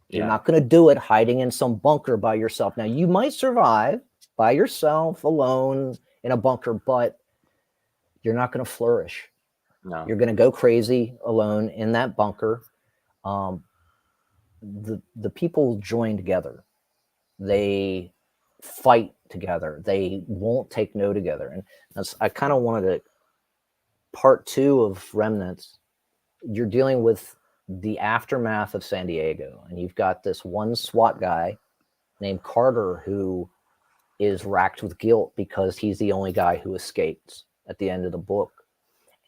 You're not going to do it hiding in some bunker by yourself. Now, you might survive by yourself, alone, in a bunker, but you're not going to flourish. No. You're going to go crazy alone in that bunker. The people join together. They fight together. They won't take no together. And I kind of wanted to, part 2 of Remnants, you're dealing with the aftermath of San Diego, and you've got this one SWAT guy named Carter who is racked with guilt because he's the only guy who escapes at the end of the book,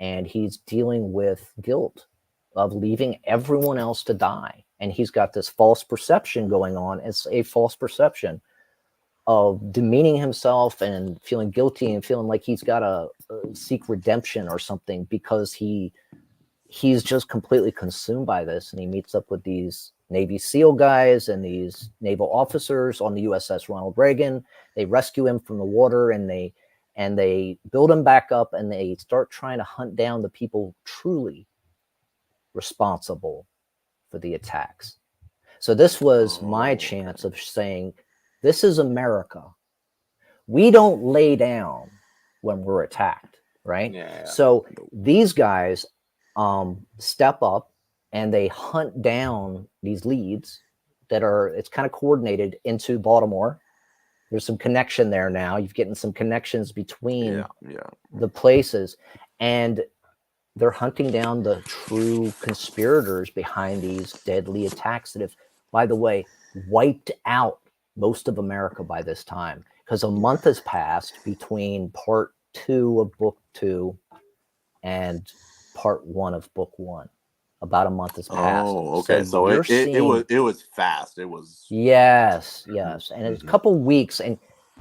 and he's dealing with guilt of leaving everyone else to die, and he's got this false perception going on. It's a false perception of demeaning himself and feeling guilty and feeling like he's got to seek redemption or something because he's just completely consumed by this. And he meets up with these Navy SEAL guys and these naval officers on the USS Ronald Reagan. They rescue him from the water, and they build him back up, and they start trying to hunt down the people truly responsible for the attacks. So this was my chance of saying, this is America. We don't lay down when we're attacked, right? Yeah. So these guys step up and they hunt down these leads it's kind of coordinated into Baltimore. There's some connection there now. You're getting some connections between the places, and they're hunting down the true conspirators behind these deadly attacks that have, by the way, wiped out most of America by this time, because a month has passed between part 2 of book 2 and part 1 of book 1. About a month has passed. Oh, okay. So it was fast. It was yes, and it's a couple weeks.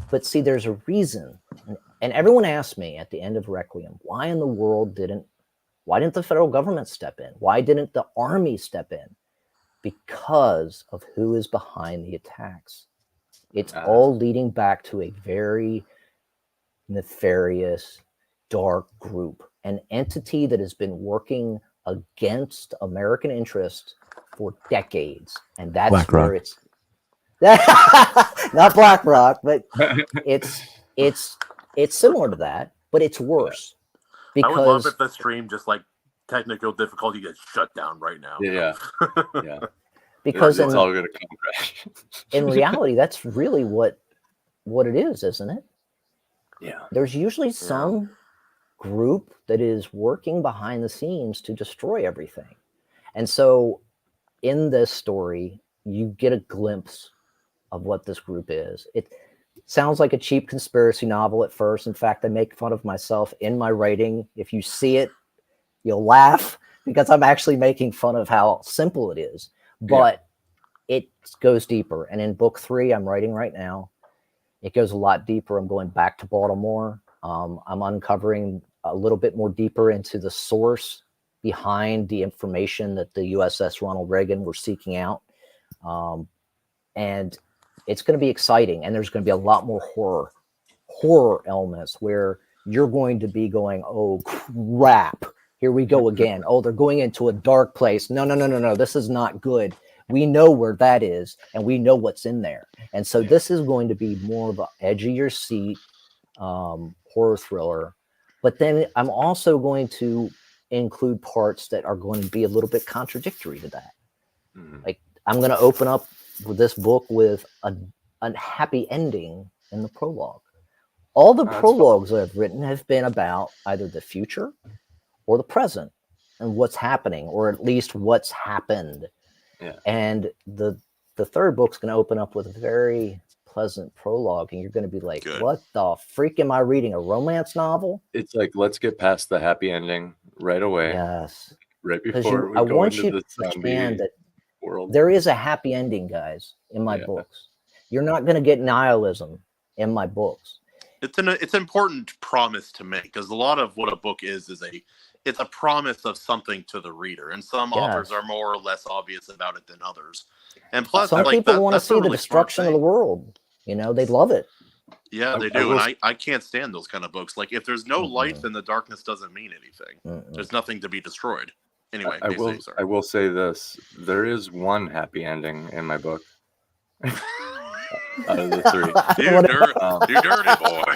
But see, there's a reason, and everyone asked me at the end of Requiem, why in the world didn't the federal government step in? Why didn't the army step in? Because of who is behind the attacks. It's all leading back to a very nefarious, dark group, an entity that has been working against American interests for decades, and that's BlackRock. where it's not BlackRock, but it's similar to that, but it's worse. Because I would love if the stream just like technical difficulty gets shut down right now. Yeah. Because it's all going to come crash. In reality, that's really what it is, isn't it? Yeah. There's usually some group that is working behind the scenes to destroy everything. And so in this story, you get a glimpse of what this group is. It sounds like a cheap conspiracy novel at first. In fact, I make fun of myself in my writing. If you see it, you'll laugh because I'm actually making fun of how simple it is. But it goes deeper. And in book 3, I'm writing right now, it goes a lot deeper. I'm going back to Baltimore. I'm uncovering a little bit more deeper into the source behind the information that the USS Ronald Reagan were seeking out. And it's going to be exciting. And there's going to be a lot more horror elements where you're going to be going, oh, crap. Here we go again. Oh, they're going into a dark place. No. This is not good. We know where that is, and we know what's in there. And so this is going to be more of an edge of your seat horror thriller. But then I'm also going to include parts that are going to be a little bit contradictory to that. Like I'm going to open up with this book with a happy ending in the prologue. All the prologues I've written have been about either the future or the present and what's happening, or at least what's happened. Yeah. And the third book's going to open up with a very pleasant prologue, and you're going to be like, what the freak am I reading? A romance novel? It's like, let's get past the happy ending right away. Yes. Right before we I go want into you the to understand that world. there is a happy ending, guys, in my books. You're not going to get nihilism in my books. It's an important promise to make, because a lot of what a book is it's a promise of something to the reader, and some authors are more or less obvious about it than others. And plus, some people want to see the destruction of the world. You know, they love it. Yeah, they do, and I can't stand those kind of books. Like, if there's no light, then the darkness doesn't mean anything. There's nothing to be destroyed. Anyway, I will say this: there is one happy ending in my book. Out of the three, you dirty boy.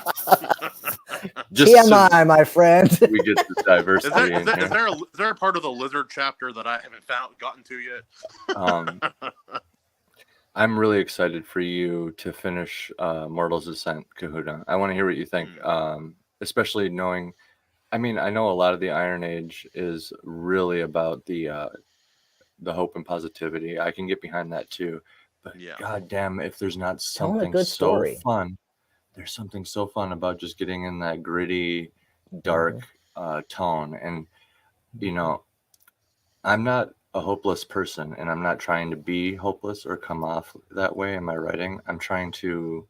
Just TMI, so my friend. We get the diversity. Is there a part of the lizard chapter that I haven't gotten to yet? I'm really excited for you to finish Mortal's Ascent, Kahuna. I want to hear what you think, especially knowing. I mean, I know a lot of the Iron Age is really about the hope and positivity. I can get behind that too. But God damn, if there's not something so fun, there's something so fun about just getting in that gritty, dark tone. And, you know, I'm not a hopeless person, and I'm not trying to be hopeless or come off that way in my writing. I'm trying to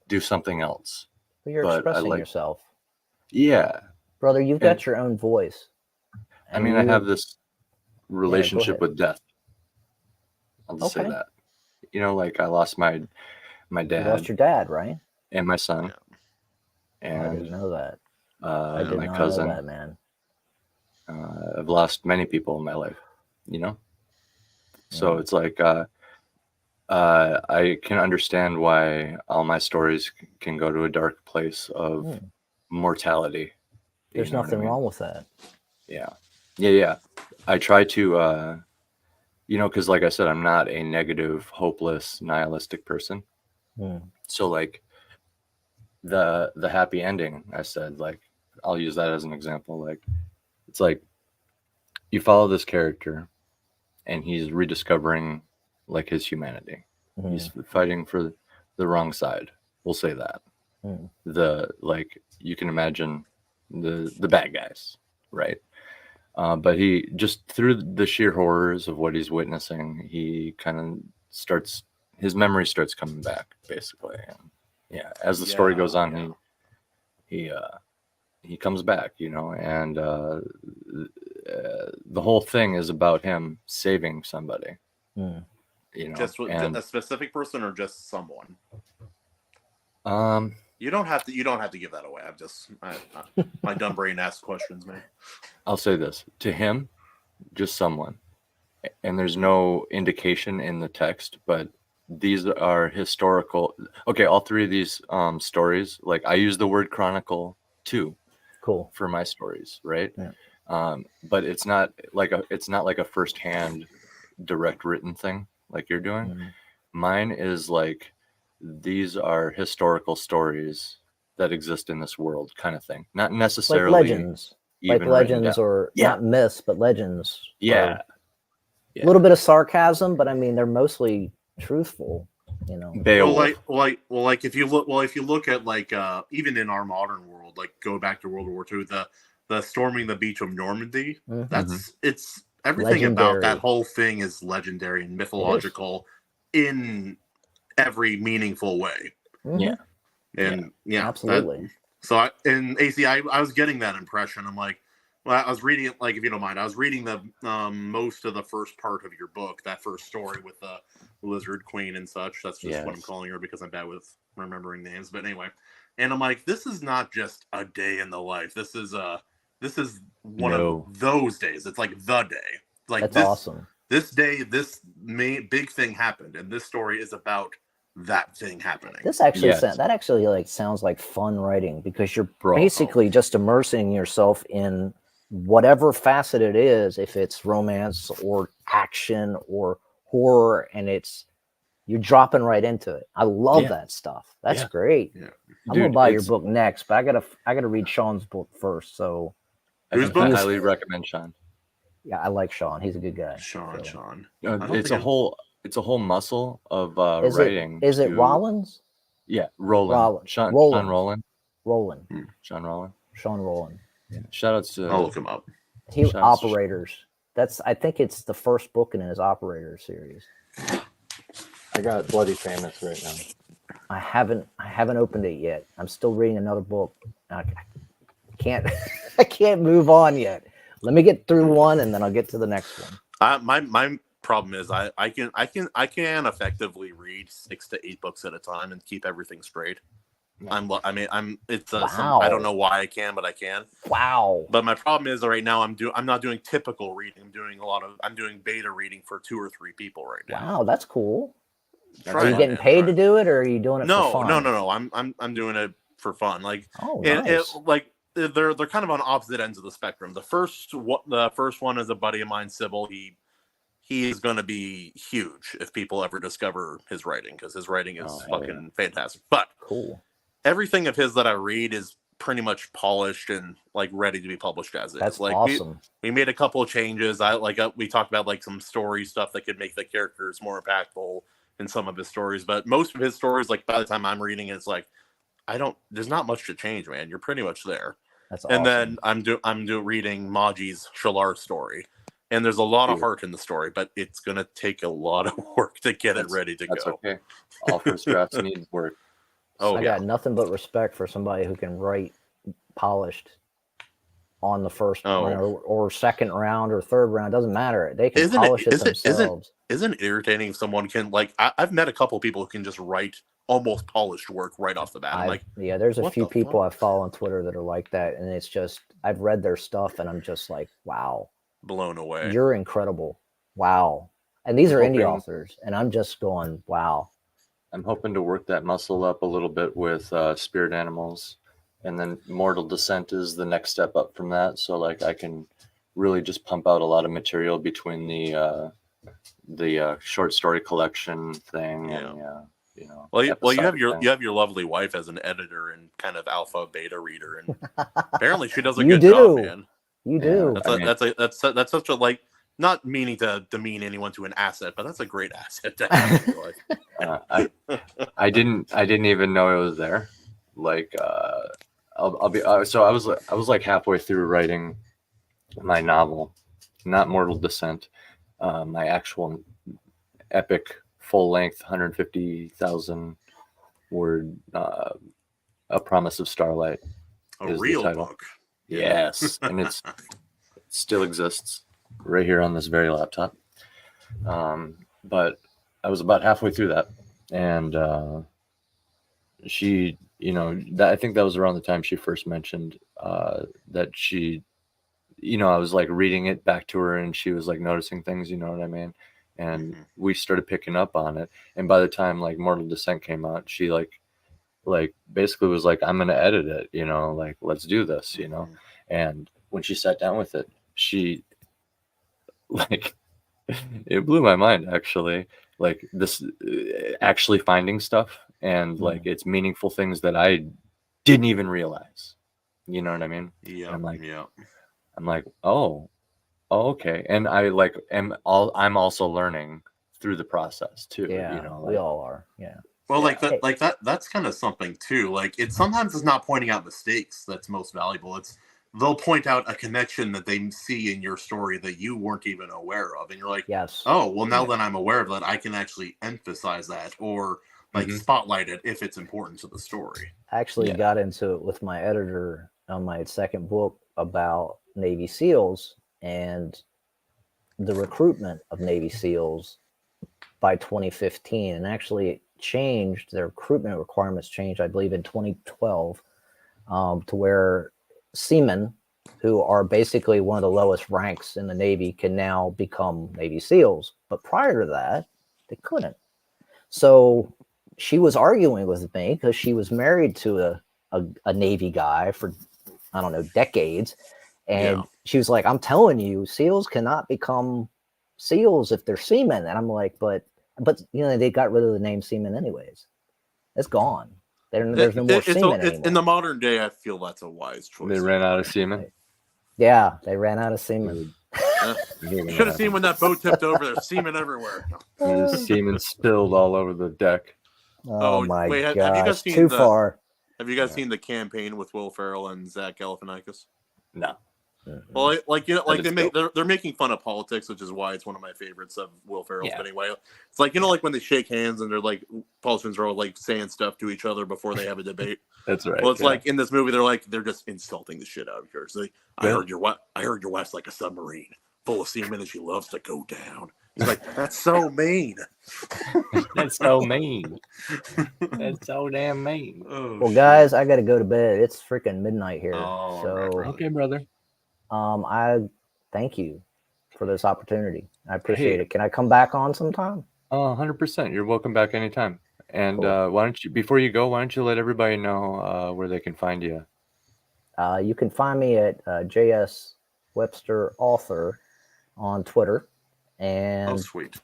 do something else. But you're expressing yourself. Yeah. Brother, you've got your own voice. I mean, I have this relationship with death. I'll just say that. You know, like I lost my dad. You lost your dad, right? And my son. And I didn't know that. I did my cousin. Know that, man. I've lost many people in my life, you know? So it's like I can understand why all my stories can go to a dark place of mortality. There's nothing wrong with that. Yeah. I try to you know, because like I said, I'm not a negative, hopeless, nihilistic person. So like the happy ending, I said, like, I'll use that as an example. Like, it's like you follow this character and he's rediscovering like his humanity. He's fighting for the wrong side. We'll say that. Like, you can imagine the bad guys, right? But he just, through the sheer horrors of what he's witnessing, he kind of his memory starts coming back, basically. And as the story goes on, he comes back, you know, and the whole thing is about him saving somebody. You know, just a specific person or just someone. You don't have to give that away. My dumb brain asks questions, man. I'll say this to him, just someone, and there's no indication in the text, but these are historical. Okay, all three of these stories, like I use the word chronicle too, for my stories, right? But it's not like a firsthand, direct written thing like you're doing. Mine is like, these are historical stories that exist in this world, kind of thing. Not necessarily like legends, or not myths, but legends. A little bit of sarcasm, but I mean they're mostly truthful. You know, like if you look at like even in our modern world, like go back to World War II, the storming the beach of Normandy. It's everything legendary. About that whole thing is legendary and mythological in every meaningful way. Absolutely. In AC, I was getting that impression. I'm like, well, I was reading it, like, if you don't mind, I was reading the most of the first part of your book, that first story with the Lizard Queen and such. That's just what I'm calling her because I'm bad with remembering names. But anyway, and I'm like, this is not just a day in the life. This is one of those days. It's like the day. Like, that's awesome. This day, this big thing happened, and this story is about that thing happening. This actually that actually like sounds like fun writing, because you're basically just immersing yourself in whatever facet it is, if it's romance or action or horror, and you're dropping right into it. I love that stuff. That's great. I'm gonna buy your book next, but I gotta read Sean's book first. So I highly recommend Sean. Yeah, I like Sean. He's a good guy. Sean. It's a whole muscle of writing. Is it Rollins? Yeah, Roland. Sean Roland. Sean Roland. Yeah. Shout outs to. I'll look him up. Operators. I think it's the first book in his Operator series. I got Bloody Famous right now. I haven't opened it yet. I'm still reading another book. I can't I can't move on yet. Let me get through one and then I'll get to the next one. My problem is I can effectively read 6 to 8 books at a time and keep everything straight. Wow. I don't know why I can, but I can. Wow. But my problem is right now I'm not doing typical reading. I'm doing beta reading for 2 or 3 people right now. Wow, that's cool. Are you getting paid to do it, or are you doing it for fun? No. I'm doing it for fun. Like, nice. They're kind of on opposite ends of the spectrum. The first one is a buddy of mine, Sybil. He is going to be huge if people ever discover his writing, because his writing is fucking fantastic. But cool. Everything of his that I read is pretty much polished and like ready to be published as is. That's like awesome. We made a couple of changes. We talked about like some story stuff that could make the characters more impactful in some of his stories, but most of his stories, like by the time I'm reading it, it's like there's not much to change, man. You're pretty much there. That's awesome. And then I'm reading Maji's Shalar story, and there's a lot of heart in the story, but it's gonna take a lot of work to get it ready to that's go. Okay. All first drafts need work. I got nothing but respect for somebody who can write polished on the first round or second round or third round. Doesn't matter. They can polish it themselves. Isn't it irritating if someone can, like, I've met a couple people who can just write almost polished work right off the bat. There's a few people I follow on Twitter that are like that, and it's just, I've read their stuff and I'm just like, wow, blown away. You're incredible. Wow. And these are indie authors, and I'm just going, wow. I'm hoping to work that muscle up a little bit with Spirit Animals, and then Mortal Descent is the next step up from that. So like I can really just pump out a lot of material between the short story collection thing and you have your lovely wife as an editor and kind of alpha beta reader, and apparently she does a good job, man. You do. That's such a, like, not meaning to demean anyone to an asset, but that's a great asset to have in your life. I didn't even know it was there. Like I'll be so I was like halfway through writing my novel, not Mortal Descent, my actual epic full length 150,000 word A Promise of Starlight. A real book. Yes, and it still exists right here on this very laptop. But I was about halfway through that, and she, I think that was around the time she first mentioned that she, I was like reading it back to her, and she was like noticing things, you know what I mean? And we started picking up on it. And by the time like Mortal Descent came out, she like basically was like, I'm going to edit it, like, let's do this, And when she sat down with it, she, like, it blew my mind, actually, like this actually finding stuff and like it's meaningful things that I didn't even realize, you know what I mean? Yeah. I'm like, oh, okay. And I'm also learning through the process too. Yeah, we all are. Yeah. Well, that's kind of something too. Like, sometimes it's not pointing out mistakes that's most valuable. They'll point out a connection that they see in your story that you weren't even aware of. And you're like, yes. Oh, well, now that I'm aware of that, I can actually emphasize that or like spotlight it if it's important to the story. I actually got into it with my editor on my second book about Navy SEALs and the recruitment of Navy SEALs by 2015. And actually it changed, their recruitment requirements changed, I believe, in 2012 to where seamen, who are basically one of the lowest ranks in the Navy, can now become Navy SEALs. But prior to that, they couldn't. So she was arguing with me because she was married to a Navy guy for, I don't know, decades. And she was like, I'm telling you, SEALs cannot become SEALs if they're seamen. And I'm like, but they got rid of the name seaman anyways. It's gone. There's no more seamen anymore. In the modern day, I feel that's a wise choice. They ran out of seamen. Yeah, they ran out of seamen. Should have seen when that boat tipped over. There's semen everywhere. There's semen spilled all over the deck. Oh my gosh! Have you guys seen far. Have you guys seen The Campaign with Will Ferrell and Zach Galifianakis? No. Well, like you know, like That is they're making fun of politics, which is why it's one of my favorites of Will Ferrell's. Yeah. But anyway, it's like, you know, like when they shake hands and they're like, politicians are all like saying stuff to each other before they have a debate. That's right. Well, it's like in this movie, they're just insulting the shit out of her. So like, I Yeah. heard your wife's like a submarine, full of semen, and she loves to go down. He's like, that's so mean. That's so mean. That's so damn mean. Oh, Well, guys, I got to go to bed. It's freaking midnight here. Oh, so, right, brother. Okay, brother. I thank you for this opportunity. I appreciate it. Can I come back on sometime? 100%. You're welcome back anytime. And Cool. why don't you, before you go, why don't you let everybody know where they can find you? You can find me at JS Webster Author on Twitter. And sweet.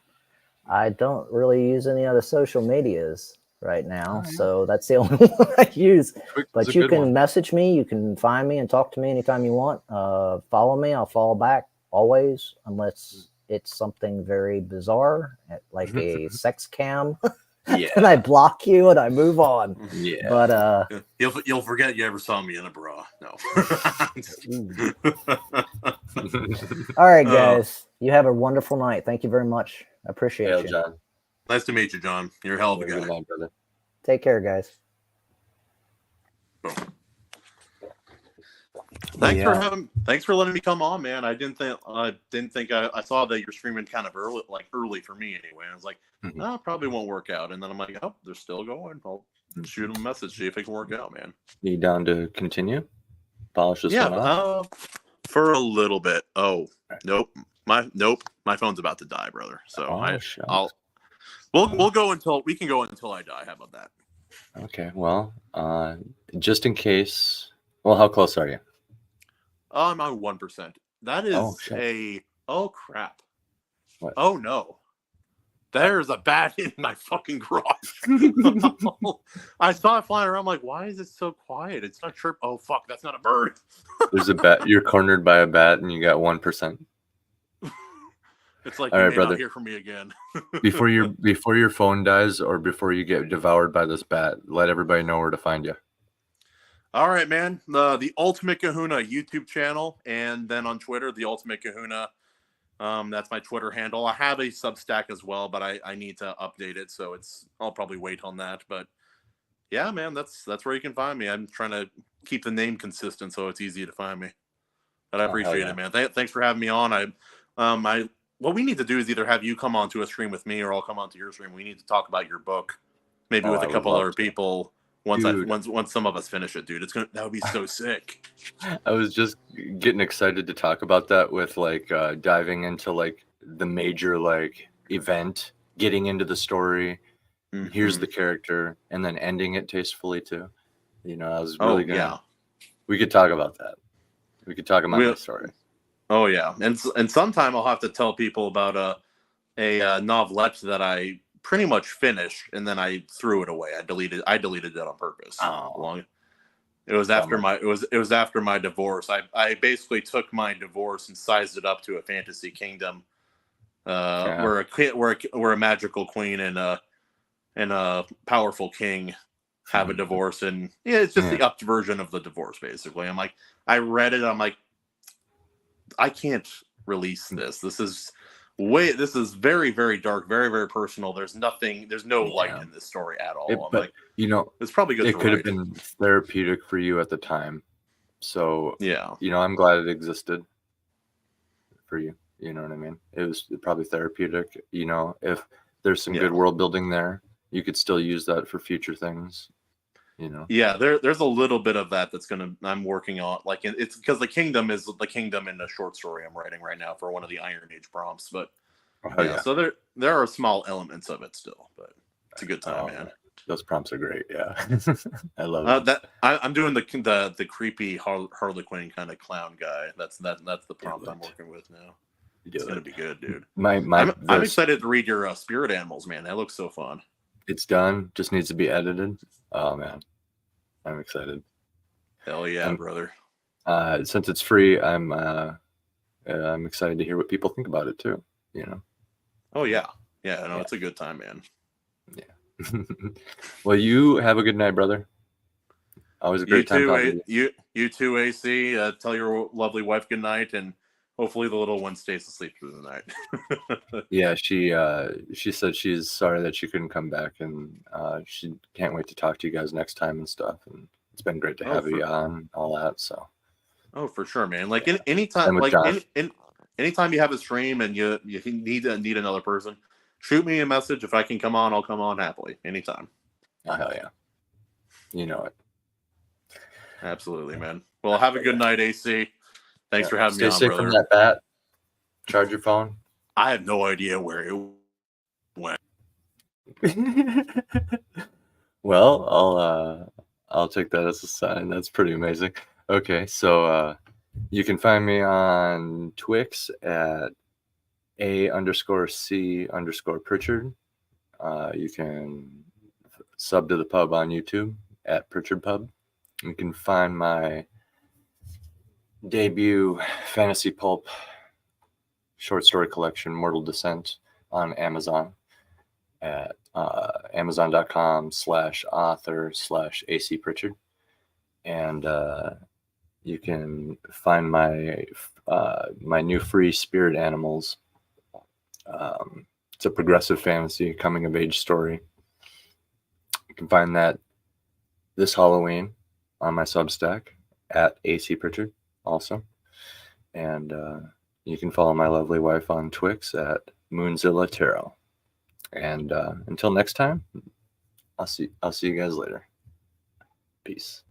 I don't really use any other social medias right now. Oh, yeah. So that's the only one I use. That's But a you good can one. message me. You can find me and talk to me anytime you want. Follow me. I'll follow back always, unless it's something very bizarre, like a sex cam. Yeah. And I block you and I move on. Yeah. But You'll forget you ever saw me in a bra. No. all right, guys. You have a wonderful night. Thank you very much. I appreciate Hail, you. John. Nice to meet you, John. You're a hell of a Good guy. night, brother. Take care, guys. Thanks for letting me come on, man. I didn't think I saw that you're streaming kind of early for me anyway. I was like, no, probably won't work out. And then I'm like, oh, they're still going. I'll shoot them a message, see if it can work out, man. You down to continue? Polish this one off? For a little bit. Oh, nope. My phone's about to die, brother. So we'll go until we can go until I die. How about that? Okay. Well, just in case. Well, how close are you? I'm on 1%. That is oh crap. What? Oh no. There's a bat in my fucking garage. I saw it flying around. I'm like, why is it so quiet? It's not chirp. Oh fuck, that's not a bird. There's a bat. You're cornered by a bat, and you got 1%. It's like, all you right, may brother. not hear from me again. before your phone dies, or before you get devoured by this bat, let everybody know where to find you. All right, man. The Ultimate Kahuna YouTube channel, and then on Twitter, the Ultimate Kahuna. That's my Twitter handle. I have a Substack as well, but I need to update it, so I'll probably wait on that. But yeah, man, that's where you can find me. I'm trying to keep the name consistent so it's easy to find me. But I appreciate it, man. Thanks for having me on. What we need to do is either have you come onto a stream with me, or I'll come onto your stream. We need to talk about your book, maybe with a couple other people. Once some of us finish it, dude, that would be so sick. I was just getting excited to talk about that with diving into the major event, getting into the story. Mm-hmm. Here's the character, and then ending it tastefully too. I was really we could talk about that. We could talk about the story. Oh yeah, and sometime I'll have to tell people about a novelette that I pretty much finished, and then I threw it away. I deleted it on purpose. It was after my divorce. I basically took my divorce and sized it up to a fantasy kingdom, where a magical queen and a powerful king have a divorce, and it's just the upped version of the divorce. Basically, I read it. I'm like, I can't release this. This is very, very dark, very, very personal. There's no light in this story at all. It's probably good. It could have been therapeutic for you at the time. So yeah, I'm glad it existed for you. You know what I mean? It was probably therapeutic. If there's some good world building there, you could still use that for future things. Yeah, there's a little bit of that I'm working on. It's because the kingdom is the kingdom in a short story I'm writing right now for one of the Iron Age prompts. But so there are small elements of it still, but it's a good time, man. Those prompts are great. Yeah, I love that. I'm doing the creepy Harlequin kind of clown guy. That's the prompt I'm working with now. It's gonna be good, dude. I'm excited to read your spirit animals, man. That looks so fun. It's done. Just needs to be edited. Oh man, I'm excited. Hell yeah, brother. Since it's free, I'm excited to hear what people think about it too. Oh yeah, it's a good time, man. Yeah. Well, you have a good night, brother. Always a great time talking to you. You too, AC. Tell your lovely wife good night, and hopefully the little one stays asleep through the night. Yeah, she said she's sorry that she couldn't come back, and she can't wait to talk to you guys next time and stuff. And it's been great to have you on, all that. So. Oh, for sure, man. Like anytime, like anytime you have a stream and you need another person, shoot me a message. If I can come on, I'll come on happily anytime. Oh, hell yeah. You know it. Absolutely, man. Well, have a good night, AC. Thanks for having me on, Stay safe brother. from that bat. Charge your phone. I have no idea where it went. Well, I'll take that as a sign. That's pretty amazing. Okay, so you can find me on Twix at _C_Pritchard. You can sub to the pub on YouTube at Pritchard Pub. You can find my debut fantasy pulp short story collection, Mortal Descent, on Amazon at amazon.com/author/AC Pritchard. And you can find my new free Spirit Animals. It's a progressive fantasy coming of age story. You can find that this Halloween on my Substack at AC Pritchard also. And you can follow my lovely wife on Twix at Moonzilla Tarot. And until next time, I'll see you guys later. Peace.